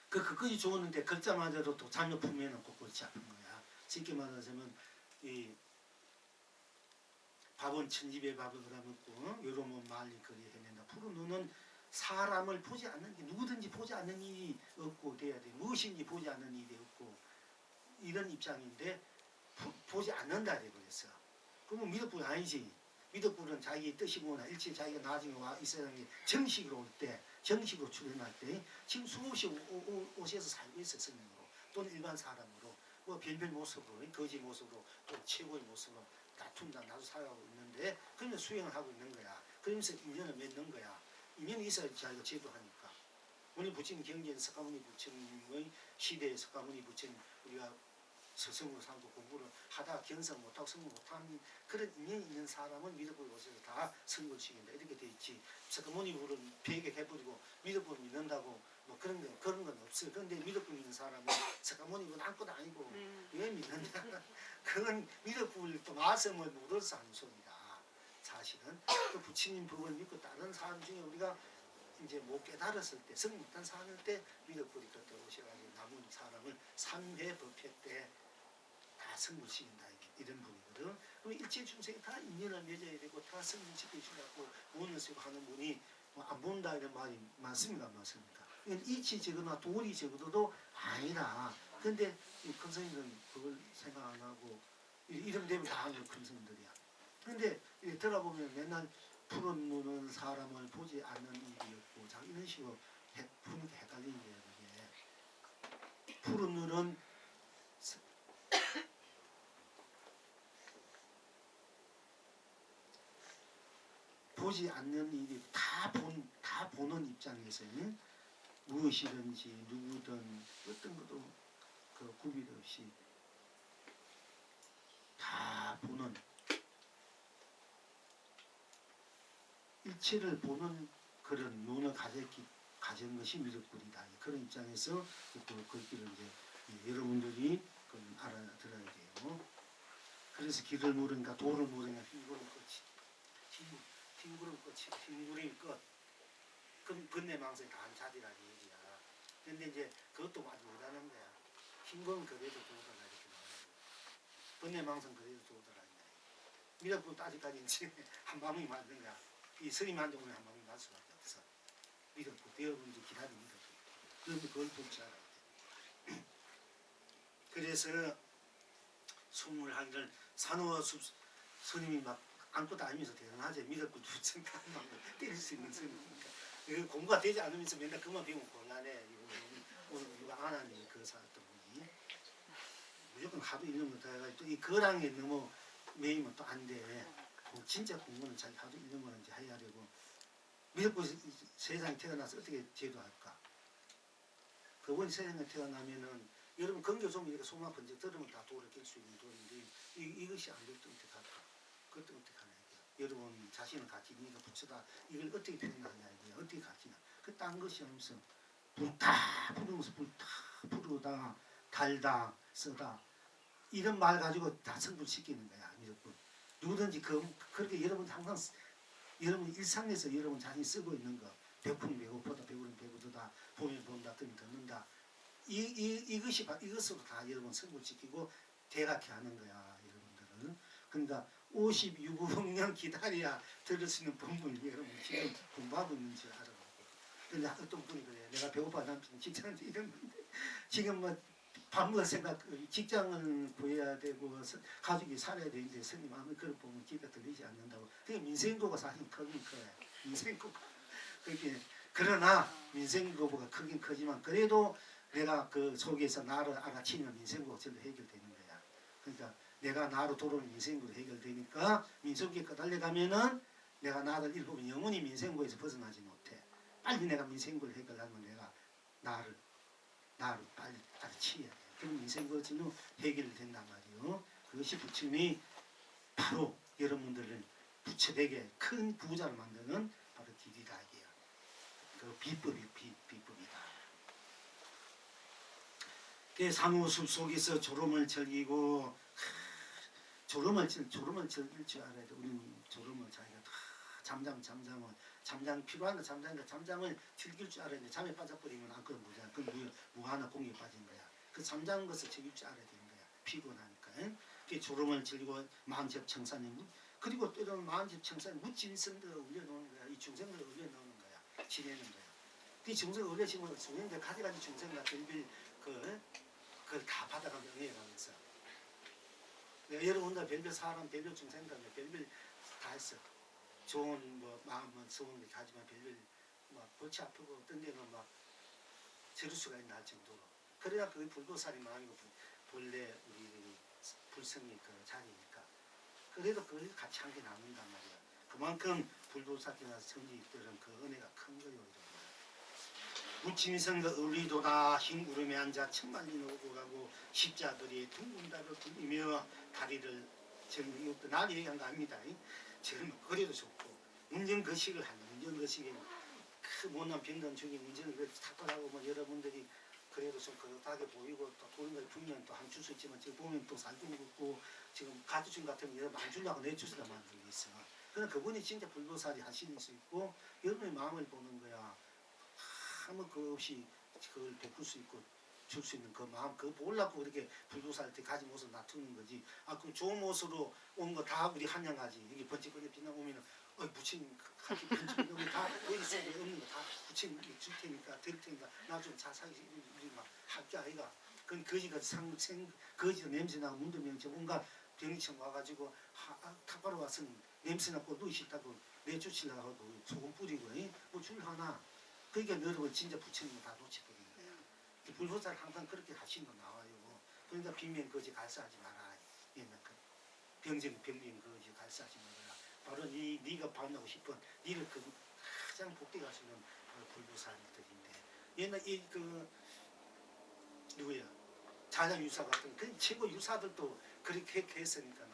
그것이 좋았는데 글자마저도 또 자녀 품에는 꼭 골치 아픈 거야. 쉽게 말하자면 이 밥은 천집의 밥을 그라먹고 요러면 말리 그리 해낸다. 푸른 눈은 사람을 보지 않는 게 누구든지 보지 않는 일이 없고 돼야 돼. 무엇인지 보지 않는 일이 없고 이런 입장인데 보지 않는다 돼버렸어. 그러면 미륵불은 아니지. 미륵불은 자기의 뜻이 뭐나 일체 자기가 나중에 와 이 세상에 정식으로 올 때 정식으로 출현할 때 지금 수없이 옷에서 살고 있어 스님으로 또는 일반 사람으로 뭐 별별 모습으로 거지 모습으로 또 최고의 모습으로 다툰다 나도 살아가고 있는데 그러면 수행을 하고 있는 거야. 그러면서 인연을 맺는 거야. 인연이 있어야 자기가 제도하니까. 오늘 부처님 경전에 석가모니 부처님의 시대에 석가모니 부처님 우리가 스승으로 삼고 공부를 하다가 견성 못하고 성공 못하는 그런 인연이 있는 사람은 미륵불 오셔서 다 성불 시킨다 이렇게 돼 있지. 석가모니 불은 배격해버리고 미륵불 믿는다고 뭐 그런 건 없어요. 그런데 미륵불 믿는 사람은 석가모니 불 아무것도 아니고 왜 믿느냐. 그건 미륵불 또 마성을 못 얻어서 하는 소리다. 사실은 그 부처님 법을 믿고 다른 사람 중에 우리가 이제 못 깨달았을 때, 성 못한 사람일 때 미륵불이 그때 오셔가지고 남은 사람을 3회 법회 때 다 성불시킨다 이런 분이거든. 그럼 일체 중생이 다 인연을 맺어야 되고 다 성불 지켜주려고 문을 쓰고 하는 분이 뭐 안 본다 이런 말이 많습니까? 안 많습니까? 이치 적어나 도리 적어도 아니라. 근데 큰 스님들은 그걸 생각 안 하고 이름 되면 다 하는 큰 스님들이야. 근데 이렇게 들어보면 맨날 푸른 눈은 사람을 보지 않는 입이었고 자 이런 식으로 푸는게 헷갈리는 거예요. 그게. 푸른 눈은 보지 않는 일이 다 보는 입장에서 무엇이든지 누구든 어떤 것도 그 구별 없이 다 보는 일체를 보는 그런 눈을 가진 것이 미륵불이다. 그런 입장에서 그 길을 이제 여러분들이 알아들어야 돼요. 그래서 길을 물으니까 도를 물으니까 흰구름 끝이 흰구름 끝이 흰구름이 끝. 그럼 번뇌망상이 다 자디라는 얘기야. 근데 이제 그것도 아직 못하는 거야. 흰구름 그래도 도달라 이렇게 나와요. 번뇌망상 그래도 도달하냐. 미륵불도 아직까지 이제 한 마음이 맞는 거야. 이 스님한테 오면 한 마음이 맞을 수밖에 없어. 미륵불 되어본지 기다리는 미륵불. 그러면 그걸 볼 줄 알아야 돼. 그래서 숨을 하기를 산호숲 스님이 막 안고 다니면서 대단하지. 미륵불 두천 막 때릴 수 있는 스님이니까. 공부가 되지 않으면서 맨날 그만 배우면 곤란해. 오늘 누가 안 하니 그 사왔던 분이 무조건 하도 읽는 거 다 해가지고 이 거랑에 너무 매이면 또 안 돼. 진짜 공부는 잘 하도 읽는 거는 이제 해야 되고 미륵불 세상에 태어나서 어떻게 제도할까? 그분이 세상에 태어나면은 여러분 건교종 이렇게 소만 번쩍 들으면 다 도를 깰 수 있는 도인데 이것이 안 될 때 어떻게 할까? 그것도 어떻게 하냐 이게. 여러분 자신을 가치 니가 붙여다 이걸 어떻게 표현하냐 이게. 어떻게 가치냐. 그 딴 것이 없어. 불다 부르면서 불다 부르다 달다 쓰다 이런 말 가지고 다 성불시키는 거야. 미륵불. 누구든지 그렇게 여러분 항상 여러분 일상에서 여러분 자신이 쓰고 있는 거 배고프면 배고프다 배부르면 배부르다 보면 본다 듣면 듣는다 이것으로 다 여러분 성불시키고 대각해 하는 거야 여러분들은. 그러니까 56년 기다려야 들을 수 있는 법문을 여러분 지금 공부하고 있는지 알아보고. 근데 어떤 분이 그래. 내가 배고파 남편 직장을 이런 건데 지금 뭐 밥 먹을 생각 직장을 구해야 되고 가족이 살아야 되는데 스님 아무 그런 보면 기가 들리지 않는다고. 그게 민생고가 사실 크긴 커요. 민생고 그게 그러나 민생고가 크긴 크지만 그래도 내가 그 속에서 나를 알아치면 민생고가 전부 해결되는 거야. 그러니까 내가 나로 돌아오는 민생고로 해결되니까 민생고에 달려가면은 내가 나를 일부분 영원히 민생고에서 벗어나지 못해. 빨리 내가 민생고를 해결하면 내가 나를 빨리 알아치야 돼. 그럼 민생고는 해결된단 말이요. 그것이 부처님이 바로 여러분들을 부처되게 큰 부자를 만드는 바로 길이다 이게요. 그 비법이다. 그 산호숲 속에서 졸음을 즐기고 졸음을 즐길 줄 알아야 돼. 우리는 졸음을 자기가 잠잠 필요한 잠잠을 즐길 줄 알아야 돼. 잠에 빠져버리면 안 그런 거잖아. 그건 무한한 공에 빠진 거야. 그 잠자는 것을 즐길 줄 알아야 되는 거야. 피곤하니까. 그 졸음을 즐기고 마음접청산님 그리고 때로는 마음접청산 무진성도 올려놓는 거야. 이 중생을 올려놓는 거야. 지내는 거야. 그 중생을 올려지면 중생들 가지가지 중생과 별별 그걸 다 받아가며 응해가면서 여러분들 별별 사람 별별 중생들 별별 다 했어. 좋은 마음은 좋은 게 하지만 별별 막 골치 아프고 어떤 데는 막 저럴 수가 있나 할 정도로. 그래야 그 불도살이 마음이고 본래 우리 불성이 그 자리니까. 그래도 그걸 같이 한 게 남는단 말이야. 그만큼 불도살이나 성지들은 그 은혜가 큰 거예요. 무침성과 의리도다 흰 구름에 앉아 천만리 오고 가고 십자들이 둥근 달을 굴리며 다리를 정리 이것도 나를 얘기한 거 아닙니다. 지금 그래도 좋고 운전거식을 하는 운전거식에 그 못난 병든 중에 운전을 그래도 탁월하고 뭐 여러분들이 그래도 좀 그렇다게 보이고 또 도는 걸 분명 또 한 줄 수 있지만 지금 보면 또 살도 먹고 지금 가주중 같은 거 안 주려고 내주시다 만들고 있어. 그러나 그분이 진짜 불도살이 하시는 수 있고 여러분의 마음을 보는 거야. 아무 그 없이 그걸 베풀 수 있고 줄 수 있는 그 마음 그거 보려고 그렇게 불도살 때 가진 모습 놔두는 거지. 그 좋은 모습으로 온 거 다 우리 한양하지. 여기 번쩍번쩍 빛나 오면은 부처님 같이 번쩍번쩍 다 어디 있어도 없는 거 다 부처님 줄 테니까 될 테니까 나 좀 자세히 우리 막 할게 아이가. 그건 거지가 거지가 냄새 나고 문도 명체 온갖 병이청 와가지고 탁바로 와서 냄새나고 누이 싫다고 내쫓으려고 하고 소금 뿌리고 뭐줄 하나 그러니까 너를 진짜 부처님은 다 놓쳐버리는 거야. 불보살 항상 그렇게 하신 거 나와요. 그러니까 빈면 거지 갈사하지 마라. 옛날 그 병진 거지 갈사하지 마라. 바로 네가 받고 싶은 니를 그 가장 복되게 하시는 불보살들인데 옛날 그 누구야 자장 유사 같은 그 최고 유사들도 그렇게 했으니까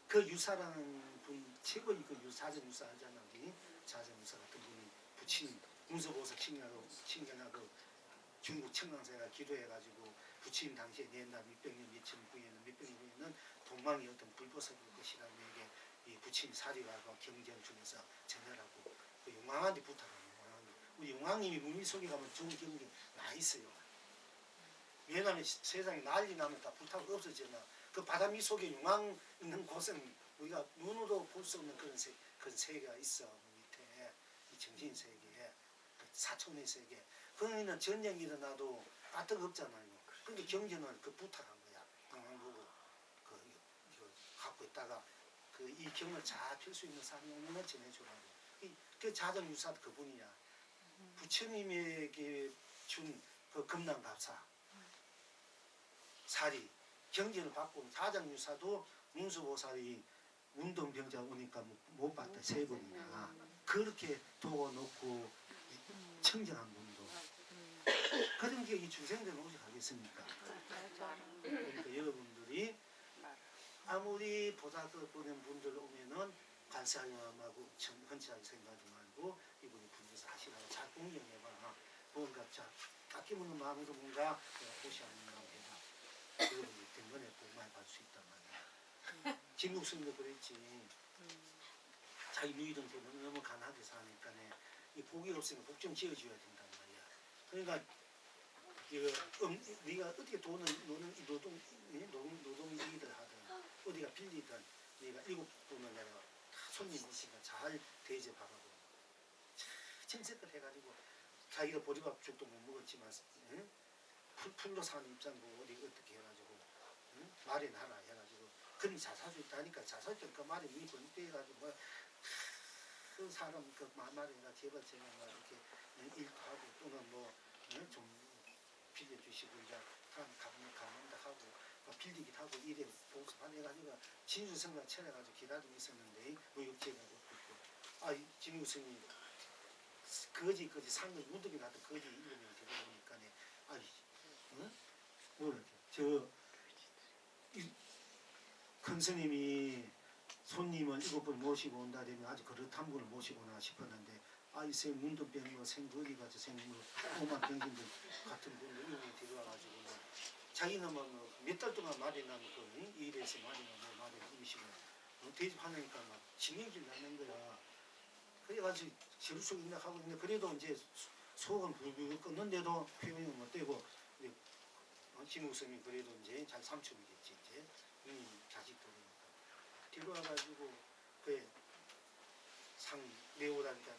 그 유사라는 분 최고의 그 자장 유사 알잖아. 자장 유사 같은 분이 부친 문서보살 친견하고 중국 청강사가 기도해가지고 부친 당시에 옛날 몇백년 몇천 후에는 몇백년 후에는 동망이 어떤 불보살일 것이라는 얘기 이 부친 사리가고 경전 중에서 전해라고 그 용왕한테 부탁하는 우리 용왕님이 무미 속에 가면 좋은 경기 나 있어요. 왜냐하면 세상에 난리 나면 다 불타고 없어지나 그 바다미 속에 용왕 있는 곳은 우리가 눈으로 볼 수 없는 그런 세계가 있어 밑에 이 정신 세계에 그 사천의 세계 거기는 전쟁이 일어나도 까뜩 없잖아요. 근데 경전을 그 부탁한 거야. 용왕 보고 그 이거 갖고 있다가 그 이 경을 잘 필 수 있는 사람이 오면 전해주라고. 그 자정 유사 그분이야. 부처님에게 준 그 금난갑사 살이 경전을 받고 사장유사도 문수보살이 운동병자 오니까 못 봤다 세 번이나 그렇게 도고 놓고 청정한 분도 그런 게 이 중생들은 오직 하겠습니까? 그러니까 여러분들이 아무리 보살도 보는 분들 오면은 관사님하고 헌치하게 생각하지 말고 이분이 분에서 하시라고 잘 공경해봐. 뭔가 자 아끼는 마음으로 뭔가 보시하는 마음 해봐. 여러분들 등번에 복 많이 받을 수 있단 말이야. 진국스님도 그랬지. 자기 누이들한테는 너무 가난하게 사니까 이 복이 없으면 복 좀 지어줘야 된단 말이야. 그러니까 네가 어떻게 돈을 노동 일을 하든 어디가 빌리든 네가 7분을 내가 손님 오시니까 잘 대접하라고 정색을 해가지고 자기가 보리밥죽도 못 먹었지만 풀로 사는 입장고 어디 어떻게 해가지고 마련하라 해가지고 그럼 잘 살 수 있다니까 잘 살 때 그 말이 이 번뇌해가지고 뭐 그 사람 그 말이나 제발 뭐 이렇게 일도 하고 또는 뭐 좀 빌려주시고 이제 사람 가는다 하고 빌리기도 하고 이래 보수판 해가지고 진주성만 차려가지고 기다리고 있었는데 뭐 육체가 없고 진주성이 거지 상을 무덤이 나도 거지 이름이 되고 보니까 큰 스님이 손님을 7분 모시고 온다 되면 아주 그릇한 분을 모시고 오나 싶었는데 생 문둥병 뭐 생거리 같이 생뭐 오만 병신들 같은 분들 이름이 들어와가지고 자기는 몇 달 동안 말이 나면 그 일에서 말이 나면 말이 음식을 대접하니까 막 신경질 나는 거야. 그래가지고 지루속 인락하고 있는데 그래도 이제 속은 불불 껐는데도 표현이 못 되고 진우성이 그래도 이제 잘 삼촌이겠지 이제 자식들이니까 들어와가지고 상 내오라니까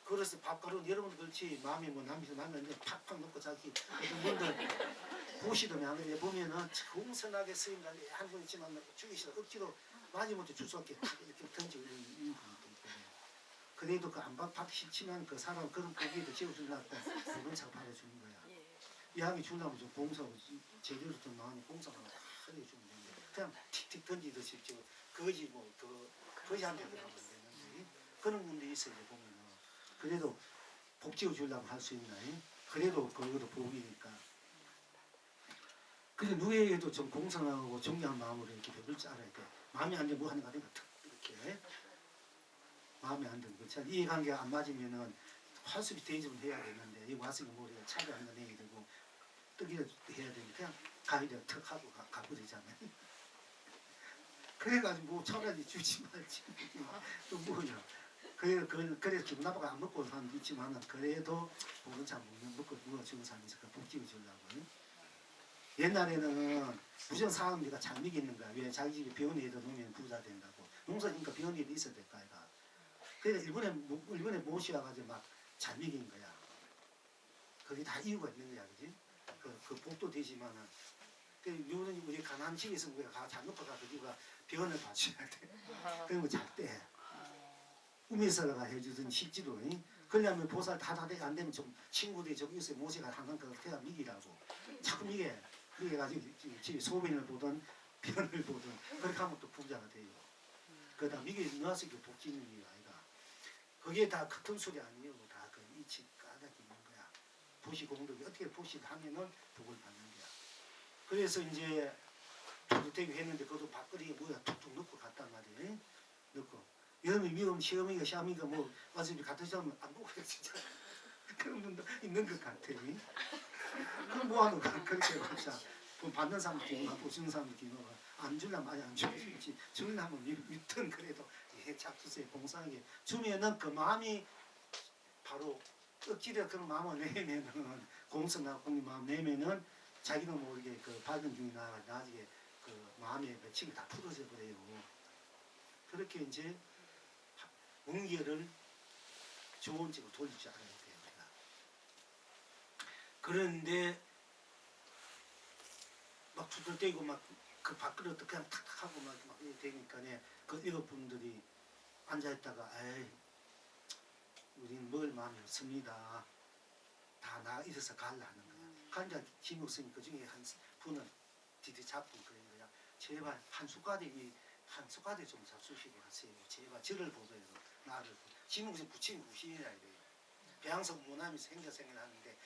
그래서 밥가루 여러분 그렇지 마음이 뭐 남에서 나면 이제 팍팍 넣고 자기 분들 보시더니 안 그래 보면은 공선하게 스님들 한 분 있지만 죽이시다 억지로 마지못해 줄 수 없게 이렇게 던지고 있는 분도 있고 그래도 그 안박팍 싫지만 그 사람 그런 고기도 지어주려고 그런 차 받아주는 거야. 이왕이 주려면 좀 봉사하고 재료도 좀 많이 봉사하고 다 해주면 되는데 그냥 틱틱 던지듯이 거지 거지한테 들어가면 되는데 그런 분들이 있어요 보면은 그래도 복 지어주려면 할 수 있나 그래도 그것도 복이니까 그래 누구에게도 좀 공손하고 정리한 마음으로 이렇게 벽을 짤아야 돼. 마음에 안 들면 뭐 하는 거 아닌가 이렇게 마음에 안 들면 그렇지 이해관계가 안 맞으면은 화수비 대접을 해야 되는데 이 와서 머리가 차가 한번 내게 되고 뜨기를 해야 되는데 그냥 가위를 턱 하고 가버리잖아요. 그래가지고 뭐 차라리 주지 말지 또 뭐냐 그래서 기분 나빠가 안 먹고 사는 사람도 있지만 그래도 보는 잘 먹고 누가 죽은 사람이 있을까 복 지어주려고 옛날에는 무슨 사람들이 잘 믿겠는 거야. 왜 자기 집에 병원에다 놓으면 부자 된다고. 농사니까 병원에도 있어야 될 거 아이가. 그래서 일본에 모셔와가지고 막 잘 믿긴 거야. 그게 다 이유가 있는 거야, 그지? 그 복도 되지만은 그 요는 우리 가난한 집에서 우리가 잘 놓고 가서 우리가 병원을 봐줘야 돼. 그리고 잘때 꿈에서가 해주던 식지로. 그러려면 보살 다 되게 안 되면 좀 친구들이 저기 요새 모세가 항상 그걸 태가 미기라고 자꾸 미게가지고 집에 소변을 보든 변을 보든 그렇게 하면 또 부자가 돼요. 그러다 미게 넣어서 이렇게 복지는 게 아니라 그게 다 같은 소리 아니에요. 다 그 이치 까닭이 있는 거야. 보시 공덕이 어떻게 보시를 하면은 복을 받는 거야. 그래서 이제 두루대기 했는데 그것도 밥그릇에 뭐야 툭툭 넣고 갔단 말이에요. 넣고 여름이 미움 시어미가 시아미가 뭐 와서 이렇게 갖다 주면 안 먹어요 진짜. 그런 분도 있는 것 같아. 그럼 뭐하는 거야 그렇게 맞자. 받는 사람도 기노가 보시는 사람도 기노가 안 주려면 많이 안 주지. 주려면 믿든 그래도 잡수세요 봉사하게 주면은 그 마음이 바로 억지로 그런 마음을 내면은 공성나 공리 마음 내면은 자기도 모르게 그 밝은 중이 나중에 그 마음의 맺힘이 다 풀어져 버려요. 그렇게 이제 문계를 좋은 쪽으로 돌릴 줄 알아야 돼요. 우리가. 그런데 막 두들대고 막 그 밥그릇도 그냥 탁탁 하고 막 되니까 그 일곱 분들이 앉아있다가 에이 우리는 뭘 마음이 없습니다. 다 나 있어서 갈라 하는 거야. 그러니까 김옥선이 그 중에 한 분은 디디 잡고 그런 거야. 제발 한 숟가락에 좀 잡수시고 하세요. 제발 저를 보더라도 나를 김옥선 부친 구신이라 이래요. 배양성 모남이 생겨하는데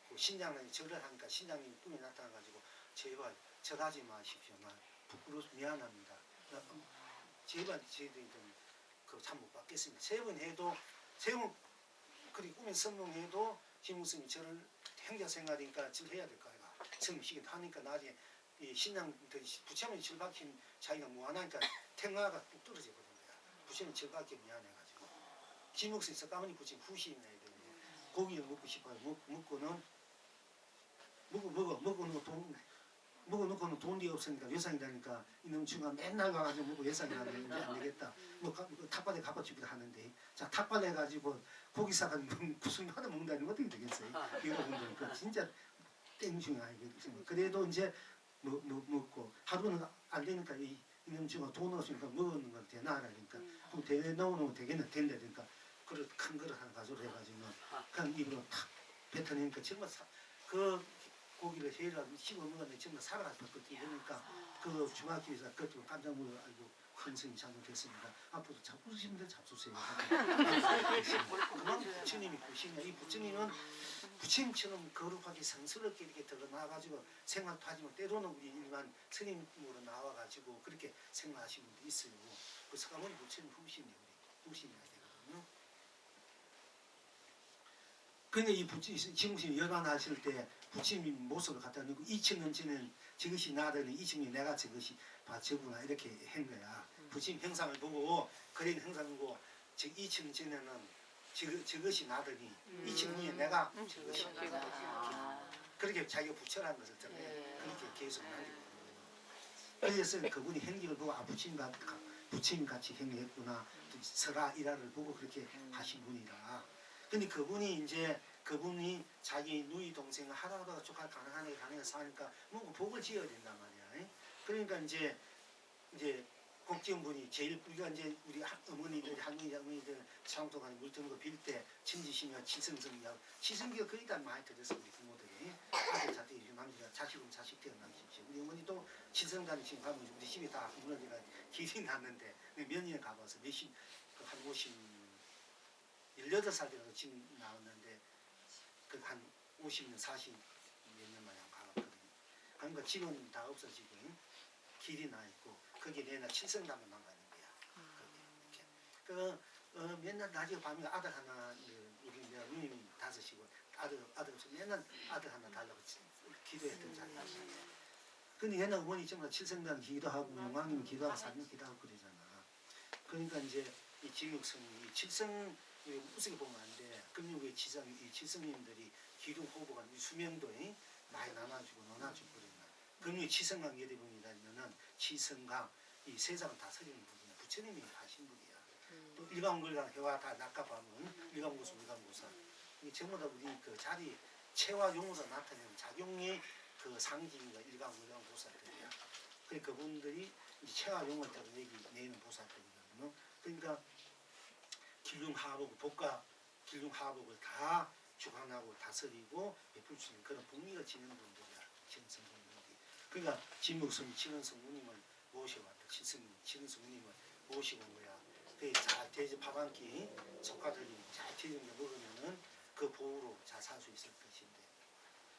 그 신장님이 절을 하니까 신장님이 꿈에 나타나가지고 제발 절하지 마십시오. 부끄러워서 미안합니다. 제발 저희들이 참 못 받겠습니다. 3번 해도 3번 그리 꿈에 성공해도 김무성이 저를 행자생활이니까 절해야 될 거 아이가. 성시계 하니까 나중에 이 신앙들이 부처님이 절 박힌 자기가 무한하니까 태화가 뚝 떨어져 버린 거야. 부처님이 절 박혀 미안해가지고. 김무성에서 까머니 부처님 후시인 애들 고기를 먹고 싶어요. 먹어놓고는 돈이 없으니까 예상이 되니까 이놈 중간 맨날 가가지고 먹고 예상이 나면 이제 안 되겠다. 탁발에 갚아주기도 하는데 자 탁발에 가지고 고기 사가지고 무슨 하나 먹는다는 거 어떻게 되겠어요? 여러분들 그 진짜 땡중이 아니겠지만 그래도 이제 먹고 하루는 안 되니까 이놈 중간 돈 없으니까 먹는 건 되나라니까 그럼 대 넣어놓으면 되겠나 된다니까 그릇 큰 그릇 하나 가지고 해가지고 그냥 입으로 탁 뱉어내니까 정말 그 고기를 해라 씹어 먹었는데 정말 살아갔을 것 같으니까 그 중학교에서 그것도 깜짝 놀라 아이고 큰스님 잘못했습니다. 앞으로 잡수시면 돼 잡수세요. 그만 부처님이 보시냐 이 부처님은 부처님처럼 거룩하게 성스럽게 이렇게 들어 나와가지고 생활도 하지만 때로는 우리 일반 스님으로 나와가지고 그렇게 생활하시는 분도 있어요. 그 사람은 부처님 후신이에요. 후신이어야 되거든요. 근데 이 지무신이 열반하실 때 부처님 모습을 갖다 놓고 2000년 전에는 저것이 나더니 2000년 내가 저것이 저구나 이렇게 한 거야. 부처님 형상을 보고 그린 형상을 보고 2000년 전에는 저것이 나더니 2000년에 내가 저것이 그렇게 자기가 부처라는 것을 그렇게 계속 남기거든요. 그래서 그분이 행기를 보고 부처님 같이 행위했구나 설아 일화를 보고 그렇게 하신 분이라. 근데 그분이 자기 누이 동생을 하다가 조카 가능하게 사니까 뭐 복을 지어야 된단 말이야. 그러니까 이제 국정분이 제일 우리가 이제 우리 어머니들 할머니들 창동안에 물 드는 거 빌 때 친지시며 치성성이야. 치성기가 거의 다 많이 들었어 우리 부모들이. 아들 자식 남자가 자식은 자식 태어나십시오. 우리 어머니도 치성단에 지금 가면 우리 집이 다 무너지가 길이 났는데 몇 년 가봐서 한 18살 때가 지금 나왔는데 그 한 50년 40 몇 년 만에 가봤거든요. 그러니까 집은 다 없어지고 길이 나 있고 거기에 내나 칠성담만 가는 거야. 맨날 낮에 밤에 아들 하나 우리 누님이 5이고 아들 없어 맨날 아들 하나 달라고 기도했던 자리야. 근데 옛날 어머니 정말 칠성단 기도하고 영왕님 기도하고 사님 기도하고 그러잖아. 그러니까 이제 이 지육성이 칠성 우습게 보면 안 돼. 금융의 이 칠성님들이 기둥 호보가 수명도 많이 나눠주고 그러나 금융의 치성강 예대분이라면은 치성강 이 세상을 다스리는 분이야. 부처님이 하신 분이야. 또 일광물강 해와 다 낚아보면 일광고수 일광고사. 이게 전부 다 우리 그 자리 체와 용으로 나타내는 작용이 그 그 상징과 일광의령 보살들이야. 그러니까 그분들이 체화용을 얘기 내는 보살들이거든요. 그러니까 길흉하복, 복과 길흉하복을 다 주관하고 다스리고 베풀 수 있는 그런 복리가 지는 분들이야. 지는 성분들이. 그러니까 진묵성 지는 성부님을 모셔왔다. 지는 성부님을 모시고 온 거야. 잘 대접밥 한 끼 조카들이 잘 대접해 먹으면은 그 보호로 잘 살 수 있을 것인데.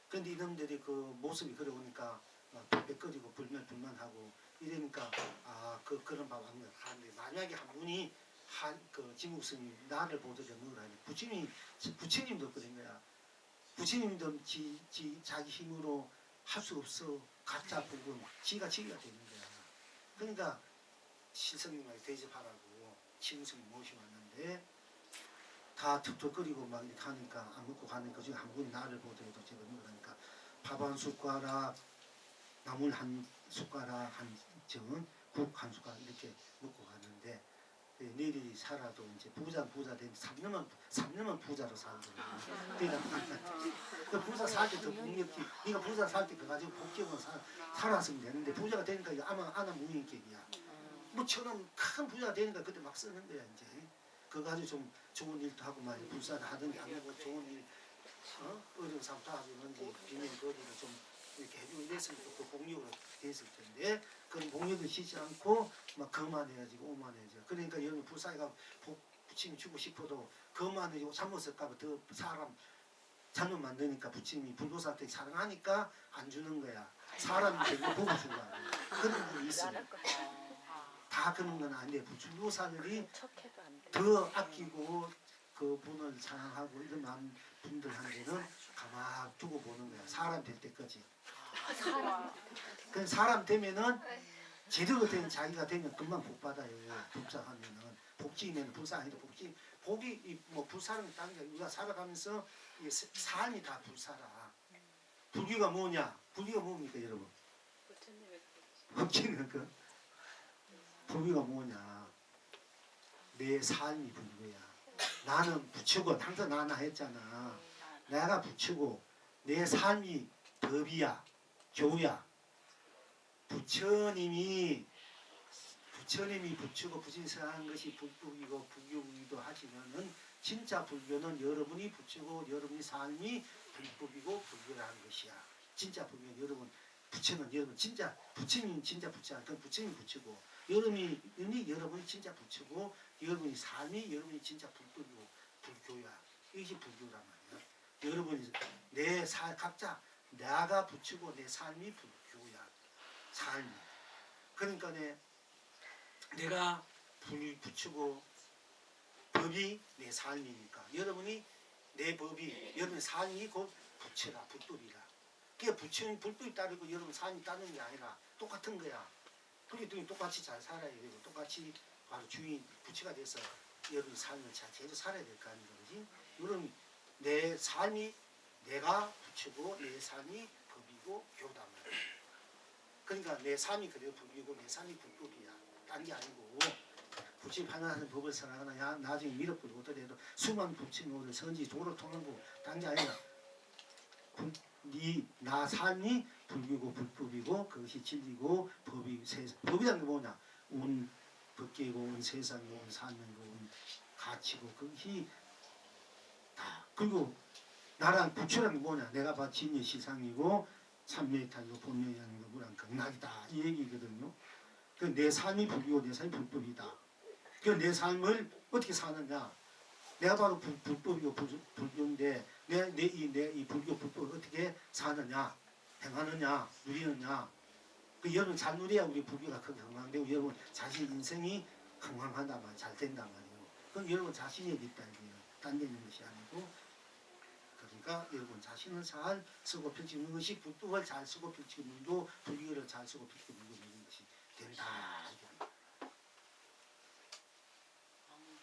그런데 이놈들이 그 모습이 그래 오니까 막 빽빽거리고 불만하고 이러니까 그런 밥 안 하는데 만약에 한 분이 그 진묵스님 나를 보더니 먹으라니 부처님도 그런 거야. 부처님도 자기 힘으로 할 수 없어. 가짜 부분 지가 되는 거야. 그러니까 실성님을 대접하라고 진묵스님 모셔왔는데 다 툭툭거리고 막 이렇게 하니까 안 먹고 가니까 지금 한 분이 나를 보더라도 제가 먹으라니까 밥 한 숟가락 나물 한 숟가락 국 한 숟가락 이렇게 먹고 갔는데 내일이 살아도 이제 부자 된 3년은 부자로 살거든요. 그러니까 부자 살 때 더 복력지. 네가 부자 살 때 그 가지고 복경을 살았으면 되는데 부자가 되니까 아나 무인격이야. 뭐 저는 큰 부자가 되니까 그때 막 쓰는 거야 이제. 그거 가지고 좀 좋은 일도 하고 말이야. 불사를 하든지 안 하고 좋은 일 어려운 사람 도와주는지 비밀 거리를 좀 이렇게 해주고 이랬으면 또 그 복력으로 됐을 텐데 그런 복력을 쉬지 않고 막 거만해가지고 오만해져. 그러니까 여러분 불사가 부침이 주고 싶어도 거만해지고 잘못 쓸까봐 더 사람 잘못 만드니까 부침이 불도사한테 사랑하니까 안 주는 거야. 사람이 되게 보고 주려고. 그런 분이 있어요. 다 그런 건 아닌데 불도사들이 더 아끼고 그 분을 사랑하고 이런 마음 분들한테는 가만 두고 보는 거야. 사람 될 때까지. 그 사람 되면은 제대로 된 자기가 되면 금방 복 받아요. 불사하면은 복지면 불사 아니다. 복이 뭐 불사는 딴 게 우리가 살아가면서 삶이 다 불사라. 불교가 뭐냐? 불교가 뭡니까 여러분? 복지는 불교가 뭐냐? 내 삶이 불교야. 나는 부처고 항상 나나 했잖아. 내가 부처고 내 삶이 법이야. 교야. 부처님이 부처고 부처님 생각한 것이 불법이고 불교이기도 하지만은 진짜 불교는 여러분이 부처고 여러분이 삶이 불법이고 불교라는 것이야. 진짜 불교는 여러분 부처는 여러분 진짜 부처님 진짜 부처야. 그건 부처님 부처고 여러분이 진짜 부처고 여러분이 삶이 여러분이 진짜 불법이고 불교야. 이것이 불교란 말이야. 여러분이 각자 내가 부처고 내 삶이 불교야. 삶이. 그러니까 내가 부처고 법이 내 삶이니까 여러분이 내 법이 여러분의 삶이 곧 부처라 불법이라. 그게 부처는 불법이 따르고 여러분 삶이 따르는 게 아니라 똑같은 거야. 그게 똑같이 잘 살아야 되고 똑같이 바로 주인 부처가 돼서 여러분 삶을 잘 제대로 살아야 될 거 아닌가 그지? 여러분 내 삶이 내가 부처고 내 삶이 법이고 교단 말이야. 그러니까 내 삶이 그래도 법이고 내 삶이 불법이야. 딴 게 아니고 부처님 하나하는 법을 생각하나 나중에 밀어버리고 오더라도 수많은 부처님을 선지 도로 통하고 딴 게 아니라 나 삶이 불교고 불법이고 그것이 진리고 법이라는 게 뭐냐? 온 법계고 온 세상이고 온 사명이고 온 가치고 그것이 다. 그리고 나랑 부처라는 게 뭐냐? 내가 봐 진리 시상이고 참여이탈이고 본명이고 무랑 극락이다 이 얘기거든요. 그 내 삶이 불교고 내 삶이 불법이다. 그 내 삶을 어떻게 사느냐? 내가 바로 불법이고 불교인데 이 불교 불법을 어떻게 사느냐? 행하느냐? 누리느냐? 그 여러분 잘 누려야 우리 불교가 크게 흥황되고 여러분 자신 인생이 흥황한단 말이에요. 잘 된단 말이에요. 그럼 여러분 자신이 여기 있다 이거예요. 딴 데 있는 것이 아니고 그러니까 여러분 자신을 잘 쓰고 펼치는 것이 불법을 잘 쓰고 펼치는 것도 불교를 잘 쓰고 펼치는 것이 된다.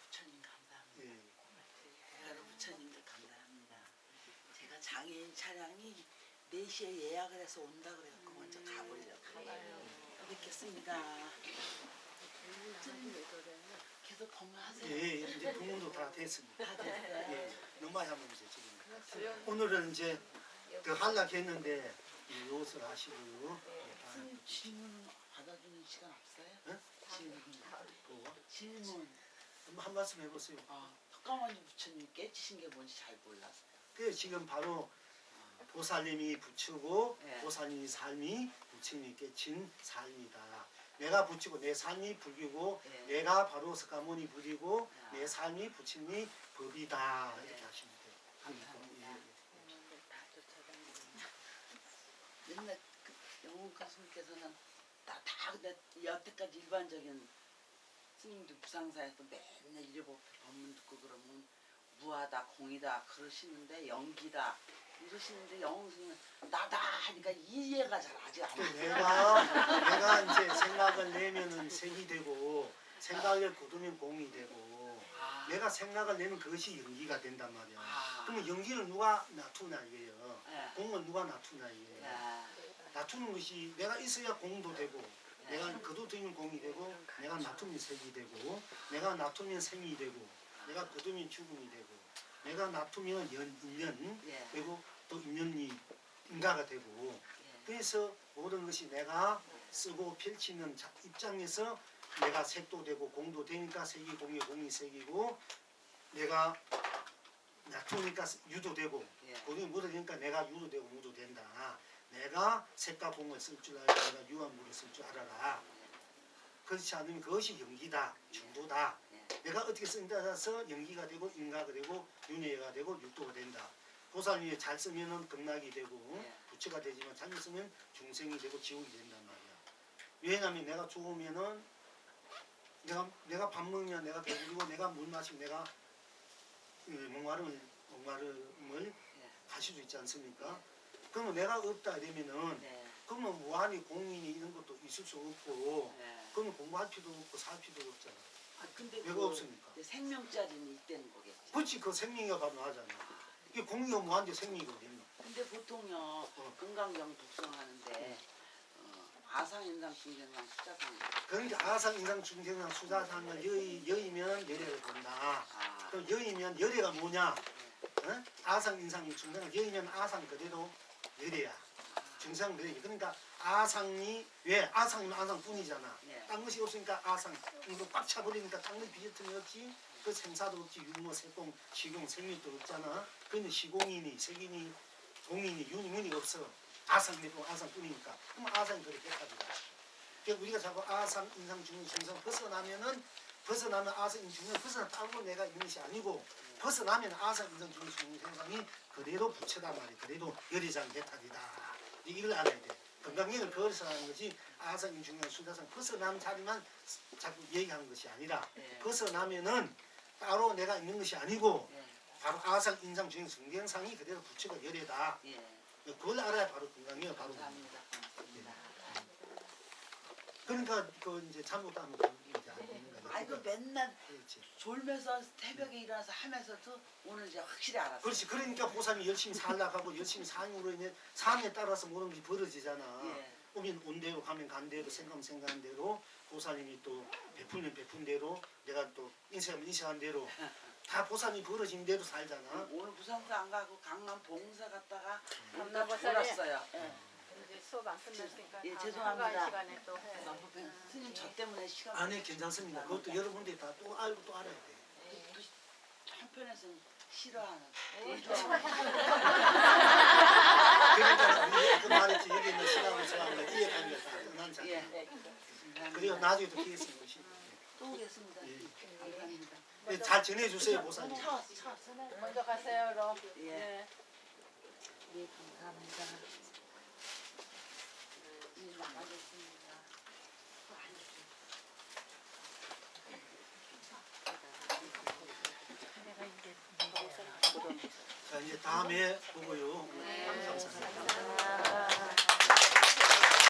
부처님 감사합니다. 예. 여러 부처님들 감사합니다. 제가 장애인 차량이 4시에 예약을 해서 온다 그래서 먼저 가보려고 뵙겠습니다. 계속 법문하세요. 예, 이제 부문도 다 됐습니다. 다 됐어요. 예, 너무 많이 하면 이제 지금. 오늘은 이제 그 하려고 했는데 이것을 하시고 스님 질문 받아주는 시간 없어요? 응? 질문. 뭐, 질문. 한 말씀 해보세요. 석가모니 부처님 깨치신 게 뭔지 잘 몰라서요. 그 지금 바로 보살님이 부처고 네. 보살님이 삶이 부처님이 깨친 삶이다. 내가 부처고 내 삶이 불교고 네. 내가 바로 석가모니 불이고 아. 내 삶이 부처님이 법이다. 이렇게 네. 하시면 돼요. 감사합니다. 예, 예. 다 쫓아다니는. 옛날 영웅 교수님께서는 다 근데 여태까지 일반적인 스님들 부상사에서 맨날 일보 법문 듣고 그러면 무하다 공이다 그러시는데 연기다 이러시는데 영웅 스님은 나다 하니까 이해가 잘 아직 안 또 돼요. 내가 이제 생각을 내면은 색이 되고 생각을 거두면 공이 되고 내가 생각을 내면 그것이 연기가 된단 말이야. 그러면 연기를 누가 놔두나 이게요. 네. 공은 누가 놔두나 이게. 야, 놔두는 것이 내가 있어야 공도 되고 네. 내가 거두면 공이 되고 내가 놔두면 색이 되고 내가 놔두면 생이 되고 내가 거두면 죽음이 되고 내가 놔두면 인연 예. 되고 또 인연이 인가가 되고 예. 그래서 모든 것이 내가 쓰고 펼치는 입장에서 내가 색도 되고 공도 되니까 색이 공이 공이 색이고 내가 놔두니까 유도 되고 예. 공이 무도 되니까 내가 유도 되고 무도 된다. 내가 색과 공을 쓸 줄 알고 내가 유와 무를 쓸 줄 알아라. 그렇지 않으면 그것이 연기다, 중도다. 예. 내가 어떻게 쓴다에 따라서 연기가 되고 인가가 되고 윤회가 되고 육도가 된다. 보살님이 잘 쓰면은 극락이 되고 예. 부처가 되지만 잘못 쓰면 중생이 되고 지옥이 된단 말이야. 왜냐하면 내가 죽으면은 내가 밥 먹으면 내가 배부르고 내가 물 마시면 내가 목마름을 예. 가실 수 있지 않습니까? 그러면 내가 없다 이러면은 네. 그러면 무한히 공인이 이런 것도 있을 수 없고 네. 그러면 공부할 필요도 없고 살 필요도 없잖아. 근데 왜가 그 없습니까? 생명짜리는 있다는 거겠지. 그렇지 그 생명이가 바로 나잖아. 이게 공이가 무한대 생명이거든요. 근데 보통요 건강경 독성하는데 아상인상 중생상 수자상 그러니까 아상 인상 중생상 수자상을 여이면 열애를 본다. 아, 또 여이면 열애가 뭐냐? 어? 아상 인상이 중생을 여이면 아상 그대로 열애야. 중상 그대로. 그러니까 아상이 왜 아상이면 아상뿐이잖아. 네. 딴 것이 없으니까 아상 이거 꽉 차버리니까 딴 것 비저틈이 없지. 그 생사도 없지. 유모 세공 시공 생명도 없잖아. 그는 시공이니 색이니 공이니 윤이 없어. 아상이고 아상뿐이니까. 그럼 아상이 그렇게 해가지고. 그러니까 우리가 자꾸 아상 인상 중생 중상 벗어나면 아상 인상 중생 벗어났다고 내가 있는 것이 아니고 벗어나면 아상 인상 중생 중생상이 그대로 부처다 말이야. 그대로 열애장 대탈이다. 이걸 알아야 돼. 건강력을 벗어나는 것이 아상 인중 수자상 벗어난 자리만 자꾸 얘기하는 것이 아니라 네. 벗어나면은 따로 내가 있는 것이 아니고 예. 바로 아상 인상 중생 중생상이 그대로 부처가 열애다. 예. 그걸 알아야 바로 건강력이 바로. 감사합니다. 고맙습니다. 그러니까 그 이제 잘못하면 그 이제 안 되는 거야. 아이고 맨날 그렇지. 졸면서 새벽에 일어나서 하면서도 오늘 이제 확실히 알았어요. 그렇지. 그러니까 보살이 열심히 살려고 하고 열심히 삶으로 인해 삶에 따라서 모든 것이 벌어지잖아. 예. 오면 온 대로 가면 간 대로 생각하면 생각한 대로 보살님이 또 베풀면 베푼 대로 내가 또 인생하면 인생한 대로 다 보살님이 벌어진 대로 살잖아. 오늘 부산사 안 가고 강남 봉사 갔다가 감나보살이? 돌았어요. 예. 이제 수업 안 끝났으니까 예, 다음에 죄송합니다. 한가한 시간에 또 너무 스님 저 때문에 시간 안에 괜찮습니다. 그것도 여러분들이 다 또 알고 또 알아야 돼. 또 한편에서는 싫어하는 그러니까 우리가 그 말했지 여기 있는 신하고 저하고 이해하는 게다 끝난 예. 잖아. 그리고 나중에 또 기회 있으면 오시고. 또 오겠습니다. 예. 감사합니다. 네, 잘 전해주세요 보살님. 차. 먼저 가세요 그럼. 예. 네. 예, 감사합니다. 예, 나가겠습니다. 자 이제 다음에 보고요.